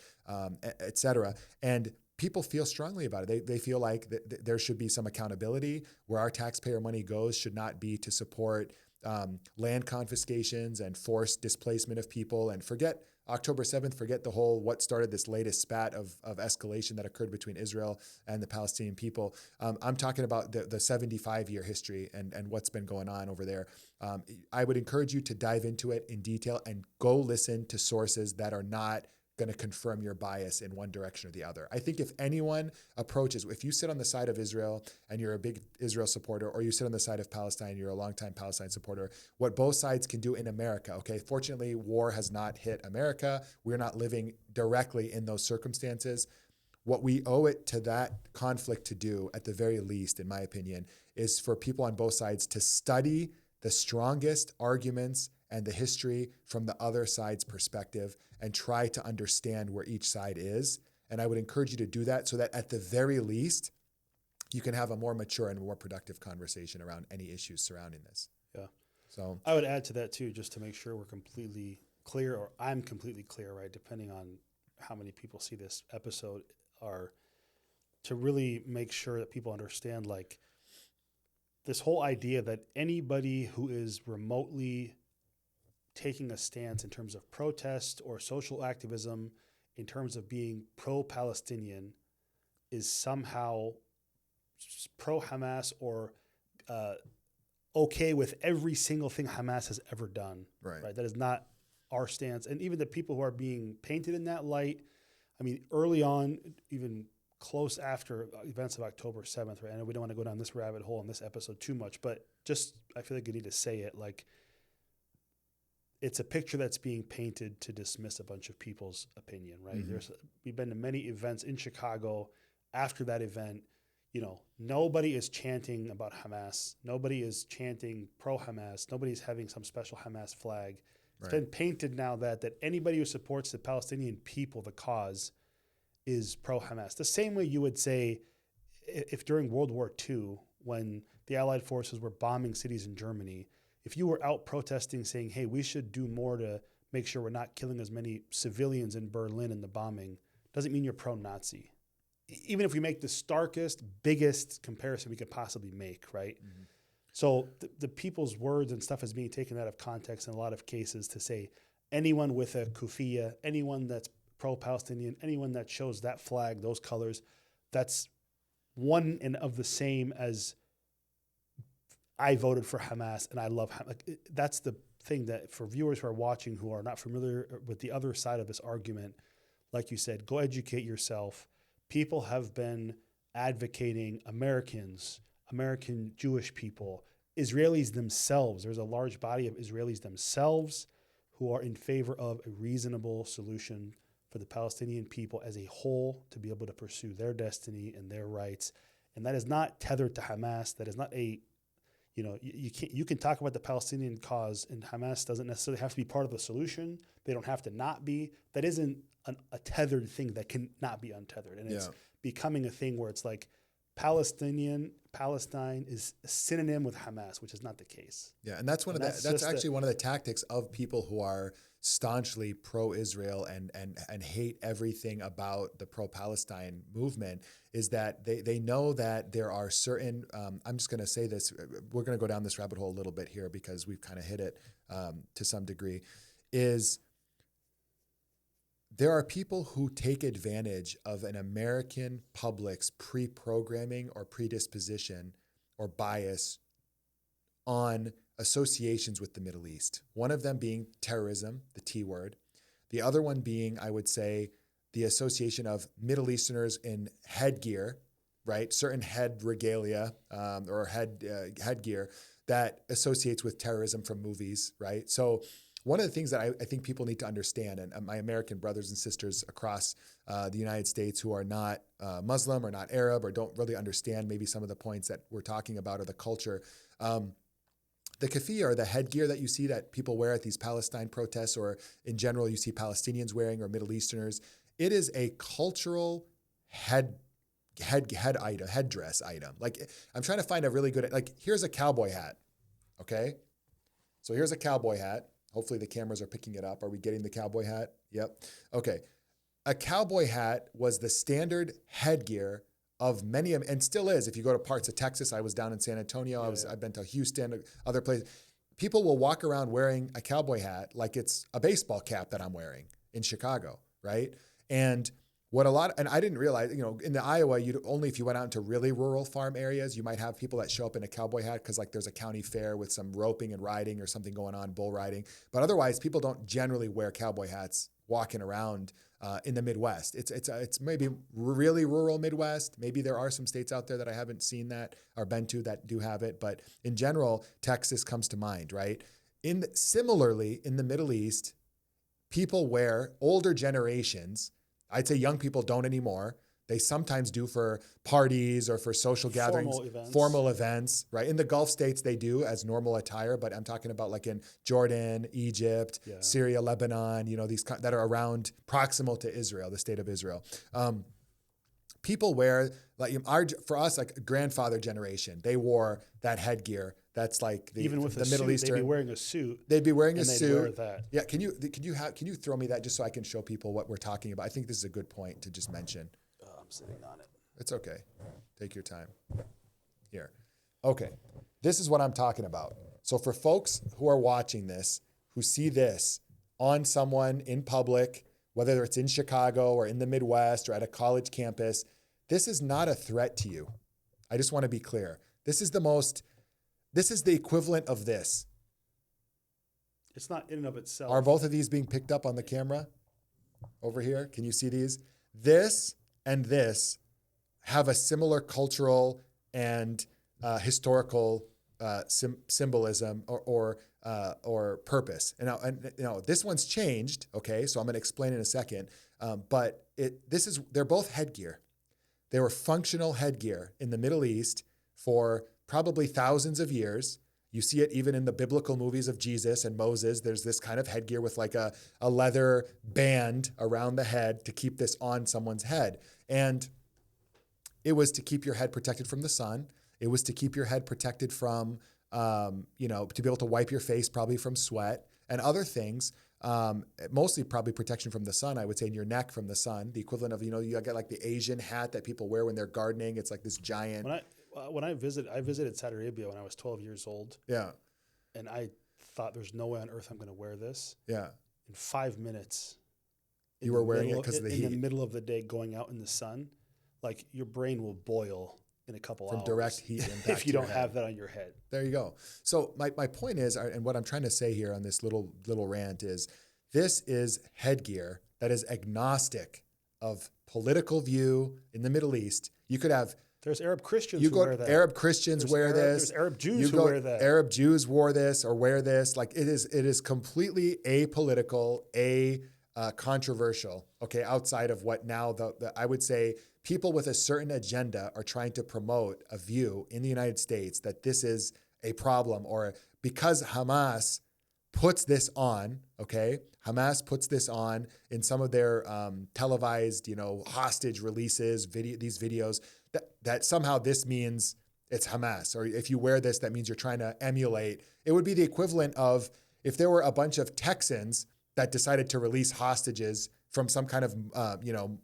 et cetera. And people feel strongly about it. They feel like there should be some accountability. Where our taxpayer money goes should not be to support land confiscations and forced displacement of people. And forget October 7th, forget the whole what started this latest spat of escalation that occurred between Israel and the Palestinian people. I'm talking about the 75-year history and what's been going on over there. I would encourage you to dive into it in detail and go listen to sources that are not going to confirm your bias in one direction or the other. I think if anyone approaches, if you sit on the side of Israel and you're a big Israel supporter, or you sit on the side of Palestine, you're a longtime Palestine supporter, what both sides can do in America, okay? Fortunately, war has not hit America. We're not living directly in those circumstances. What we owe it to that conflict to do, at the very least, in my opinion, is for people on both sides to study the strongest arguments and the history from the other side's perspective and try to understand where each side is. And I would encourage you to do that so that at the very least, you can have a more mature and more productive conversation around any issues surrounding this. Yeah. So I would add to that too, just to make sure we're completely clear, or I'm completely clear, right? Depending on how many people see this episode, are to really make sure that people understand, like, this whole idea that anybody who is remotely taking a stance in terms of protest or social activism, in terms of being pro-Palestinian, is somehow pro-Hamas or okay with every single thing Hamas has ever done. Right. That is not our stance. And even the people who are being painted in that light, I mean, early on, even close after events of October 7th, right? I know we don't want to go down this rabbit hole in this episode too much, but just, I feel like I need to say it, like, it's a picture that's being painted to dismiss a bunch of people's opinion, right? Mm-hmm. We've been to many events in Chicago. After that event, you know, nobody is chanting about Hamas. Nobody is chanting pro-Hamas. Nobody's having some special Hamas flag. It's been painted now that anybody who supports the Palestinian people, the cause, is pro-Hamas. The same way you would say if during World War II, when the Allied forces were bombing cities in Germany, if you were out protesting saying, hey, we should do more to make sure we're not killing as many civilians in Berlin in the bombing, doesn't mean you're pro-Nazi. Even if we make the starkest, biggest comparison we could possibly make, right? Mm-hmm. So the people's words and stuff is being taken out of context in a lot of cases to say anyone with a kufiya, anyone that's pro-Palestinian, anyone that shows that flag, those colors, that's one and of the same as I voted for Hamas and I love Hamas. Like, that's the thing that for viewers who are watching who are not familiar with the other side of this argument, like you said, go educate yourself. People have been advocating Americans, American Jewish people, Israelis themselves. There's a large body of Israelis themselves who are in favor of a reasonable solution for the Palestinian people as a whole to be able to pursue their destiny and their rights. And that is not tethered to Hamas. That is not a, you know, you can talk about the Palestinian cause, and Hamas doesn't necessarily have to be part of the solution. They don't have to not be. That isn't a tethered thing that can not be untethered. And it's becoming a thing where it's like Palestine is a synonym with Hamas, which is not the case. Yeah, and that's one of that's actually one of the tactics of people who are staunchly pro-Israel and hate everything about the pro-Palestine movement, is that they know that there are certain, I'm just going to say this, we're going to go down this rabbit hole a little bit here because we've kind of hit it to some degree, is there are people who take advantage of an American public's pre-programming or predisposition or bias on associations with the Middle East. One of them being terrorism, the T word. The other one being, I would say, the association of Middle Easterners in headgear, right? Certain head regalia or headgear that associates with terrorism from movies, right? So one of the things that I think people need to understand, and my American brothers and sisters across the United States who are not Muslim or not Arab or don't really understand maybe some of the points that we're talking about or the culture, the keffiyeh, or the headgear that you see that people wear at these Palestine protests, or in general you see Palestinians wearing or Middle Easterners, it is a cultural headdress item. Like, I'm trying to find a really good, like, here's a cowboy hat, okay? So here's a cowboy hat. Hopefully the cameras are picking it up. Are we getting the cowboy hat? Yep. Okay. A cowboy hat was the standard headgear of many, and still is. If you go to parts of Texas, I was down in San Antonio. I've been to Houston, other places. People will walk around wearing a cowboy hat like it's a baseball cap that I'm wearing in Chicago, right? And and I didn't realize, in the Iowa, only if you went out into really rural farm areas, you might have people that show up in a cowboy hat because like there's a county fair with some roping and riding or something going on, bull riding. But otherwise, people don't generally wear cowboy hats walking around in the Midwest. It's maybe really rural Midwest. Maybe there are some states out there that I haven't seen that or been to that do have it. But in general, Texas comes to mind, right? Similarly, in the Middle East, people wear, older generations, I'd say young people don't anymore. They sometimes do for parties or for social gatherings, formal events, right? In the Gulf states, they do as normal attire, but I'm talking about like in Jordan, Egypt, Syria, Lebanon, these that are around proximal to Israel, the state of Israel. People wear, like for us, like grandfather generation, they wore that headgear. That's like even with the Middle suit, Eastern. They'd be wearing a suit. They'd be wearing a suit. Wear that. Yeah. Can you throw me that just so I can show people what we're talking about? I think this is a good point to just mention. I'm sitting on it. It's okay. Take your time. Here. Okay. This is what I'm talking about. So for folks who are watching this, who see this on someone in public, whether it's in Chicago or in the Midwest or at a college campus, this is not a threat to you. I just want to be clear. This is the equivalent of this. It's not in and of itself. Are both of these being picked up on the camera over here? Can you see these? This and this have a similar cultural and historical symbolism or purpose. And this one's changed. Okay, so I'm going to explain in a second. But they're both headgear. They were functional headgear in the Middle East for probably thousands of years. You see it even in the biblical movies of Jesus and Moses. There's this kind of headgear with like a leather band around the head to keep this on someone's head. And it was to keep your head protected from the sun. It was to keep your head protected from, to be able to wipe your face probably from sweat and other things. Mostly probably protection from the sun, I would say, in your neck from the sun. The equivalent of, you got like the Asian hat that people wear when they're gardening. It's like this giant. When I visited Saudi Arabia when I was 12 years old. Yeah. And I thought there's no way on earth I'm going to wear this. Yeah. In 5 minutes. You were wearing it because of the heat. In the middle of the day going out in the sun, like your brain will boil in a couple hours. From direct heat impact if you don't have that on your head. There you go. So my point is, and what I'm trying to say here on this little rant is, this is headgear that is agnostic of political view in the Middle East. You could have... There's Arab Christians who wear that. Arab Christians wear this. There's Arab Jews who wear that. Arab Jews wore this or wear this. Like it is completely apolitical, controversial. Okay, outside of what now I would say people with a certain agenda are trying to promote a view in the United States that this is a problem, or because Hamas puts this on. Okay, Hamas puts this on in some of their televised, hostage releases, these videos. That somehow this means it's Hamas, or if you wear this, that means you're trying to emulate. It would be the equivalent of if there were a bunch of Texans that decided to release hostages from some kind of,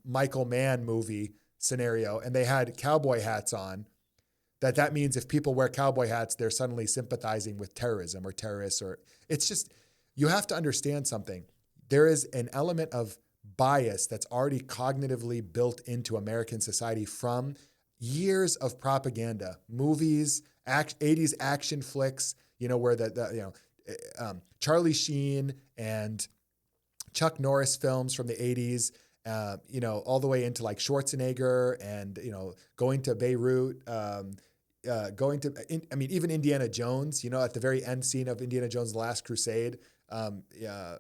Michael Mann movie scenario, and they had cowboy hats on. That means if people wear cowboy hats, they're suddenly sympathizing with terrorism or terrorists, or it's just, you have to understand something. There is an element of bias that's already cognitively built into American society from years of propaganda, movies, 80s action flicks, where Charlie Sheen and Chuck Norris films from the 80s, all the way into like Schwarzenegger and, going to Beirut, even Indiana Jones, at the very end scene of Indiana Jones' Last Crusade,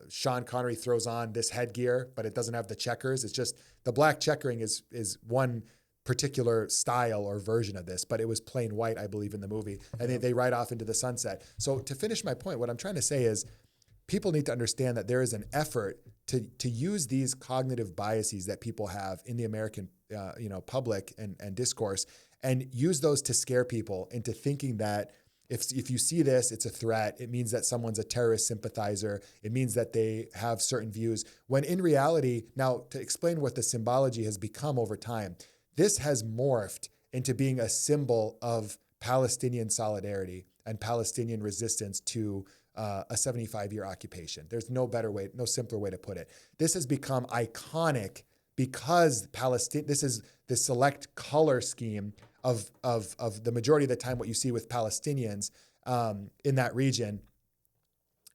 Sean Connery throws on this headgear, but it doesn't have the checkers. It's just the black checkering is one particular style or version of this, but it was plain white, I believe, in the movie. And they ride off into the sunset. So to finish my point, what I'm trying to say is people need to understand that there is an effort to use these cognitive biases that people have in the American public and discourse, and use those to scare people into thinking that if you see this, it's a threat. It means that someone's a terrorist sympathizer. It means that they have certain views. When in reality, now to explain what the symbology has become over time, this has morphed into being a symbol of Palestinian solidarity and Palestinian resistance to a 75-year occupation. There's no simpler way to put it. This has become iconic because this is the select color scheme of the majority of the time what you see with Palestinians in that region.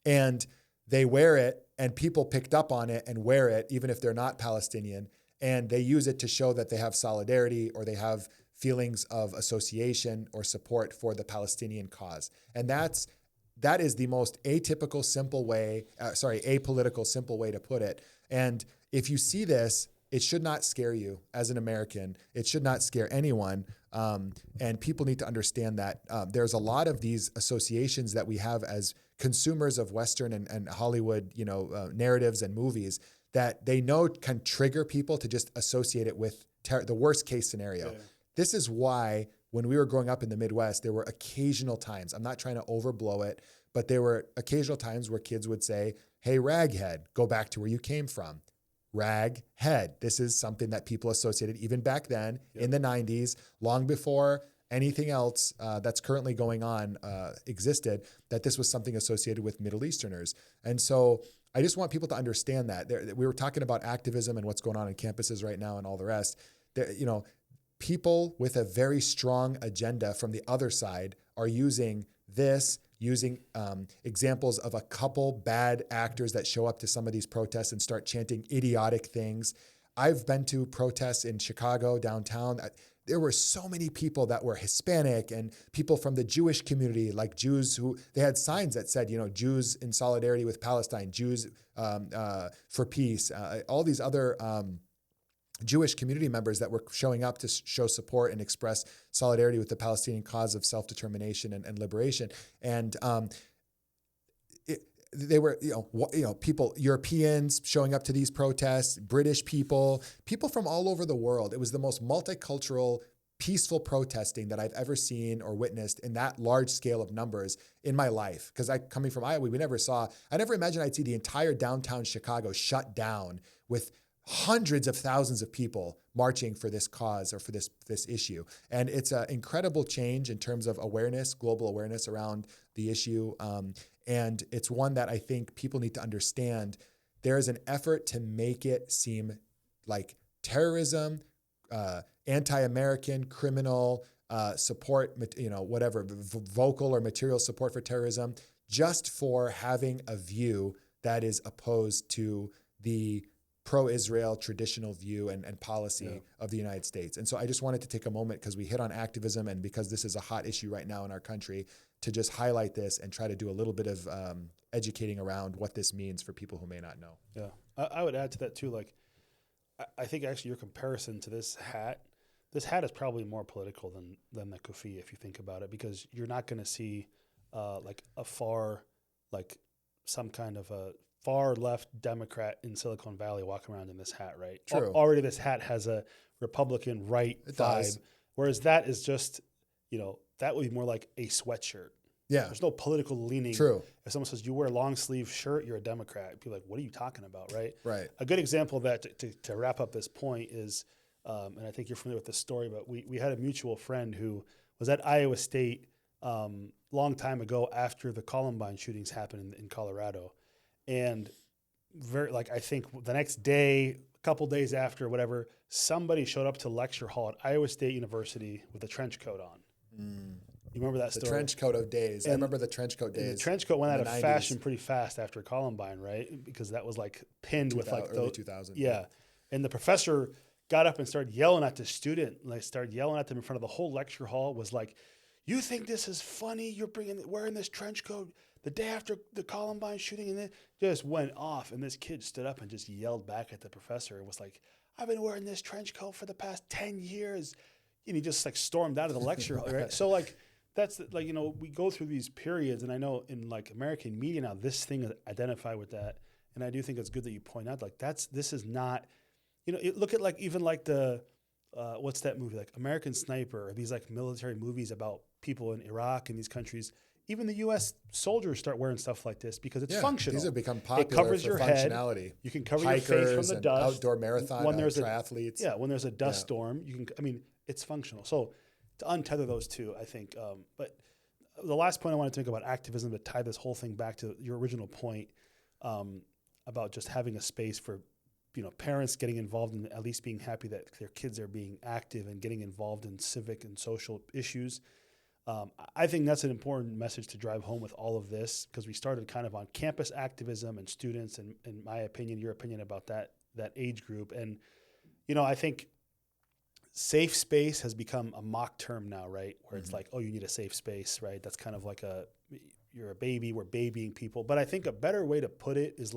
And they wear it, and people picked up on it and wear it, even if they're not Palestinian. And they use it to show that they have solidarity or they have feelings of association or support for the Palestinian cause. And that is the most apolitical, simple way to put it. And if you see this, it should not scare you as an American. It should not scare anyone. And people need to understand that there's a lot of these associations that we have as consumers of Western and Hollywood, narratives and movies that they know can trigger people to just associate it with the worst case scenario. Yeah. This is why when we were growing up in the Midwest, there were occasional times, I'm not trying to overblow it, but there were occasional times where kids would say, hey, raghead, go back to where you came from. Raghead. This is something that people associated even back then in the 90s, long before anything else that's currently going on existed, that this was something associated with Middle Easterners. And so I just want people to understand that. We were talking about activism and what's going on in campuses right now and all the rest. People with a very strong agenda from the other side are using examples of a couple bad actors that show up to some of these protests and start chanting idiotic things. I've been to protests in Chicago, downtown. There were so many people that were Hispanic and people from the Jewish community, like Jews they had signs that said, Jews in solidarity with Palestine, Jews for peace, all these other Jewish community members that were showing up to show support and express solidarity with the Palestinian cause of self-determination and liberation. And they were, people, Europeans showing up to these protests, British people from all over the world. It was the most multicultural, peaceful protesting that I've ever seen or witnessed in that large scale of numbers in my life. Because coming from Iowa, I never imagined I'd see the entire downtown Chicago shut down with hundreds of thousands of people marching for this cause or for this issue. And it's an incredible change in terms of awareness, global awareness around the issue. And it's one that I think people need to understand. There is an effort to make it seem like terrorism, anti-American, criminal support, whatever, vocal or material support for terrorism, just for having a view that is opposed to the pro-Israel traditional view and policy of the United States. And so I just wanted to take a moment, because we hit on activism and because this is a hot issue right now in our country, to just highlight this and try to do a little bit of educating around what this means for people who may not know. Yeah. I would add to that too, like, I think actually your comparison to this hat is probably more political than the kufi, if you think about it, because you're not going to see some kind of a far left Democrat in Silicon Valley walking around in this hat, right? True. Already this hat has a Republican right vibe, whereas that is just, that would be more like a sweatshirt. Yeah. There's no political leaning. True. If someone says you wear a long sleeve shirt, you're a Democrat. People are like, what are you talking about, right? Right. A good example of that to wrap up this point is, and I think you're familiar with this story, but we had a mutual friend who was at Iowa State long time ago after the Columbine shootings happened in Colorado. And I think the next day, a couple days after, whatever, somebody showed up to lecture hall at Iowa State University with a trench coat on. You remember that story? The trench coat of days. I remember the trench coat days. The trench coat went out of 90s. fashion pretty fast after Columbine, right? Because that was like pinned with like early 2000s. Yeah. And the professor got up and started yelling at the student. Started yelling at them in front of the whole lecture hall. Was like, "You think this is funny? You're wearing this trench coat the day after the Columbine shooting," and then just went off. And this kid stood up and just yelled back at the professor. It was like, "I've been wearing this trench coat for the past 10 years." And he just stormed out of the lecture hall, right? So that's we go through these periods, and I know in American media now, this thing is identified with that. And I do think it's good that you point out, this is not, look at even the, what's that movie, American Sniper, or these military movies about people in Iraq and these countries. Even the U.S. soldiers start wearing stuff like this because it's functional. These have become popular. It covers for your functionality. Head. You can cover Hikers your face from the dust. Outdoor marathon triathletes. When there's a dust storm, you can. It's functional. So to untether those two, I think. But the last point I want to make about activism, to tie this whole thing back to your original point about just having a space for parents getting involved and at least being happy that their kids are being active and getting involved in civic and social issues. I think that's an important message to drive home with all of this, because we started kind of on campus activism and students, and in my opinion, your opinion about that age group. And, I think safe space has become a mock term now, right? Where it's like, oh, you need a safe space, right? That's kind of like you're a baby, we're babying people. But I think a better way to put it is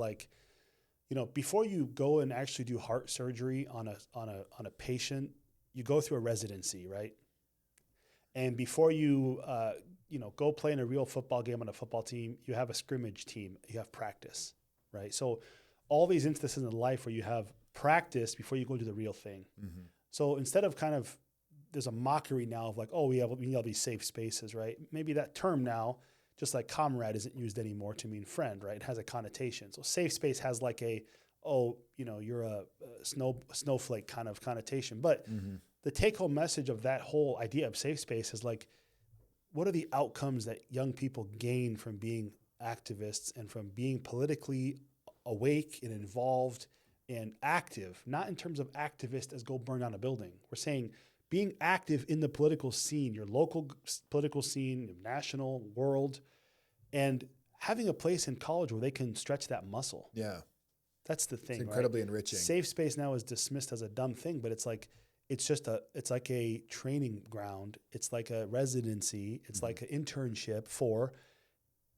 before you go and actually do heart surgery on a patient, you go through a residency, right? And before you, go play in a real football game on a football team, you have a scrimmage team, you have practice, right? So all these instances in life where you have practice before you go do the real thing. Mm-hmm. So instead of there's a mockery now of we need all these safe spaces, right? Maybe that term now, just like comrade, isn't used anymore to mean friend, right? It has a connotation. So safe space has you're a snowflake kind of connotation. But the take-home message of that whole idea of safe space is like, what are the outcomes that young people gain from being activists and from being politically awake and involved and active, not in terms of activist as go burn down a building. We're saying being active in the political scene, your local political scene, national, world, and having a place in college where they can stretch that muscle. Yeah. That's the thing. It's incredibly right? enriching. Safe space now is dismissed as a dumb thing, but it's like, it's like a training ground. It's like a residency. It's like an internship for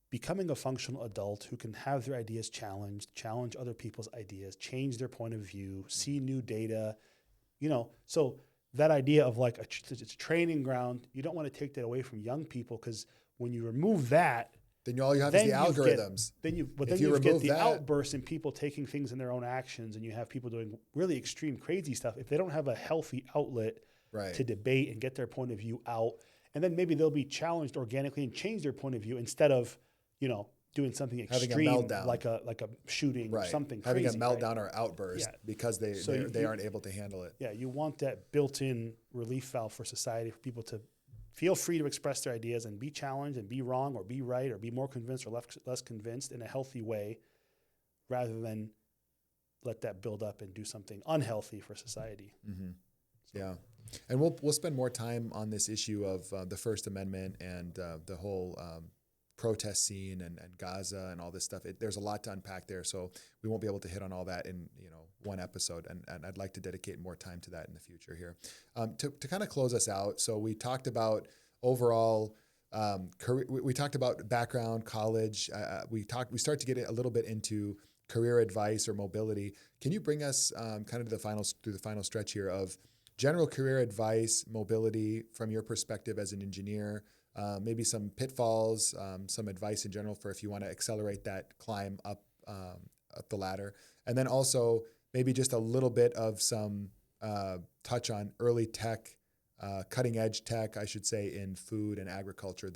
becoming a functional adult who can have their ideas challenged, challenge other people's ideas, change their point of view, see new data, so that idea of like it's a training ground, you don't want to take that away from young people, because when you remove that, then all you have is the algorithms. Then you get the outbursts and people taking things in their own actions, and you have people doing really extreme, crazy stuff. If they don't have a healthy outlet to debate and get their point of view out, and then maybe they'll be challenged organically and change their point of view instead of, doing something extreme like a shooting or something having crazy. Having a meltdown or outburst because they aren't able to handle it. Yeah, you want that built-in relief valve for society, for people to feel free to express their ideas and be challenged and be wrong or be right or be more convinced or less convinced in a healthy way, rather than let that build up and do something unhealthy for society. Mm-hmm. Yeah. And we'll spend more time on this issue of the First Amendment and the whole protest scene and Gaza and all this stuff. There's a lot to unpack there, so we won't be able to hit on all that in one episode, and I'd like to dedicate more time to that in the future here. To kind of close us out, so we talked about overall career, we talked about background, college. We start to get a little bit into career advice or mobility. Can you bring us kind of through the final stretch here of general career advice, mobility from your perspective as an engineer? Maybe some pitfalls, some advice in general for if you want to accelerate that climb up the ladder. And then also maybe just a little bit of some touch on early tech, cutting edge tech, I should say, in food and agriculture,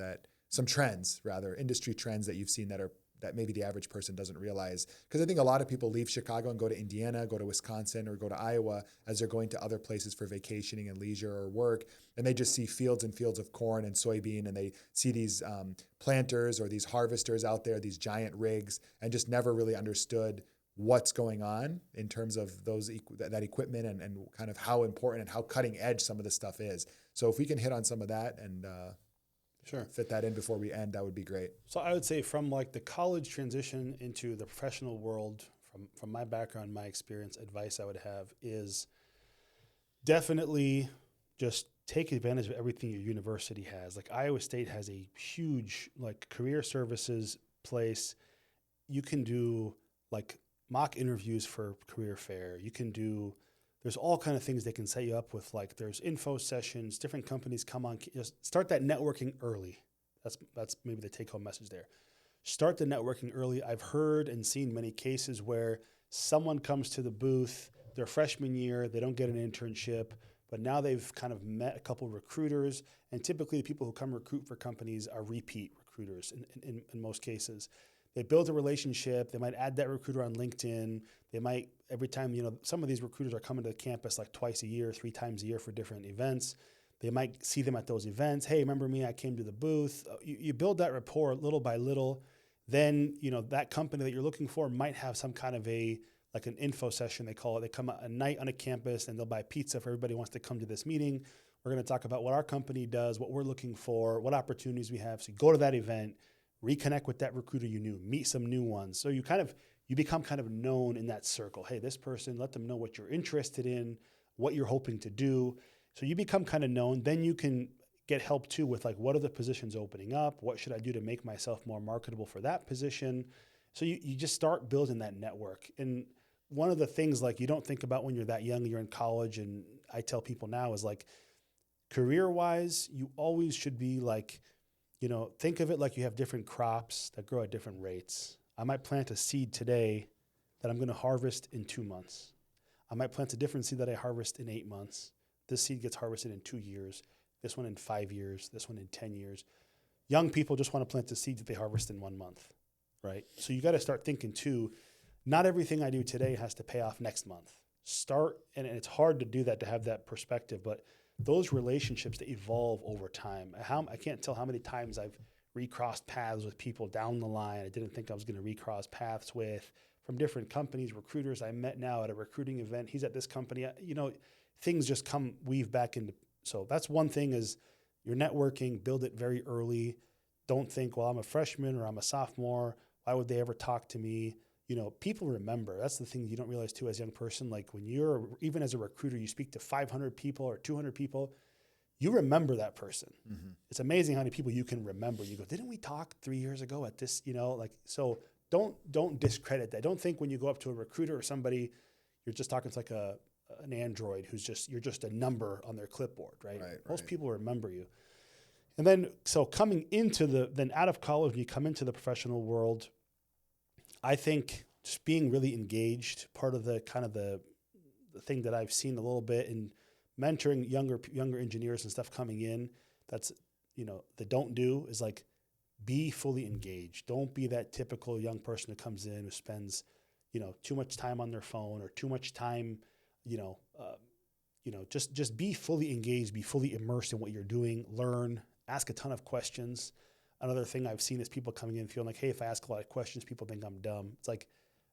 some trends, rather, industry trends that you've seen that maybe the average person doesn't realize. Because I think a lot of people leave Chicago and go to Indiana, go to Wisconsin, or go to Iowa as they're going to other places for vacationing and leisure or work. And they just see fields and fields of corn and soybean, and they see these planters or these harvesters out there, these giant rigs, and just never really understood what's going on in terms of that equipment and kind of how important and how cutting edge some of the stuff is. So if we can hit on some of that and Sure. fit that in before we end, that would be great. So I would say from like the college transition into the professional world, from my background, my experience, advice I would have is definitely just take advantage of everything your university has. Like Iowa State has a huge like career services place. You can do like mock interviews for career fair. There's all kind of things they can set you up with. Like there's info sessions, different companies come on, just start that networking early. That's maybe the take home message there. Start the networking early. I've heard and seen many cases where someone comes to the booth their freshman year, they don't get an internship, but now they've kind of met a couple recruiters, and typically the people who come recruit for companies are repeat recruiters in most cases. They build a relationship. They might add that recruiter on LinkedIn. They might, every time, some of these recruiters are coming to the campus like twice a year, 3 times a year for different events. They might see them at those events. Hey, remember me? I came to the booth. You build that rapport little by little. Then, that company that you're looking for might have some kind of like an info session, they call it. They come a night on a campus and they'll buy pizza if everybody wants to come to this meeting. We're going to talk about what our company does, what we're looking for, what opportunities we have. So you go to that event, reconnect with that recruiter you knew, meet some new ones. So you become kind of known in that circle. Hey, this person, let them know what you're interested in, what you're hoping to do. So you become kind of known. Then you can get help too with like, what are the positions opening up? What should I do to make myself more marketable for that position? So you just start building that network. And one of the things like you don't think about when you're that young, you're in college, and I tell people now is like, career-wise, you always should be like, think of it like you have different crops that grow at different rates. I might plant a seed today that I'm going to harvest in 2 months. I might plant a different seed that I harvest in 8 months. This seed gets harvested in 2 years. This one in 5 years. This one in 10 years. Young people just want to plant the seeds that they harvest in 1 month, right? So you got to start thinking too, not everything I do today has to pay off next month. And it's hard to do that, to have that perspective, but those relationships, they evolve over time. I can't tell how many times I've recrossed paths with people down the line I didn't think I was going to recross paths with, from different companies, recruiters I met now at a recruiting event. He's at this company. You know, things just weave back into. So that's one thing, is your networking, build it very early. Don't think, well, I'm a freshman or I'm a sophomore, why would they ever talk to me? You know, people remember. That's the thing you don't realize too as a young person. Like when you're, even as a recruiter, you speak to 500 people or 200 people, you remember that person. Mm-hmm. It's amazing how many people you can remember. You go, didn't we talk 3 years ago at this, you know, like, so don't discredit that. Don't think when you go up to a recruiter or somebody, you're just talking to like an android you're just a number on their clipboard, right? Most people remember you. And then, so coming into then out of college, when you come into the professional world, I think just being really engaged, part of the kind of the thing that I've seen a little bit in mentoring younger engineers and stuff coming in, that's, you know, the don't do is like, be fully engaged. Don't be that typical young person who comes in who spends, you know, too much time on their phone or too much time, just be fully engaged, be fully immersed in what you're doing, learn, ask a ton of questions. Another thing I've seen is people coming in feeling like, hey, if I ask a lot of questions, people think I'm dumb. It's like,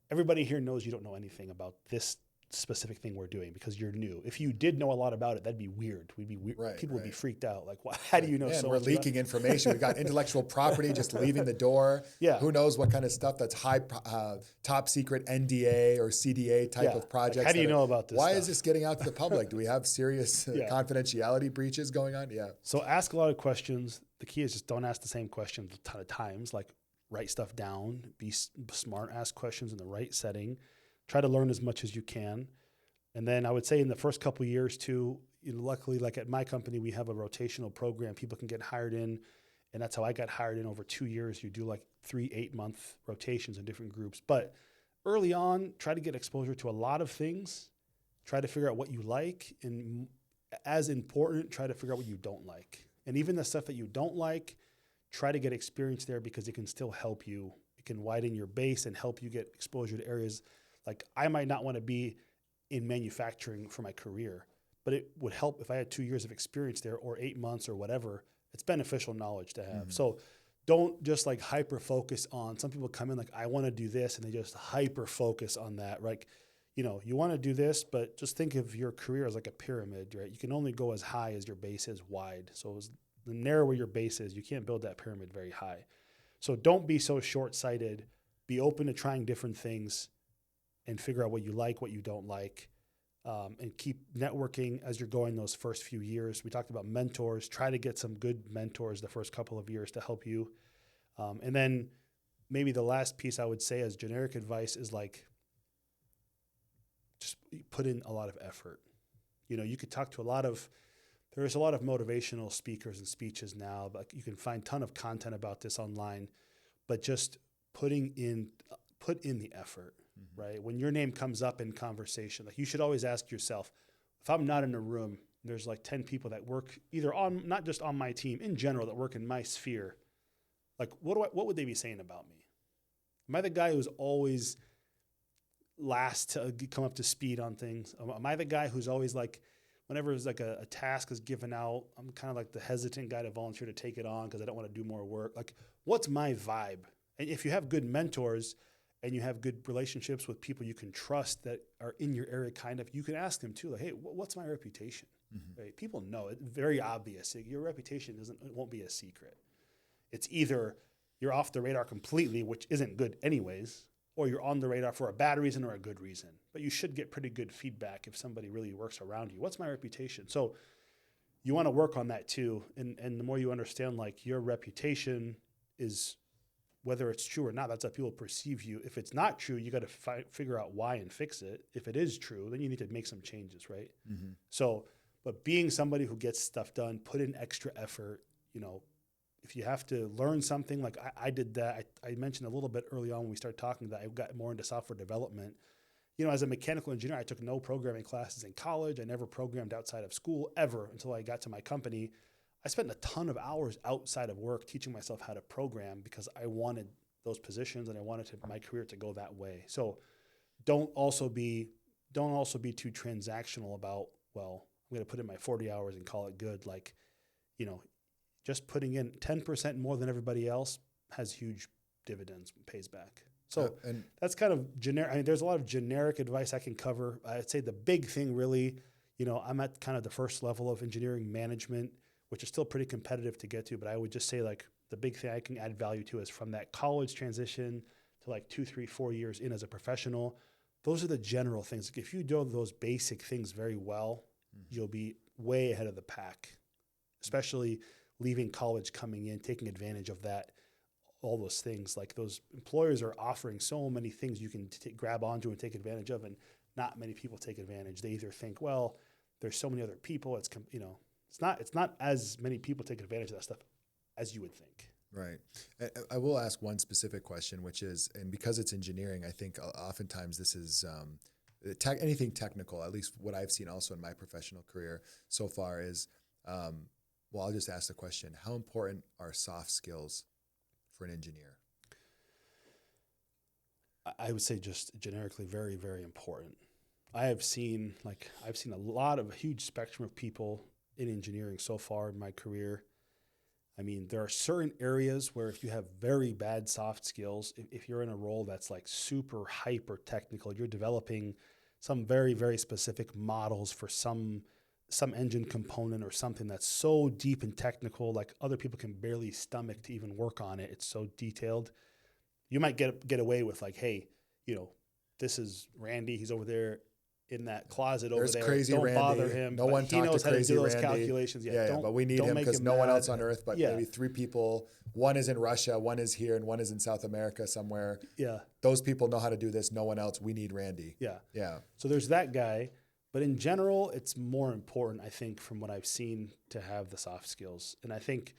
everybody here knows you don't know anything about this specific thing we're doing because you're new. If you did know a lot about it, that'd be weird. We'd be weird. People would be freaked out. Like, how do you know so much? We're leaking information. We got intellectual property just leaving the door. Yeah. Who knows what kind of stuff that's top secret NDA or CDA type of projects. Like, how do you know about this Why stuff? Is this getting out to the public? Do we have serious confidentiality breaches going on? Yeah. So ask a lot of questions. The key is just don't ask the same questions a ton of times. Like, write stuff down, be smart, ask questions in the right setting. Try to learn as much as you can. And then I would say in the first couple of years too, you know, luckily, like at my company, we have a rotational program. People can get hired in, and that's how I got hired in over 2 years. You do like 3 8-month rotations in different groups. But early on, try to get exposure to a lot of things. Try to figure out what you like. And as important, try to figure out what you don't like. And even the stuff that you don't like, try to get experience there because it can still help you. It can widen your base and help you get exposure to areas. Like, I might not want to be in manufacturing for my career, but it would help if I had 2 years of experience there or 8 months or whatever. It's beneficial knowledge to have. Mm-hmm. So don't just like hyper focus on, some people come in like, I want to do this, and they just hyper focus on that. Like, you know, you want to do this, but just think of your career as like a pyramid, right? You can only go as high as your base is wide. So the narrower your base is, you can't build that pyramid very high. So don't be so short-sighted. Be open to trying different things and figure out what you like, what you don't like, and keep networking as you're going those first few years. We talked about mentors. Try to get some good mentors the first couple of years to help you. And then maybe the last piece I would say as generic advice is like, just put in a lot of effort. You know, you could talk to there's a lot of motivational speakers and speeches now, but you can find a ton of content about this online, but just put in the effort. Mm-hmm. Right? When your name comes up in conversation, like, you should always ask yourself, if I'm not in a room, there's like 10 people that work either on, not just on my team, in general, that work in my sphere. Like, what would they be saying about me? Am I the guy who's always last to come up to speed on things? Am I the guy who's always like, whenever it's like a task is given out, I'm kind of like the hesitant guy to volunteer to take it on because I don't want to do more work. Like, what's my vibe? And if you have good mentors and you have good relationships with people you can trust that are in your area, kind of, you can ask them too, like, hey, what's my reputation? Mm-hmm. Right? People know it. Very obvious. Your reputation won't be a secret. It's either you're off the radar completely, which isn't good anyways, or you're on the radar for a bad reason or a good reason. But you should get pretty good feedback if somebody really works around you. What's my reputation? So you want to work on that too. And the more you understand, like, your reputation is, whether it's true or not, that's how people perceive you. If it's not true, you got to figure out why and fix it. If it is true, then you need to make some changes, right? Mm-hmm. So, but being somebody who gets stuff done, put in extra effort, you know, if you have to learn something, like I did that. I mentioned a little bit early on when we started talking that I got more into software development. You know, as a mechanical engineer, I took no programming classes in college. I never programmed outside of school ever until I got to my company. I spent a ton of hours outside of work teaching myself how to program because I wanted those positions and I wanted my career to go that way. So don't also be too transactional about, well, I'm going to put in my 40 hours and call it good. Like, you know, just putting in 10% more than everybody else has huge dividends, pays back. So and that's kind of generic. I mean, there's a lot of generic advice I can cover. I'd say the big thing really, you know, I'm at kind of the first level of engineering management, which is still pretty competitive to get to, but I would just say like the big thing I can add value to is from that college transition to like 2, 3, 4 years in as a professional. Those are the general things. Like if you do those basic things very well, you'll be way ahead of the pack, especially leaving college, coming in, taking advantage of that, all those things. Like those employers are offering so many things you can grab onto and take advantage of, and not many people take advantage. They either think, well, there's so many other people. It's, you know, it's not as many people take advantage of that stuff as you would think. Right. I will ask one specific question, which is, and because it's engineering, I think oftentimes this is anything technical, at least what I've seen also in my professional career so far is, well, I'll just ask the question, how important are soft skills for an engineer? I would say just generically very, very important. I've seen a huge spectrum of people in engineering so far in my career. I mean, there are certain areas where if you have very bad soft skills, if you're in a role that's like super hyper technical, you're developing some very, very specific models for some engine component or something that's so deep and technical, like other people can barely stomach to even work on it. It's so detailed. You might get away with like, hey, you know, this is Randy. He's over there in that closet over there. Crazy Don't Randy. bother him. No one he knows to how to crazy do those Randy. calculations. Yeah, but we need him because no one else on earth, but maybe 3 people. One is in Russia, one is here, and one is in South America somewhere. Yeah. Those people know how to do this. No one else. We need Randy. Yeah. Yeah. So there's that guy. But in general, it's more important, I think, from what I've seen, to have the soft skills. And I think,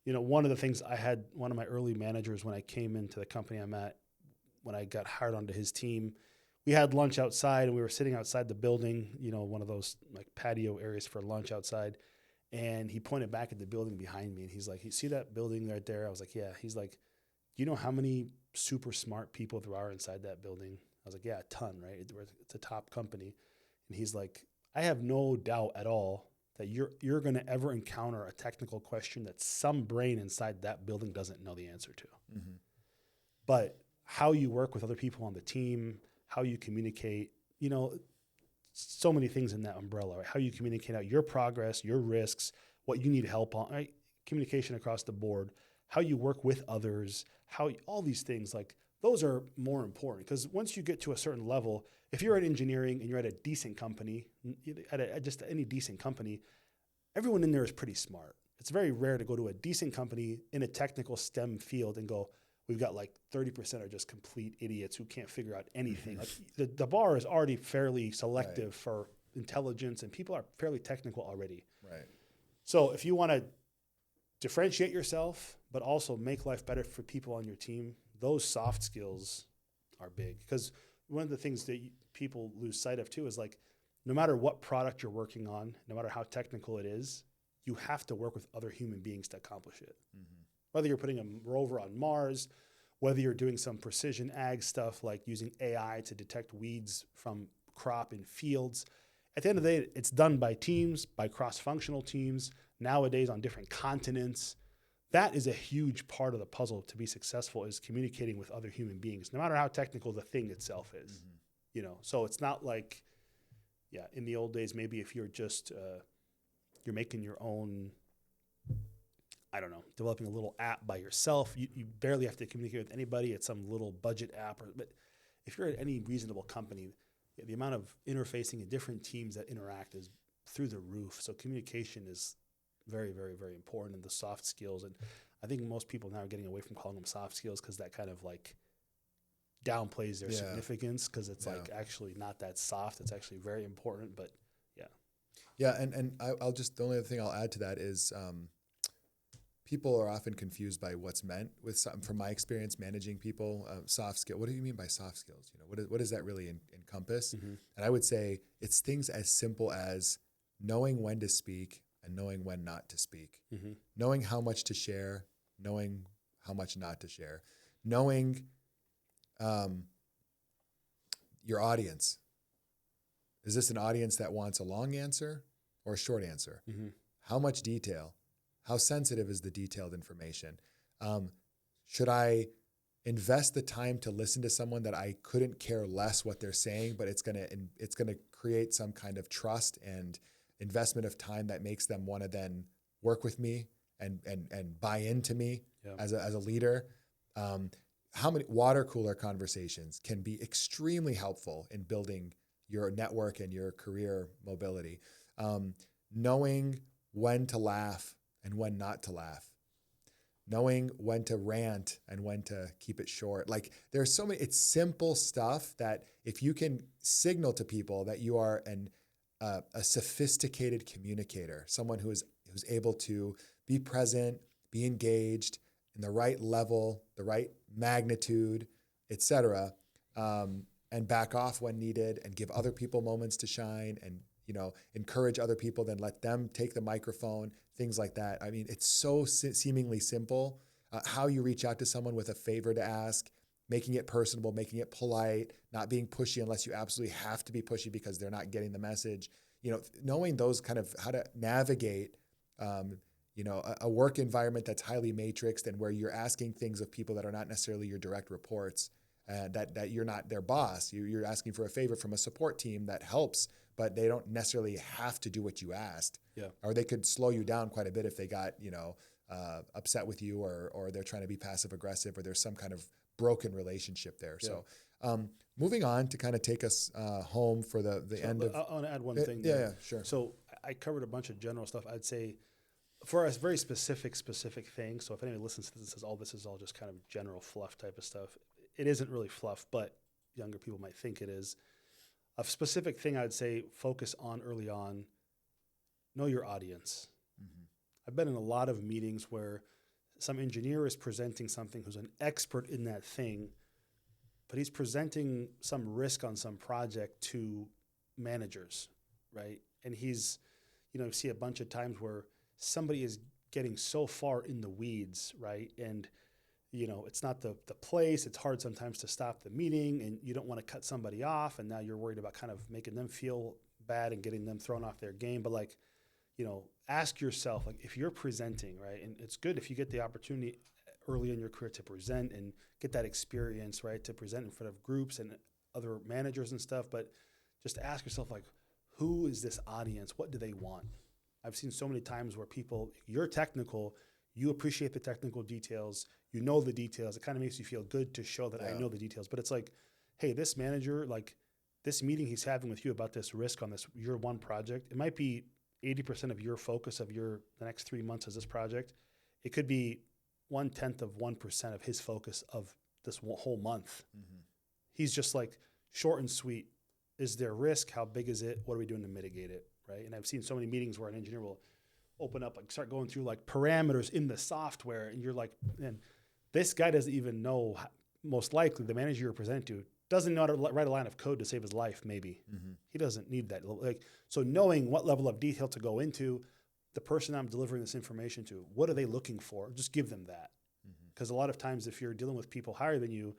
you know, one of the things I had, one of my early managers when I came into the company I'm at, when I got hired onto his team, we had lunch outside and we were sitting outside the building, you know, one of those like patio areas for lunch outside. And he pointed back at the building behind me and he's like, you see that building right there? I was like, yeah. He's like, do you know how many super smart people there are inside that building? I was like, yeah, a ton, right? It's a top company. And he's like, I have no doubt at all that you're going to ever encounter a technical question that some brain inside that building doesn't know the answer to. Mm-hmm. But how you work with other people on the team, how you communicate, you know, so many things in that umbrella, right? How you communicate out your progress, your risks, what you need help on, right? Communication across the board, how you work with others, all these things, like those are more important because once you get to a certain level, if you're in engineering and you're at a decent company, just any decent company, everyone in there is pretty smart. It's very rare to go to a decent company in a technical STEM field and go, we've got like 30% are just complete idiots who can't figure out anything. Like the bar is already fairly selective for intelligence and people are fairly technical already. Right. So if you want to differentiate yourself, but also make life better for people on your team, those soft skills are big. Because one of the things that people lose sight of too is like, no matter what product you're working on, no matter how technical it is, you have to work with other human beings to accomplish it. Mm-hmm. Whether you're putting a rover on Mars, whether you're doing some precision ag stuff like using AI to detect weeds from crop in fields. At the end of the day, it's done by teams, by cross-functional teams, nowadays on different continents. That is a huge part of the puzzle to be successful, is communicating with other human beings, no matter how technical the thing itself is. Mm-hmm. You know, so it's not like, in the old days, maybe if you're just, you're making your own, I don't know, developing a little app by yourself, you barely have to communicate with anybody. It's some little budget app. But if you're at any reasonable company, the amount of interfacing and different teams that interact is through the roof. So communication is very, very, very important, and the soft skills. And I think most people now are getting away from calling them soft skills because that kind of like downplays their significance, because it's like actually not that soft. It's actually very important, but and I'll just, the only other thing I'll add to that is people are often confused by what's meant with, from my experience managing people, soft skill. What do you mean by soft skills? You know, what does that really encompass? Mm-hmm. And I would say it's things as simple as knowing when to speak and knowing when not to speak, mm-hmm. knowing how much to share, knowing how much not to share, knowing your audience. Is this an audience that wants a long answer, or a short answer? Mm-hmm. How much detail? How sensitive is the detailed information? Should I invest the time to listen to someone that I couldn't care less what they're saying, but it's gonna create some kind of trust and investment of time that makes them want to then work with me and buy into me as a leader? How many water cooler conversations can be extremely helpful in building your network and your career mobility? Knowing when to laugh and when not to laugh. Knowing when to rant and when to keep it short. Like there's so many, it's simple stuff that if you can signal to people that you are a sophisticated communicator, someone who's able to be present, be engaged in the right level, the right magnitude, etc., and back off when needed and give other people moments to shine and encourage other people, then let them take the microphone, things like that. I mean, it's so seemingly simple. How you reach out to someone with a favor to ask, making it personable, making it polite, not being pushy unless you absolutely have to be pushy because they're not getting the message. Knowing those kind of how to navigate, a work environment that's highly matrixed and where you're asking things of people that are not necessarily your direct reports, that you're not their boss. You're asking for a favor from a support team that helps, but they don't necessarily have to do what you asked. Yeah. Or they could slow you down quite a bit if they got, upset with you or they're trying to be passive aggressive or there's some kind of broken relationship there. Yeah. So moving on to kind of take us home for the end of... I want to add one thing there. there. Yeah, sure. So I covered a bunch of general stuff. I'd say for a very specific thing, so if anyone listens to this and says, this is all just kind of general fluff type of stuff, it isn't really fluff, but younger people might think it is. A specific thing I'd say focus on early on, know your audience. Mm-hmm. I've been in a lot of meetings where some engineer is presenting something who's an expert in that thing, but he's presenting some risk on some project to managers, right? And he's, you see a bunch of times where somebody is getting so far in the weeds, right? And it's not the place. It's hard sometimes to stop the meeting and you don't want to cut somebody off. And now you're worried about kind of making them feel bad and getting them thrown off their game. But ask yourself, if you're presenting, right? And it's good if you get the opportunity early in your career to present and get that experience, right? To present in front of groups and other managers and stuff. But just ask yourself, who is this audience? What do they want? I've seen so many times where you're technical, you appreciate the technical details, you know the details. It kind of makes you feel good to show that I know the details. But it's hey, this manager, this meeting he's having with you about this risk on your one project, it might be 80% of your focus of the next 3 months as this project. It could be 0.1% of his focus of this whole month. Mm-hmm. He's just short and sweet. Is there risk? How big is it? What are we doing to mitigate it? Right. And I've seen so many meetings where an engineer will open up, start going through parameters in the software. And you're man, this guy doesn't even know, most likely the manager you're presenting to doesn't know how to write a line of code to save his life. Maybe he doesn't need that. So knowing what level of detail to go into, the person I'm delivering this information to, what are they looking for? Just give them that. Because a lot of times if you're dealing with people higher than you,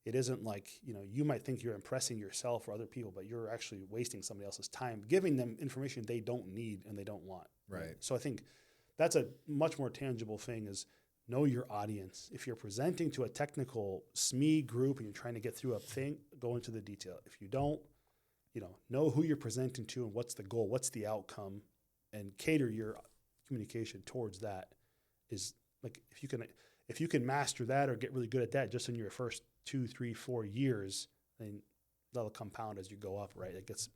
it isn't you might think you're impressing yourself or other people, but you're actually wasting somebody else's time, giving them information they don't need and they don't want. Right. So I think that's a much more tangible thing is know your audience. If you're presenting to a technical SME group and you're trying to get through a thing, go into the detail. If you don't, know who you're presenting to and what's the goal, what's the outcome, and cater your communication towards that. Is if you can master that or get really good at that just in your first 2, 3, 4 years, then that'll compound as you go up, right? It gets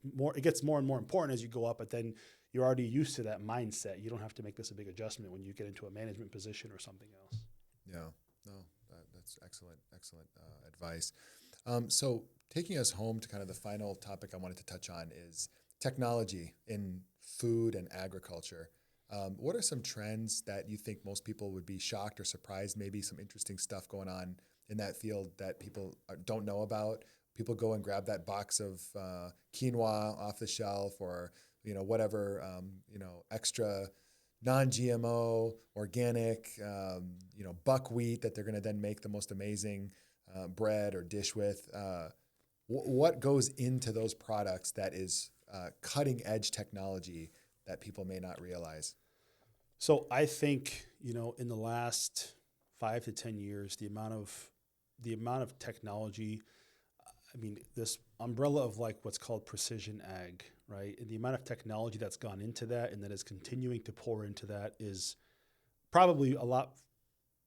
more and more important as you go up, but then you're already used to that mindset. You don't have to make this a big adjustment when you get into a management position or something else. Yeah, no, that's excellent advice. So taking us home to kind of the final topic I wanted to touch on is technology in food and agriculture. What are some trends that you think most people would be shocked or surprised, maybe some interesting stuff going on in that field that people don't know about? People go and grab that box of quinoa off the shelf or, whatever, extra non-GMO, organic, buckwheat that they're going to then make the most amazing bread or dish with. What goes into those products that is cutting edge technology that people may not realize? So I think, in the last 5 to 10 years, the amount of technology, this umbrella of like what's called precision ag, right? And the amount of technology that's gone into that and that is continuing to pour into that is probably a lot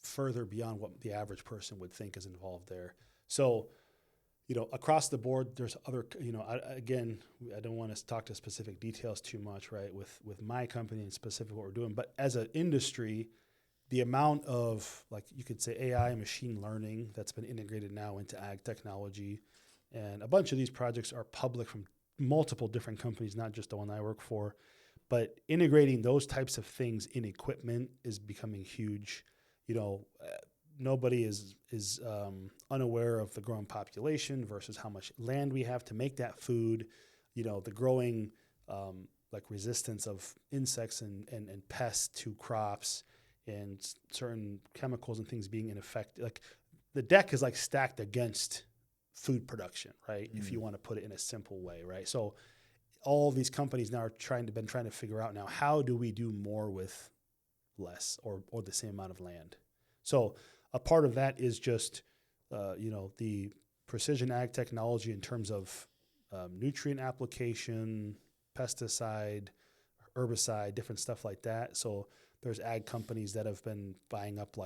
further beyond what the average person would think is involved there. So, across the board, there's other, I don't want to talk to specific details too much, right? With my company and specific what we're doing, but as an industry, the amount of, like, you could say AI, machine learning that's been integrated now into ag technology, and a bunch of these projects are public from multiple different companies, not just the one I work for, but integrating those types of things in equipment is becoming huge. Nobody is unaware of the growing population versus how much land we have to make that food, the growing resistance of insects and pests to crops, and certain chemicals and things being in effect. Like, the deck is like stacked against food production, right? If you want to put it in a simple way, right? So all these companies now are trying to figure out now, how do we do more with less or the same amount of land? So a part of that is just, the precision ag technology in terms of nutrient application, pesticide, herbicide, different stuff like that. So there's ag companies that have been buying up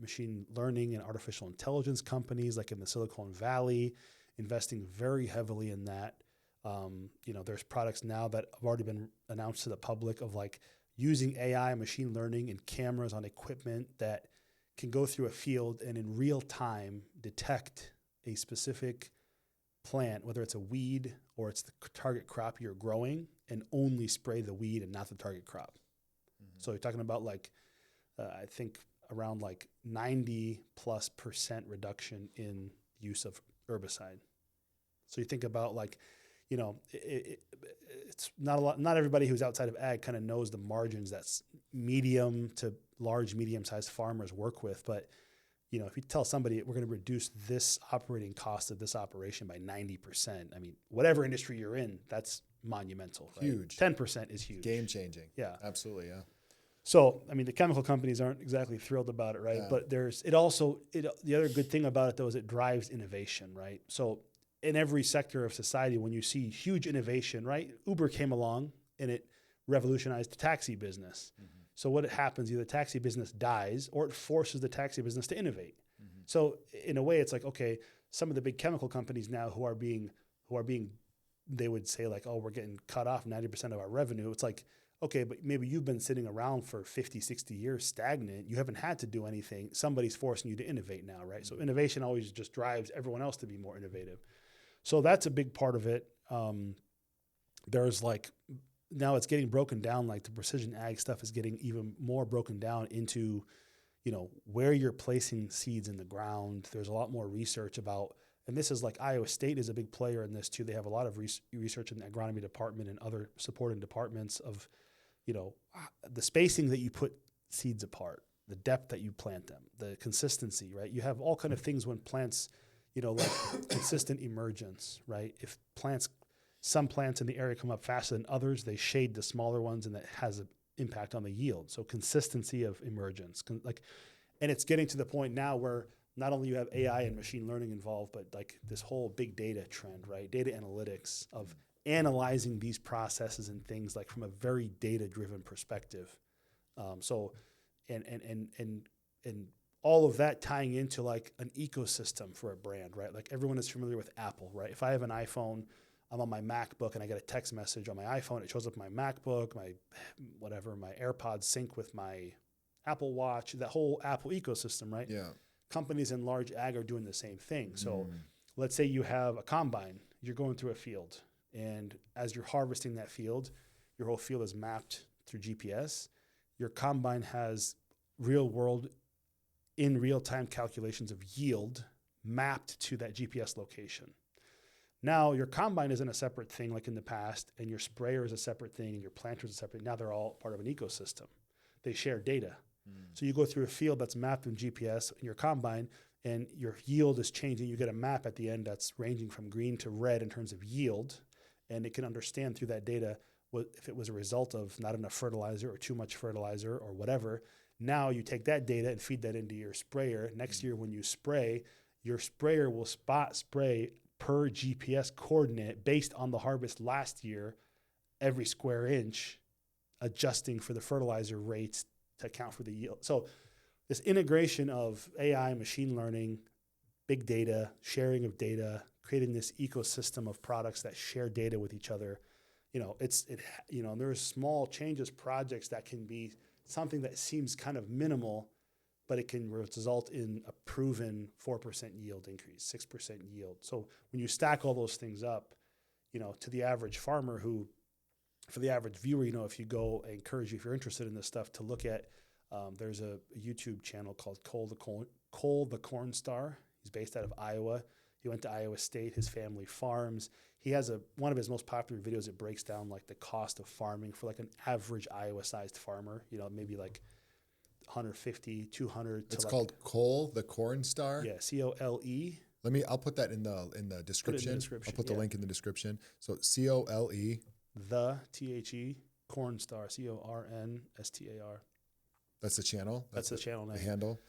machine learning and artificial intelligence companies, like in the Silicon Valley, investing very heavily in that. There's products now that have already been announced to the public of using AI, machine learning, and cameras on equipment that can go through a field and in real time detect a specific plant, whether it's a weed or it's the target crop you're growing, and only spray the weed and not the target crop. So you're talking about I think around 90+% reduction in use of herbicide. So you think about it's not a lot. Not everybody who's outside of ag kind of knows the margins that's medium to large, medium-sized farmers work with. But if you tell somebody we're going to reduce this operating cost of this operation by 90%, whatever industry you're in, that's monumental. Right? Huge. 10% is huge. Game changing. Yeah, absolutely. Yeah. So the chemical companies aren't exactly thrilled about it, right? Yeah. But the other good thing about it though is it drives innovation, right? So in every sector of society, when you see huge innovation, right? Uber came along and it revolutionized the taxi business. Mm-hmm. So what happens, either the taxi business dies or it forces the taxi business to innovate. Mm-hmm. So in a way, it's okay, some of the big chemical companies now who are being, they would say oh, we're getting cut off 90% of our revenue. It's okay, but maybe you've been sitting around for 50, 60 years stagnant. You haven't had to do anything. Somebody's forcing you to innovate now, right? Mm-hmm. So innovation always just drives everyone else to be more innovative. So that's a big part of it. There's now it's getting broken down, the precision ag stuff is getting even more broken down into, where you're placing seeds in the ground. There's a lot more research about, and this is Iowa State is a big player in this too. They have a lot of research in the agronomy department and other supporting departments of, the spacing that you put seeds apart, the depth that you plant them, the consistency, right? You have all kind of things when plants, consistent emergence, right? If some plants in the area come up faster than others, they shade the smaller ones, and that has an impact on the yield. So consistency of emergence, and it's getting to the point now where not only you have AI and machine learning involved, but this whole big data trend, right? Data analytics of analyzing these processes and things from a very data-driven perspective. And all of that tying into an ecosystem for a brand, right? Everyone is familiar with Apple, right? If I have an iPhone, I'm on my MacBook and I get a text message on my iPhone, it shows up on my MacBook, my AirPods sync with my Apple Watch, that whole Apple ecosystem, right? Yeah. Companies in large ag are doing the same thing. So let's say you have a combine, you're going through a field, and as you're harvesting that field, your whole field is mapped through GPS. Your combine has in real-time calculations of yield mapped to that GPS location. Now, your combine isn't a separate thing like in the past, and your sprayer is a separate thing, and your planter is a separate. Now they're all part of an ecosystem. They share data. So you go through a field that's mapped in GPS in your combine, and your yield is changing. You get a map at the end that's ranging from green to red in terms of yield, and it can understand through that data if it was a result of not enough fertilizer or too much fertilizer or whatever. Now you take that data and feed that into your sprayer. Next year when you spray, your sprayer will spot spray per GPS coordinate based on the harvest last year, every square inch, adjusting for the fertilizer rates to account for the yield. So this integration of AI, machine learning, big data, sharing of data, creating this ecosystem of products that share data with each other, and there's small changes, projects that can be something that seems kind of minimal, but it can result in a proven 4% yield increase, 6% yield. So when you stack all those things up, to the average farmer for the average viewer, if you go, I encourage you, if you're interested in this stuff, to look at, there's a YouTube channel called Cole the Corn Star. He's based out of Iowa. He went to Iowa State. His family farms. He has one of his most popular videos. It breaks down like the cost of farming for like an average Iowa-sized farmer. Maybe like 150, 200. It's called Cole the Corn Star. Yeah, COLE. I'll put that in the description. I'll put the link in the description. So COLE. The THE Corn Star, CORNSTAR. That's the channel. That's the channel name. The handle.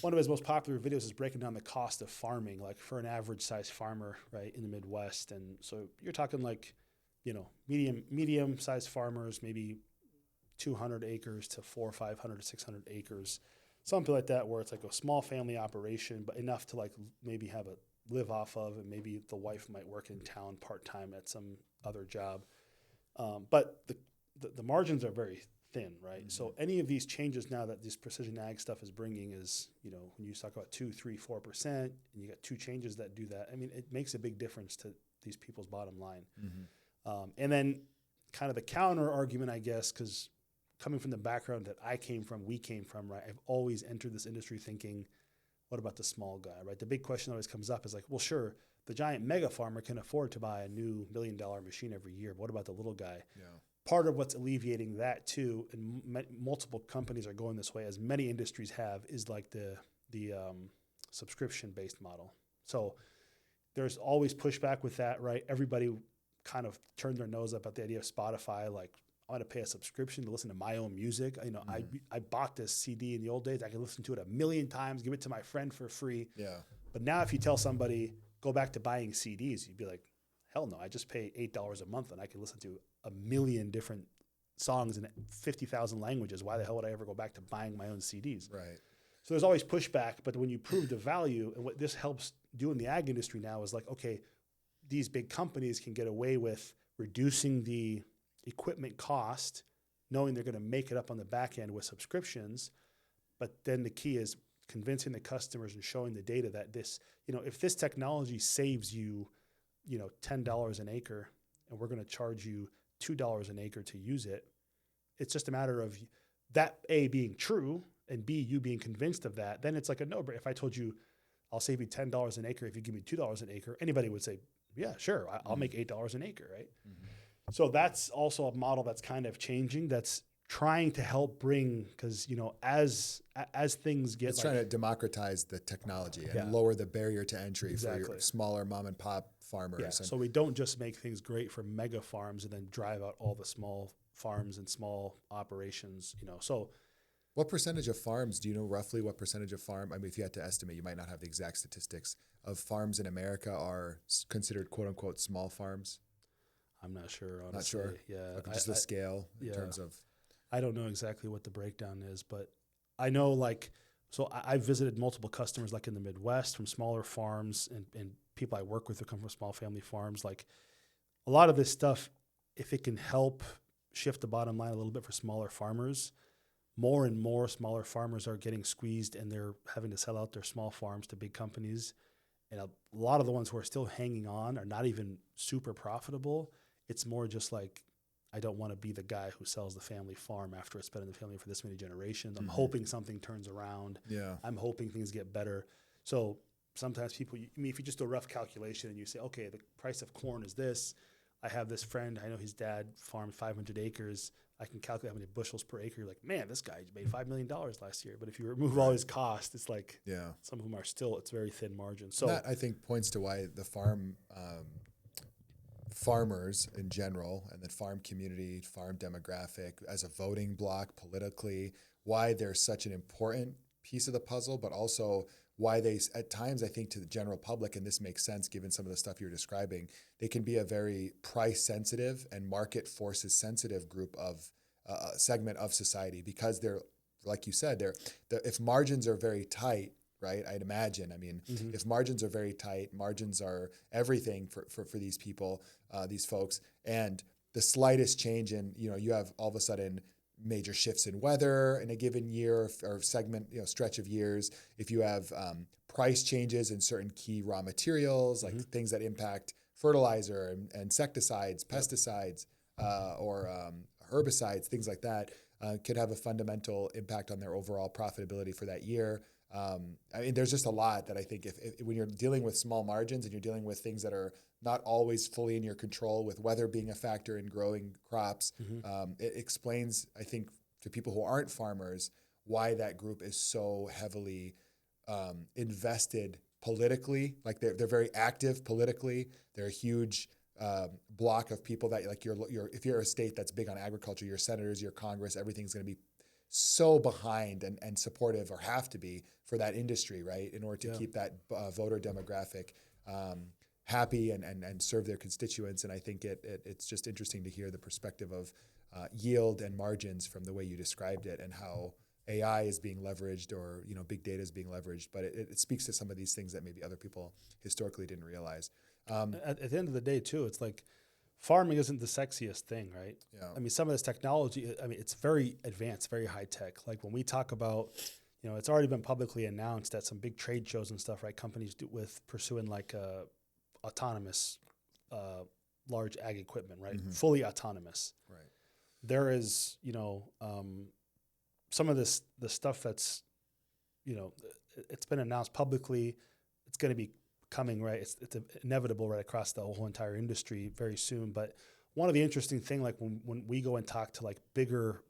One of his most popular videos is breaking down the cost of farming, like for an average size farmer, right, in the Midwest. And so you're talking like, medium sized farmers, maybe 200 acres to 400, 500, 600 acres, something like that, where it's like a small family operation, but enough to like maybe have a live off of, and maybe the wife might work in town part-time at some other job. But the margins are very thin, right? Mm-hmm. So any of these changes now that this precision ag stuff is bringing is, when you talk about 2, 3, 4%, and you got two changes that do that, I mean, it makes a big difference to these people's bottom line. Mm-hmm. And then kind of the counter argument, I guess, because coming from the background that we came from, right, I've always entered this industry thinking, what about the small guy, right? The big question that always comes up is like, well, sure, the giant mega farmer can afford to buy a new $1 million machine every year, but what about the little guy? Yeah. Part of what's alleviating that too, and multiple companies are going this way, as many industries have, is like the subscription-based model. So there's always pushback with that, right? Everybody kind of turned their nose up at the idea of Spotify, like, I want to pay a subscription to listen to my own music. I bought this CD in the old days. I could listen to it 1 million times, give it to my friend for free. Yeah. But now if you tell somebody, go back to buying CDs, you'd be like, hell no, I just pay $8 a month and I can listen to 1 million different songs in 50,000 languages. Why the hell would I ever go back to buying my own CDs? Right. So there's always pushback, but when you prove the value, and what this helps do in the ag industry now is like, okay, these big companies can get away with reducing the equipment cost, knowing they're going to make it up on the back end with subscriptions. But then the key is convincing the customers and showing the data that this, if this technology saves you, $10 an acre, and we're going to charge you $2 an acre to use it, it's just a matter of that A, being true, and B, you being convinced of that. Then it's like a no-brainer. If I told you I'll save you $10 an acre if you give me $2 an acre, anybody would say, yeah, sure, I'll make $8 an acre, right? Mm-hmm. So that's also a model that's kind of changing, that's trying to help bring, because, as things get... It's trying to democratize the technology and lower the barrier to entry for your smaller mom and pop farmers. Yeah, so we don't just make things great for mega farms and then drive out all the small farms and small operations, So what percentage of farms, do you know roughly what percentage of farm, I mean, if you had to estimate, you might not have the exact statistics, of farms in America are considered quote unquote small farms? I'm not sure, honestly. Not sure? Yeah. Okay, just the scale in terms of... I don't know exactly what the breakdown is, but I know so I've visited multiple customers like in the Midwest from smaller farms, and people I work with who come from small family farms. Like a lot of this stuff, if it can help shift the bottom line a little bit for smaller farmers, more and more smaller farmers are getting squeezed and they're having to sell out their small farms to big companies. And a lot of the ones who are still hanging on are not even super profitable. It's more just like, I don't want to be the guy who sells the family farm after it's been in the family for this many generations. I'm hoping something turns around. Yeah. I'm hoping things get better. So sometimes people, if you just do a rough calculation and you say, okay, the price of corn is this. I have this friend, I know his dad farmed 500 acres. I can calculate how many bushels per acre. You're like, man, this guy made $5 million last year. But if you remove all his costs, it's like some of them are still, it's very thin margin. So that, I think, points to why the farmers in general, and then farm community, farm demographic as a voting bloc politically, why they're such an important piece of the puzzle, but also why they, at times, I think to the general public, and this makes sense given some of the stuff you're describing, they can be a very price sensitive and market forces sensitive group of segment of society, because they're, like you said, if margins are very tight, right? I'd imagine. I mean, if margins are very tight, margins are everything for these people, these folks, and the slightest change in, you have all of a sudden major shifts in weather in a given year or segment, stretch of years. If you have price changes in certain key raw materials, like things that impact fertilizer and insecticides, pesticides, or herbicides, things like that, could have a fundamental impact on their overall profitability for that year. I mean, there's just a lot that I think if when you're dealing with small margins and you're dealing with things that are not always fully in your control, with weather being a factor in growing crops, it explains, I think, to people who aren't farmers, why that group is so heavily invested politically. Like they're very active politically. They're a huge block of people that, like, if you're a state that's big on agriculture, your senators, your Congress, everything's going to be so behind and supportive, or have to be, for that industry, right? In order to keep that voter demographic happy and serve their constituents. And I think it's just interesting to hear the perspective of yield and margins from the way you described it, and how AI is being leveraged, or big data is being leveraged. But it speaks to some of these things that maybe other people historically didn't realize. At the end of the day, too, it's like farming isn't the sexiest thing, right? Yeah. I mean, some of this technology, it's very advanced, very high tech. Like when we talk about, it's already been publicly announced at some big trade shows and stuff, right? Companies pursuing like autonomous large ag equipment, right? Fully autonomous. Right. There is, some of the stuff that's, it's been announced publicly. It's going to be coming, right? It's inevitable right across the whole entire industry very soon. But one of the interesting thing, like when we go and talk to like bigger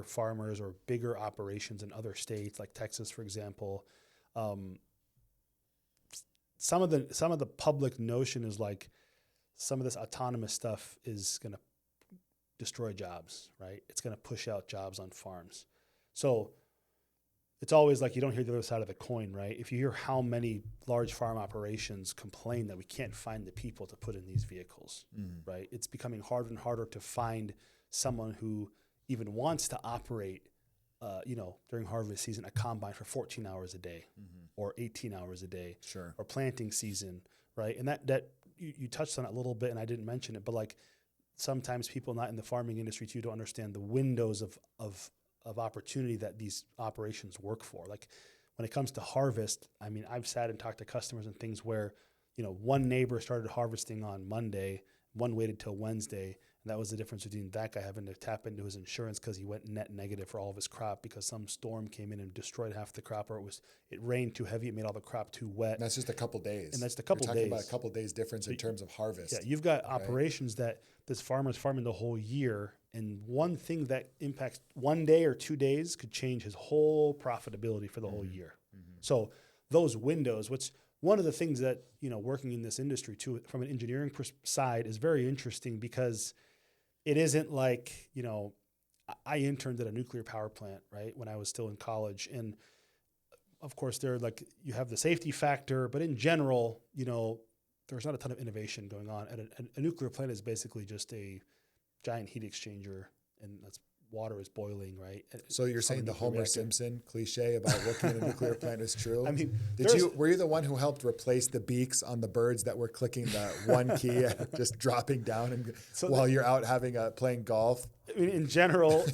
farmers or bigger operations in other states, like Texas, for example, some of the public notion is like some of this autonomous stuff is going to destroy jobs, right? It's going to push out jobs on farms. So it's always like you don't hear the other side of the coin, right? If you hear how many large farm operations complain that we can't find the people to put in these vehicles, right? It's becoming harder and harder to find someone who even wants to operate, during harvest season, a combine for 14 hours a day or 18 hours a day, Sure. or planting season, right? And that you touched on it a little bit, and I didn't mention it, but like sometimes people not in the farming industry too don't understand the windows of opportunity that these operations work for. Like when it comes to harvest, I mean, I've sat and talked to customers and things where, one neighbor started harvesting on Monday, one waited till Wednesday, and that was the difference between that guy having to tap into his insurance because he went net negative for all of his crop because some storm came in and destroyed half the crop, or it rained too heavy, it made all the crop too wet. And that's just a couple days. And that's a couple You're days. talking about a couple days difference in terms of harvest. Yeah, you've got operations that this farmer's farming the whole year, and one thing that impacts 1 day or 2 days could change his whole profitability for the whole year. So those windows, which one of the things that, working in this industry too, from an engineering side, is very interesting, because it isn't like, I interned at a nuclear power plant, right, when I was still in college. And of course, they're like, you have the safety factor, but in general, there's not a ton of innovation going on. And a nuclear plant is basically just a giant heat exchanger, and that's water is boiling, right? So you're saying the Homer Simpson cliche about working in a nuclear plant is true? I mean, were you the one who helped replace the beaks on the birds that were clicking the one key and just dropping down while you're out playing golf? I mean, in general,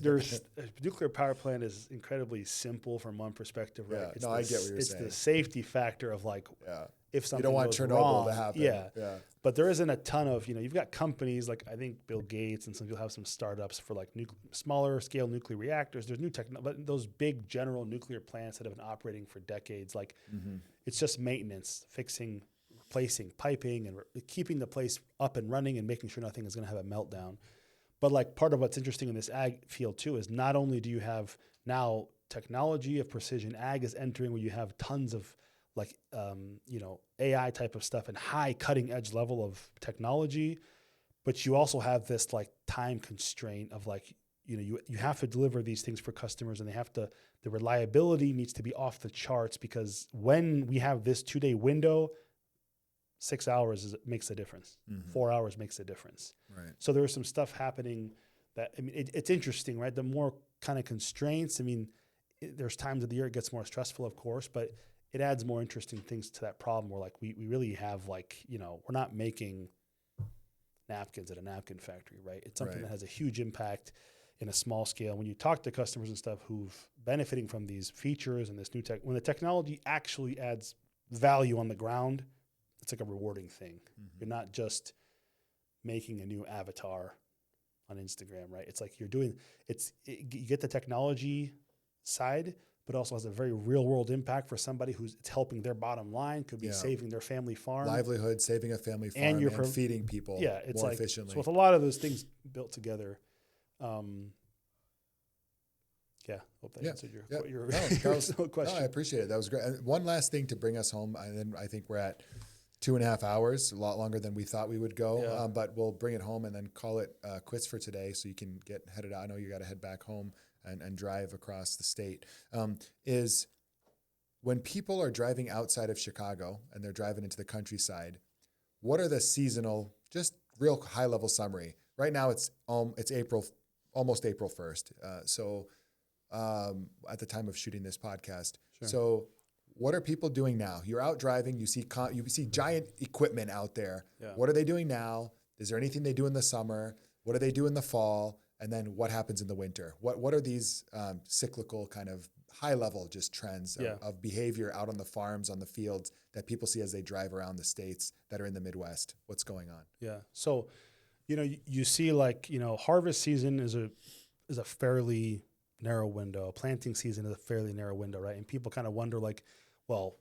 there's a nuclear power plant is incredibly simple from one perspective, right? Yeah, I get what you're saying. It's the safety factor of like, if something you don't want goes Chernobyl wrong, to happen. Yeah. But there isn't a ton of, you've got companies like, I think Bill Gates and some people have some startups for like smaller scale nuclear reactors. There's new but those big general nuclear plants that have been operating for decades, like it's just maintenance, fixing, replacing piping, and keeping the place up and running and making sure nothing is going to have a meltdown. But like part of what's interesting in this ag field too is not only do you have now technology of precision ag is entering, where you have tons of like, AI type of stuff and high cutting edge level of technology. But you also have this like time constraint of like, you have to deliver these things for customers, and the reliability needs to be off the charts, because when we have this 2-day window, 6 hours makes a difference. 4 hours makes a difference. Right. So there's some stuff happening that, I mean, it's interesting, right? The more kind of constraints, I mean, there's times of the year it gets more stressful, of course, but it adds more interesting things to that problem where like we really have like, we're not making napkins at a napkin factory, right? It's something that has a huge impact in a small scale. When you talk to customers and stuff who've benefiting from these features and this new tech, when the technology actually adds value on the ground, it's like a rewarding thing. You're not just making a new avatar on Instagram, right? It's like you get the technology side, but also has a very real world impact for somebody who's it's helping their bottom line, could be saving their family farm. Livelihood, saving a family farm, and feeding people it's more like, efficiently. So with a lot of those things built together, hope that answered your question. No, I appreciate it. That was great. And one last thing to bring us home, and then I think we're at 2.5 hours, a lot longer than we thought we would go, but we'll bring it home and then call it quits for today so you can get headed out. I know you got to head back home and drive across the state, is when people are driving outside of Chicago and they're driving into the countryside, what are the seasonal, just real high-level summary? Right now it's April, almost April 1st. So at the time of shooting this podcast. Sure. So what are people doing now? You're out driving, you see giant equipment out there. Yeah. What are they doing now? Is there anything they do in the summer? What do they do in the fall? And then what happens in the winter? What are these cyclical kind of high level just trends of behavior out on the farms, on the fields that people see as they drive around the states that are in the Midwest? What's going on? Yeah. So, you see like, harvest season is a fairly narrow window. Planting season is a fairly narrow window, right? And people kind of wonder like, well,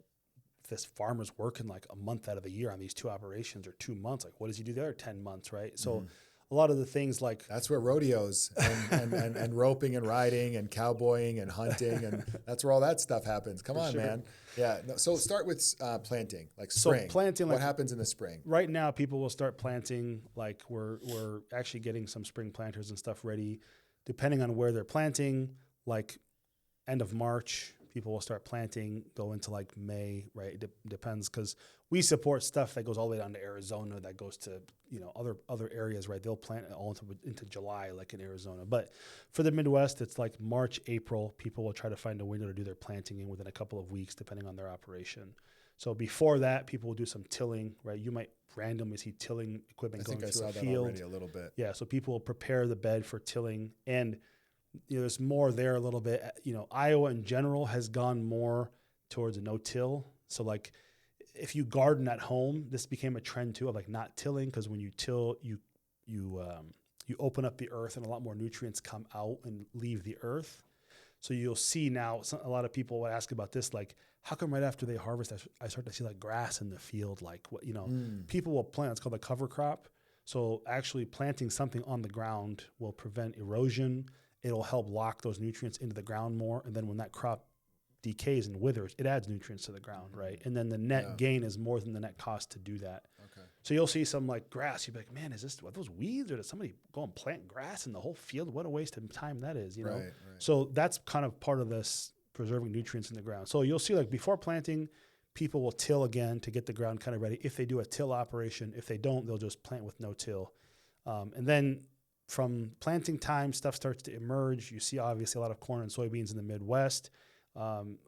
if this farmer's working like a month out of the year on these two operations or 2 months, like what does he do the other 10 months, right? So a lot of the things like... That's where rodeos and roping and riding and cowboying and hunting, and that's where all that stuff happens. Come on, man. Yeah. No, so start with planting, like spring. So planting, what happens in the spring? Right now, people will start planting, like we're actually getting some spring planters and stuff ready. Depending on where they're planting, like end of March, people will start planting, go into like May, right? It depends, because we support stuff that goes all the way down to Arizona, that goes to, other areas, right? They'll plant all into July, like in Arizona. But for the Midwest, it's like March, April. People will try to find a window to do their planting in within a couple of weeks, depending on their operation. So before that, people will do some tilling, right? You might randomly see tilling equipment going through a field. I think I saw that already a little bit. Yeah, so people will prepare the bed for tilling, and there's more there a little bit. Iowa in general has gone more towards a no-till. So like, if you garden at home, this became a trend too of like not tilling, because when you till, you open up the earth and a lot more nutrients come out and leave the earth. So you'll see now a lot of people will ask about this, like, how come right after they harvest, I start to see like grass in the field? Like what, people will plant, it's called a cover crop. So actually planting something on the ground will prevent erosion. It'll help lock those nutrients into the ground more. And then when that crop decays and withers, it adds nutrients to the ground, right? And then the net gain is more than the net cost to do that. Okay. So you'll see some like grass. You'll be like, man, are those weeds, or did somebody go and plant grass in the whole field? What a waste of time that is, you know? Right. So that's kind of part of this preserving nutrients in the ground. So you'll see like before planting, people will till again to get the ground kind of ready. If they do a till operation, if they don't, they'll just plant with no till. And then from planting time, stuff starts to emerge. You see obviously a lot of corn and soybeans in the Midwest. An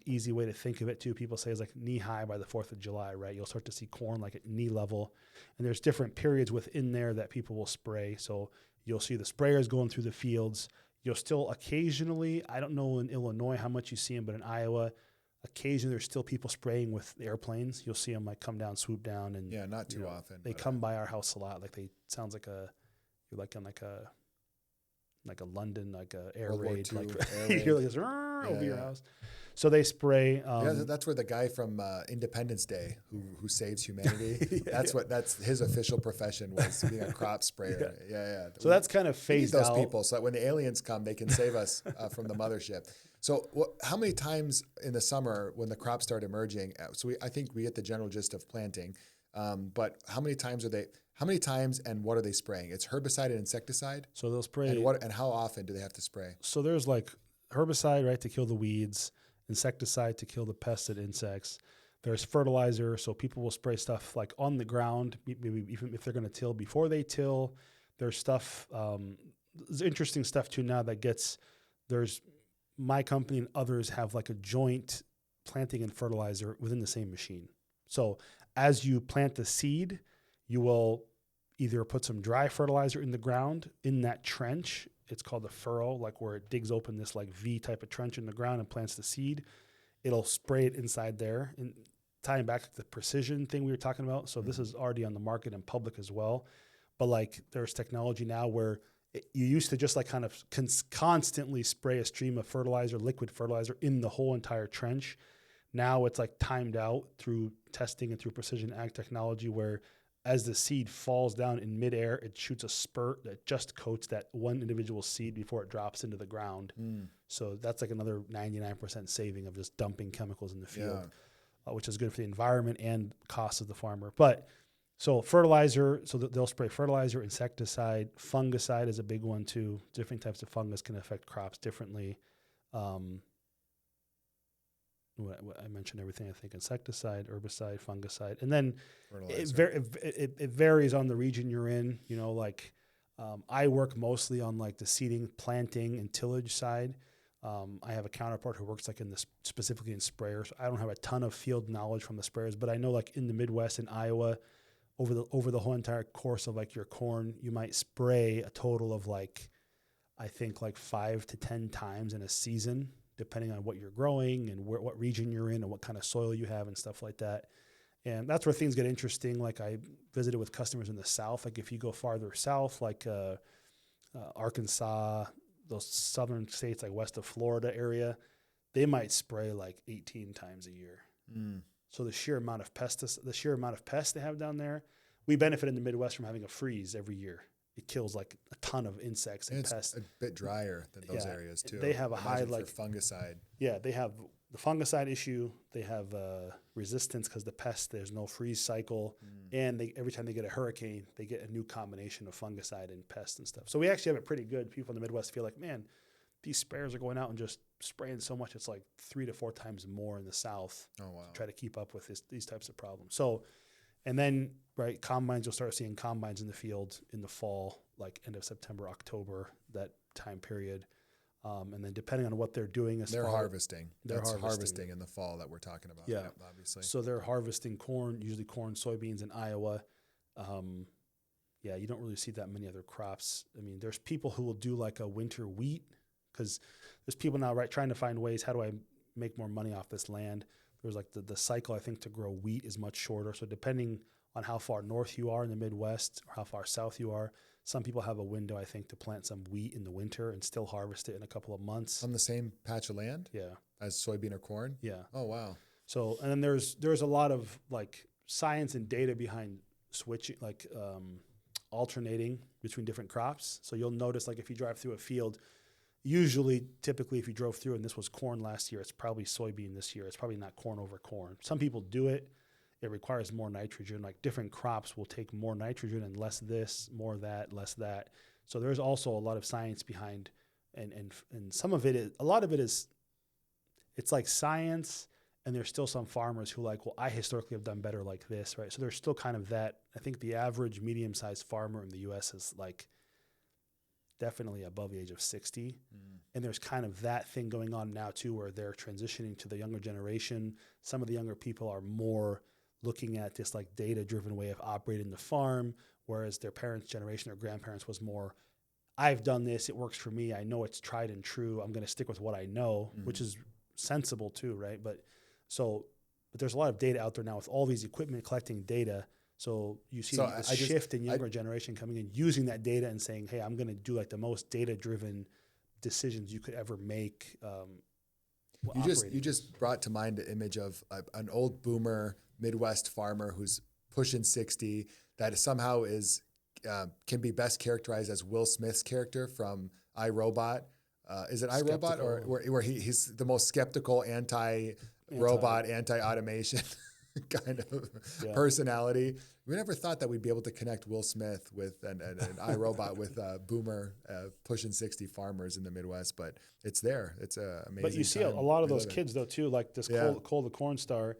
easy way to think of it too, people say, is like knee high by the 4th of July, right? You'll start to see corn like at knee level, and there's different periods within there that people will spray. So you'll see the sprayers going through the fields. You'll still occasionally, I don't know in Illinois how much you see them, but in Iowa, occasionally there's still people spraying with airplanes. You'll see them like come down, swoop down, and not too often. They come by our house a lot. Like sounds like you're like on like a London, like a air raid, like you hear like this over your house. So they spray. That's where the guy from Independence Day who saves humanity. That's his official profession, was being a crop sprayer. Yeah. So that's kind of phased out. Those out. people, so that when the aliens come, they can save us from the mothership. So how many times in the summer when the crops start emerging, I think we get the general gist of planting, but how many times and what are they spraying? It's herbicide and insecticide? So they'll spray. And how often do they have to spray? So there's like herbicide, right, to kill the weeds, insecticide to kill the pests and insects. There's fertilizer, so people will spray stuff like on the ground, maybe even if they're going to till before they till. There's stuff, there's interesting stuff too now that there's my company and others have like a joint planting and fertilizer within the same machine. So as you plant the seed, you will either put some dry fertilizer in the ground in that trench. It's called a furrow, like where it digs open this like V type of trench in the ground and plants the seed. It'll spray it inside there, and tying back to the precision thing we were talking about. So this is already on the market and public as well. But like there's technology now where you used to just like kind of constantly spray a stream of fertilizer, liquid fertilizer in the whole entire trench. Now it's like timed out through testing and through precision ag technology where as the seed falls down in midair, it shoots a spurt that just coats that one individual seed before it drops into the ground. So that's like another 99% saving of just dumping chemicals in the field, which is good for the environment and cost of the farmer. But so fertilizer, so they'll spray fertilizer, insecticide, fungicide is a big one too. Different types of fungus can affect crops differently. I mentioned everything, I think, insecticide, herbicide, fungicide. And then it varies on the region you're in. You know, like I work mostly on like the seeding, planting, and tillage side. I have a counterpart who works like specifically in sprayers. I don't have a ton of field knowledge from the sprayers, but I know like in the Midwest in Iowa, over the whole entire course of like your corn, you might spray a total of like, I think like 5 to 10 times in a season, depending on what you're growing and what region you're in and what kind of soil you have and stuff like that. And that's where things get interesting. Like I visited with customers in the South. Like if you go farther south, like Arkansas, those southern states like west of Florida area, they might spray like 18 times a year. So the sheer amount of pests they have down there, we benefit in the Midwest from having a freeze every year. It kills like a ton of insects and pests. It's a bit drier than those areas too. They have a high like fungicide. Yeah, they have the fungicide issue. They have resistance because the pest, there's no freeze cycle, and every time they get a hurricane, they get a new combination of fungicide and pests and stuff. So we actually have it pretty good. People in the Midwest feel like, man, these sprayers are going out and just spraying so much. It's like 3 to 4 times more in the South. Oh wow! To try to keep up with these types of problems. So, and then right, combines, you'll start seeing combines in the field in the fall, like end of September, October, that time period. And then depending on what they're doing, they're harvesting. That's harvesting in the fall that we're talking about. Yeah, obviously. So they're harvesting corn, usually corn, soybeans in Iowa. You don't really see that many other crops. I mean, there's people who will do like a winter wheat because there's people now, right, trying to find ways, how do I make more money off this land? There's like the cycle, I think, to grow wheat is much shorter. So depending on how far north you are in the Midwest or how far south you are, some people have a window, I think, to plant some wheat in the winter and still harvest it in a couple of months. On the same patch of land? Yeah. As soybean or corn? Yeah. Oh, wow. So, and then there's a lot of like science and data behind switching, like alternating between different crops. So you'll notice like if you drive through a field, typically if you drove through and this was corn last year, it's probably soybean this year. It's probably not corn over corn. Some people do it. It requires more nitrogen. Like different crops will take more nitrogen and less this, more that, less that. So there's also a lot of science behind, and some of it is, a lot of it is, it's like science, and there's still some farmers who like, well, I historically have done better like this, right? So there's still kind of that. I think the average medium-sized farmer in the U.S. is like definitely above the age of 60. And there's kind of that thing going on now too, where they're transitioning to the younger generation. Some of the younger people are more looking at this like data-driven way of operating the farm, whereas their parents' generation or grandparents was more, I've done this, it works for me, I know it's tried and true, I'm going to stick with what I know, which is sensible too, right? But there's a lot of data out there now with all these equipment collecting data. So you see this shift in younger generation coming in, using that data and saying, hey, I'm going to do like the most data-driven decisions you could ever make. You just brought to mind the image of an old boomer Midwest farmer who's pushing 60 that somehow can be best characterized as Will Smith's character from iRobot. is it iRobot or where he's the most skeptical anti-robot, anti-automation kind of personality. We never thought that we'd be able to connect Will Smith with an iRobot with boomer pushing 60 farmers in the Midwest, but it's there. It's amazing. But you see a lot of those kids though too, like this Cole the Corn Star.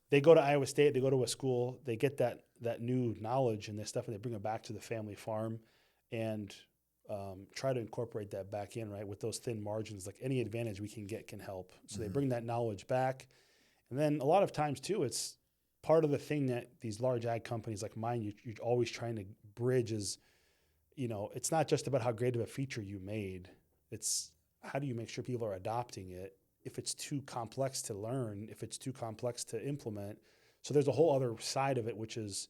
They go to Iowa State, they go to a school, they get that new knowledge and this stuff, and they bring it back to the family farm, and try to incorporate that back in, right, with those thin margins. Like any advantage we can get can help. So they bring that knowledge back. And then a lot of times too, it's part of the thing that these large ag companies like mine, you're always trying to bridge is, it's not just about how great of a feature you made. It's how do you make sure people are adopting it if it's too complex to learn, if it's too complex to implement. So there's a whole other side of it, which is,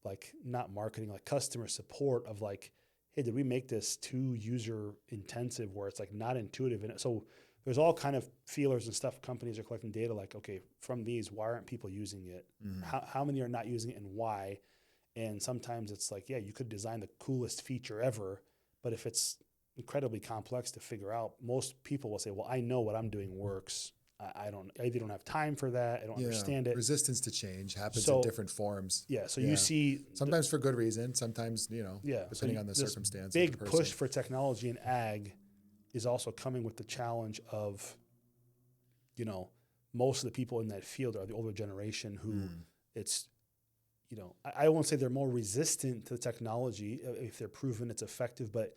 like not marketing, like customer support of like, hey, did we make this too user intensive where it's like not intuitive? And so there's all kind of feelers and stuff. Companies are collecting data like, okay, from these, why aren't people using it? How many are not using it and why? And sometimes it's like, yeah, you could design the coolest feature ever, but if it's incredibly complex to figure out, most people will say, well, I know what I'm doing works. I either don't have time for that. I don't understand it. Resistance to change happens in different forms. Yeah. So you see sometimes for good reason, sometimes, depending on the circumstance. Big push for technology in ag is also coming with the challenge of, most of the people in that field are the older generation who it's, I won't say they're more resistant to the technology if they're proven it's effective, but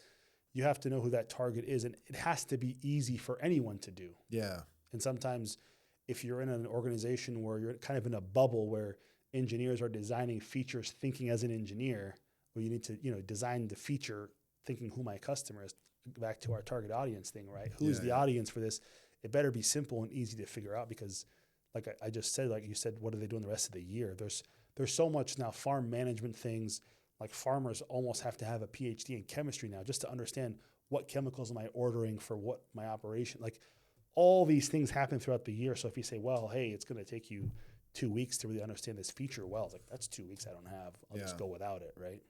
you have to know who that target is, and it has to be easy for anyone to do. Yeah. And sometimes if you're in an organization where you're kind of in a bubble where engineers are designing features thinking as an engineer, well, you need to, design the feature thinking who my customer is, back to our target audience thing, right? Who's the audience for this? It better be simple and easy to figure out because like I just said, like you said, what are they doing the rest of the year? There's so much now farm management things, like farmers almost have to have a PhD in chemistry now just to understand what chemicals am I ordering for what my operation, like all these things happen throughout the year. So if you say, well, hey, it's going to take you 2 weeks to really understand this feature well, it's like, that's 2 weeks I don't have. I'll just go without it, right?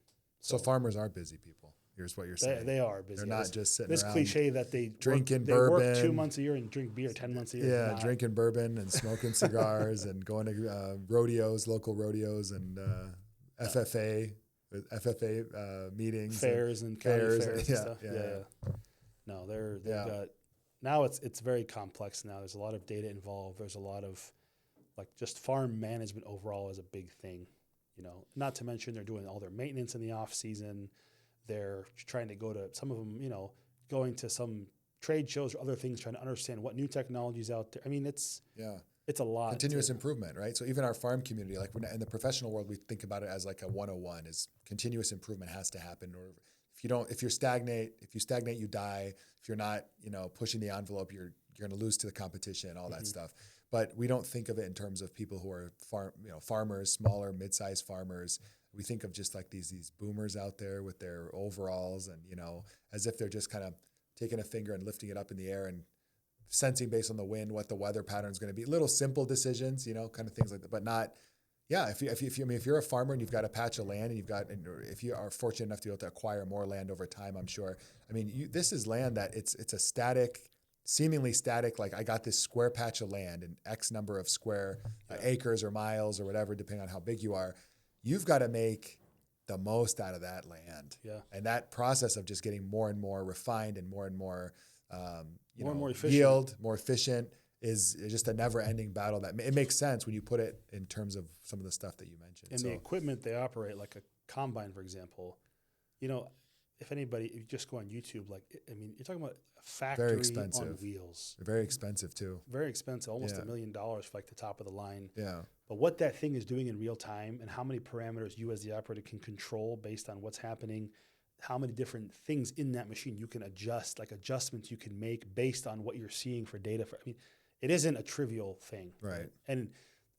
So farmers are busy people. Here's what you're saying. They are busy. They're not just sitting this around. This cliche that they drinking bourbon. They work 2 bourbon. months a year and drink beer 10 months a year. Yeah, drinking bourbon and smoking cigars and going to rodeos, local rodeos and FFA meetings. Fairs and fairs and stuff. Yeah. No, they've got... Now it's very complex now. There's a lot of data involved. There's a lot of like just farm management overall is a big thing, not to mention they're doing all their maintenance in the off season. They're trying to go to some of them, going to some trade shows or other things, trying to understand what new technologies out there. I mean, it's a lot. Continuous improvement, right? So even our farm community, like in the professional world, we think about it as like a 101 is continuous improvement has to happen. Or if you stagnate, you die. If you're not, pushing the envelope, you're going to lose to the competition, all that stuff. But we don't think of it in terms of people who are farmers, smaller, mid-sized farmers. We think of just like these boomers out there with their overalls and, as if they're just kind of taking a finger and lifting it up in the air and sensing based on the wind what the weather pattern is going to be. Little simple decisions, kind of things like that, but not. Yeah, if you're a farmer and you've got a patch of land and if you are fortunate enough to be able to acquire more land over time, I'm sure. I mean, this is land that it's a static, seemingly static. Like I got this square patch of land and X number of square acres or miles or whatever, depending on how big you are. You've got to make the most out of that land. Yeah. And that process of just getting more and more refined and more more efficient. Yield, more efficient. Is just a never-ending battle. That it makes sense when you put it in terms of some of the stuff that you mentioned. And the equipment they operate, like a combine, for example, if you just go on YouTube, you're talking about a factory on wheels. Very expensive too. Very expensive, almost $1 million for like the top of the line. Yeah. But what that thing is doing in real time and how many parameters you as the operator can control based on what's happening, how many different things in that machine you can adjust, like adjustments you can make based on what you're seeing for data. It isn't a trivial thing. Right. And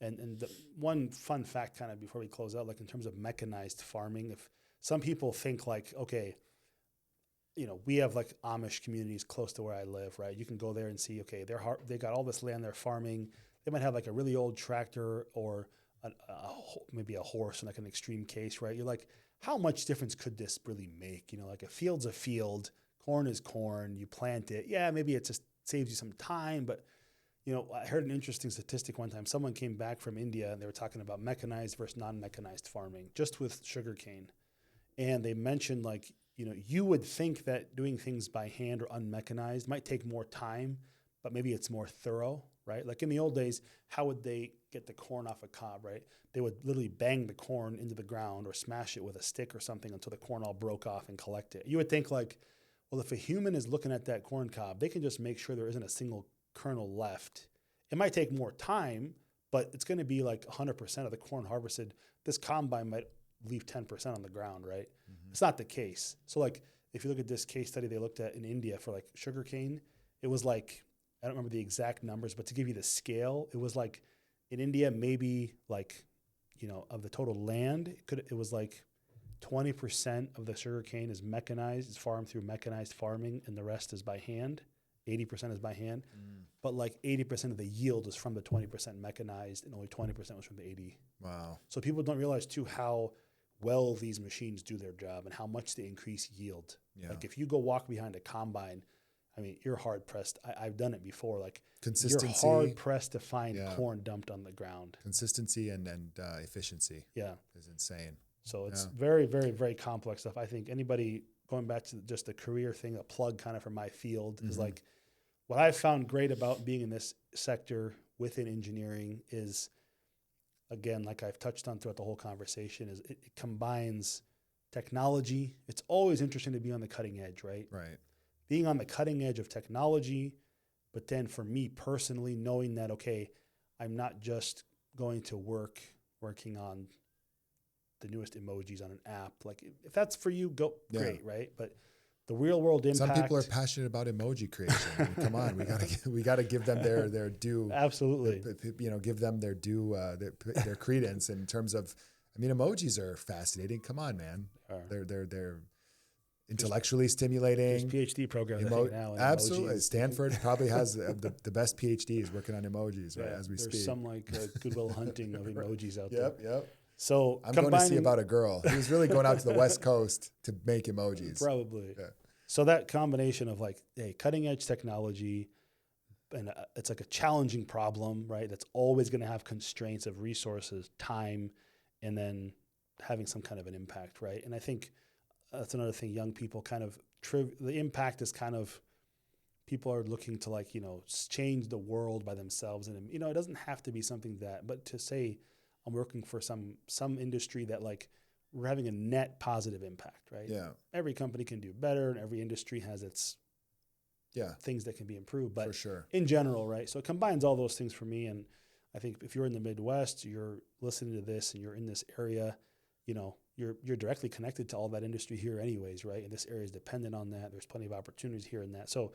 the one fun fact kind of before we close out, like in terms of mechanized farming, if some people think like, okay, we have like Amish communities close to where I live, right? You can go there and see, okay, they got all this land they're farming. They might have like a really old tractor or maybe a horse in like an extreme case, right? You're like, how much difference could this really make? Like a field's a field, corn is corn. You plant it. Yeah, maybe it just saves you some time. But, you know, I heard an interesting statistic one time. Someone came back from India and they were talking about mechanized versus non-mechanized farming, just with sugarcane. And they mentioned, like, you know, you would think that doing things by hand or unmechanized might take more time, but maybe it's more thorough, right? Like in the old days, how would they get the corn off a cob, right? They would literally bang the corn into the ground or smash it with a stick or something until the corn all broke off and collect it. You would think, like, well, if a human is looking at that corn cob, they can just make sure there isn't a single kernel left. It might take more time, but it's going to be like 100% of the corn harvested. This combine might leave 10% on the ground, right? Mm-hmm. It's not the case. So, like, if you look at this case study they looked at in India for like sugarcane, it was like, I don't remember the exact numbers, but to give you the scale, it was like in India, maybe like, you know, of the total land, it was like 20% of the sugarcane is mechanized, is farmed through mechanized farming, and the rest is by hand. 80% is by hand. But like 80% of the yield is from the 20% mechanized, and only 20% was from the 80. Wow. So people don't realize too how well these machines do their job and how much they increase yield. Yeah. Like if you go walk behind a combine, I mean, you're hard pressed. I've done it before. Like Consistency. You're hard pressed to find corn dumped on the ground. Consistency and efficiency. Yeah. Is insane. So it's very, very, very complex stuff. I think anybody going back to just the career thing, a plug kind of for my field is like, what I've found great about being in this sector within engineering is, again, like I've touched on throughout the whole conversation, is it combines technology. It's always interesting to be on the cutting edge, right? Right. Being on the cutting edge of technology, but then for me personally, knowing that, okay, I'm not just going to working on the newest emojis on an app. Like if that's for you, go great, right? But the real world impact. Some people are passionate about emoji creation. I mean, come on, we gotta give them their due. Absolutely. You know, give them their due, their credence in terms of. I mean, emojis are fascinating. Come on, man. They're intellectually stimulating. There's PhD programs now. Absolutely. Emojis. Stanford probably has the best PhDs working on emojis right as we speak. There's some like Goodwill Hunting of emojis out there. Yep. So I'm going to see about a girl. He was really going out to the West Coast to make emojis. Probably. Yeah. So that combination of like, hey, cutting edge technology, and it's like a challenging problem, right? That's always going to have constraints of resources, time, and then having some kind of an impact, right? And I think that's another thing young people kind of, the impact is kind of, people are looking to like, you know, change the world by themselves. And, you know, it doesn't have to be something but to say, I'm working for some industry that like we're having a net positive impact, right? Yeah. Every company can do better and every industry has its things that can be improved. But for sure. In general, right? So it combines all those things for me. And I think if you're in the Midwest, you're listening to this and you're in this area, you know, you're directly connected to all that industry here anyways, right? And this area is dependent on that. There's plenty of opportunities here in that. So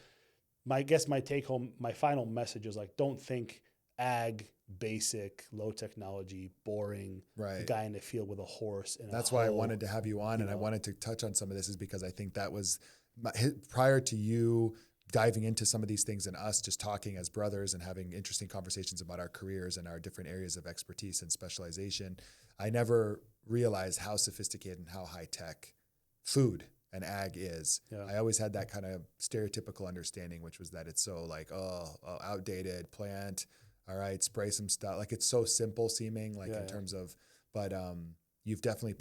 my take home, my final message is like, don't think ag, basic, low technology, boring, right. guy in the field with a horse. And that's why I wanted to have you on, and I wanted to touch on some of this is because I think that was prior to you diving into some of these things and us just talking as brothers and having interesting conversations about our careers and our different areas of expertise and specialization. I never realized how sophisticated and how high tech food and ag is. Yeah. I always had that kind of stereotypical understanding, which was that it's so like, outdated plant. All right, spray some stuff. Like it's so simple seeming, like in terms of, but you've definitely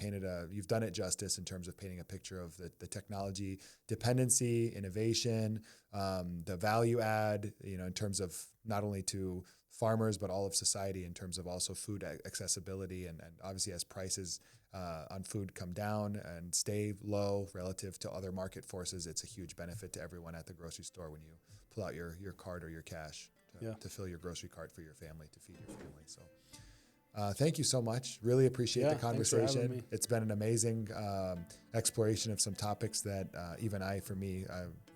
you've done it justice in terms of painting a picture of the technology dependency, innovation, the value add, you know, in terms of not only to farmers, but all of society in terms of also food accessibility. And obviously as prices on food come down and stay low relative to other market forces, it's a huge benefit to everyone at the grocery store when you pull out your card or your cash to fill your grocery cart for your family, to feed your family. So thank you so much. Really appreciate the conversation. It's been an amazing exploration of some topics that even I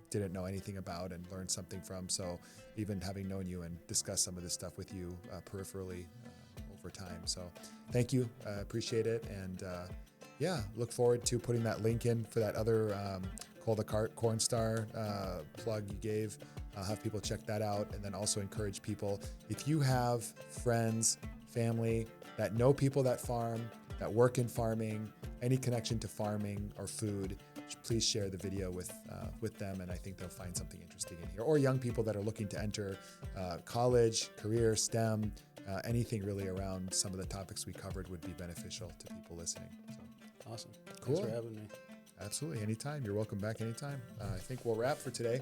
didn't know anything about and learned something from. So even having known you and discussed some of this stuff with you peripherally over time. So thank you. Appreciate it. And look forward to putting that link in for that other Call the Cart Cornstar plug you gave. I'll have people check that out, and then also encourage people, if you have friends, family that know people that farm, that work in farming, any connection to farming or food, please share the video with them, and I think they'll find something interesting in here. Or young people that are looking to enter college, career, STEM, anything really around some of the topics we covered would be beneficial to people listening. So. Awesome. Cool. Thanks for having me. Absolutely. Anytime. You're welcome back anytime. I think we'll wrap for today.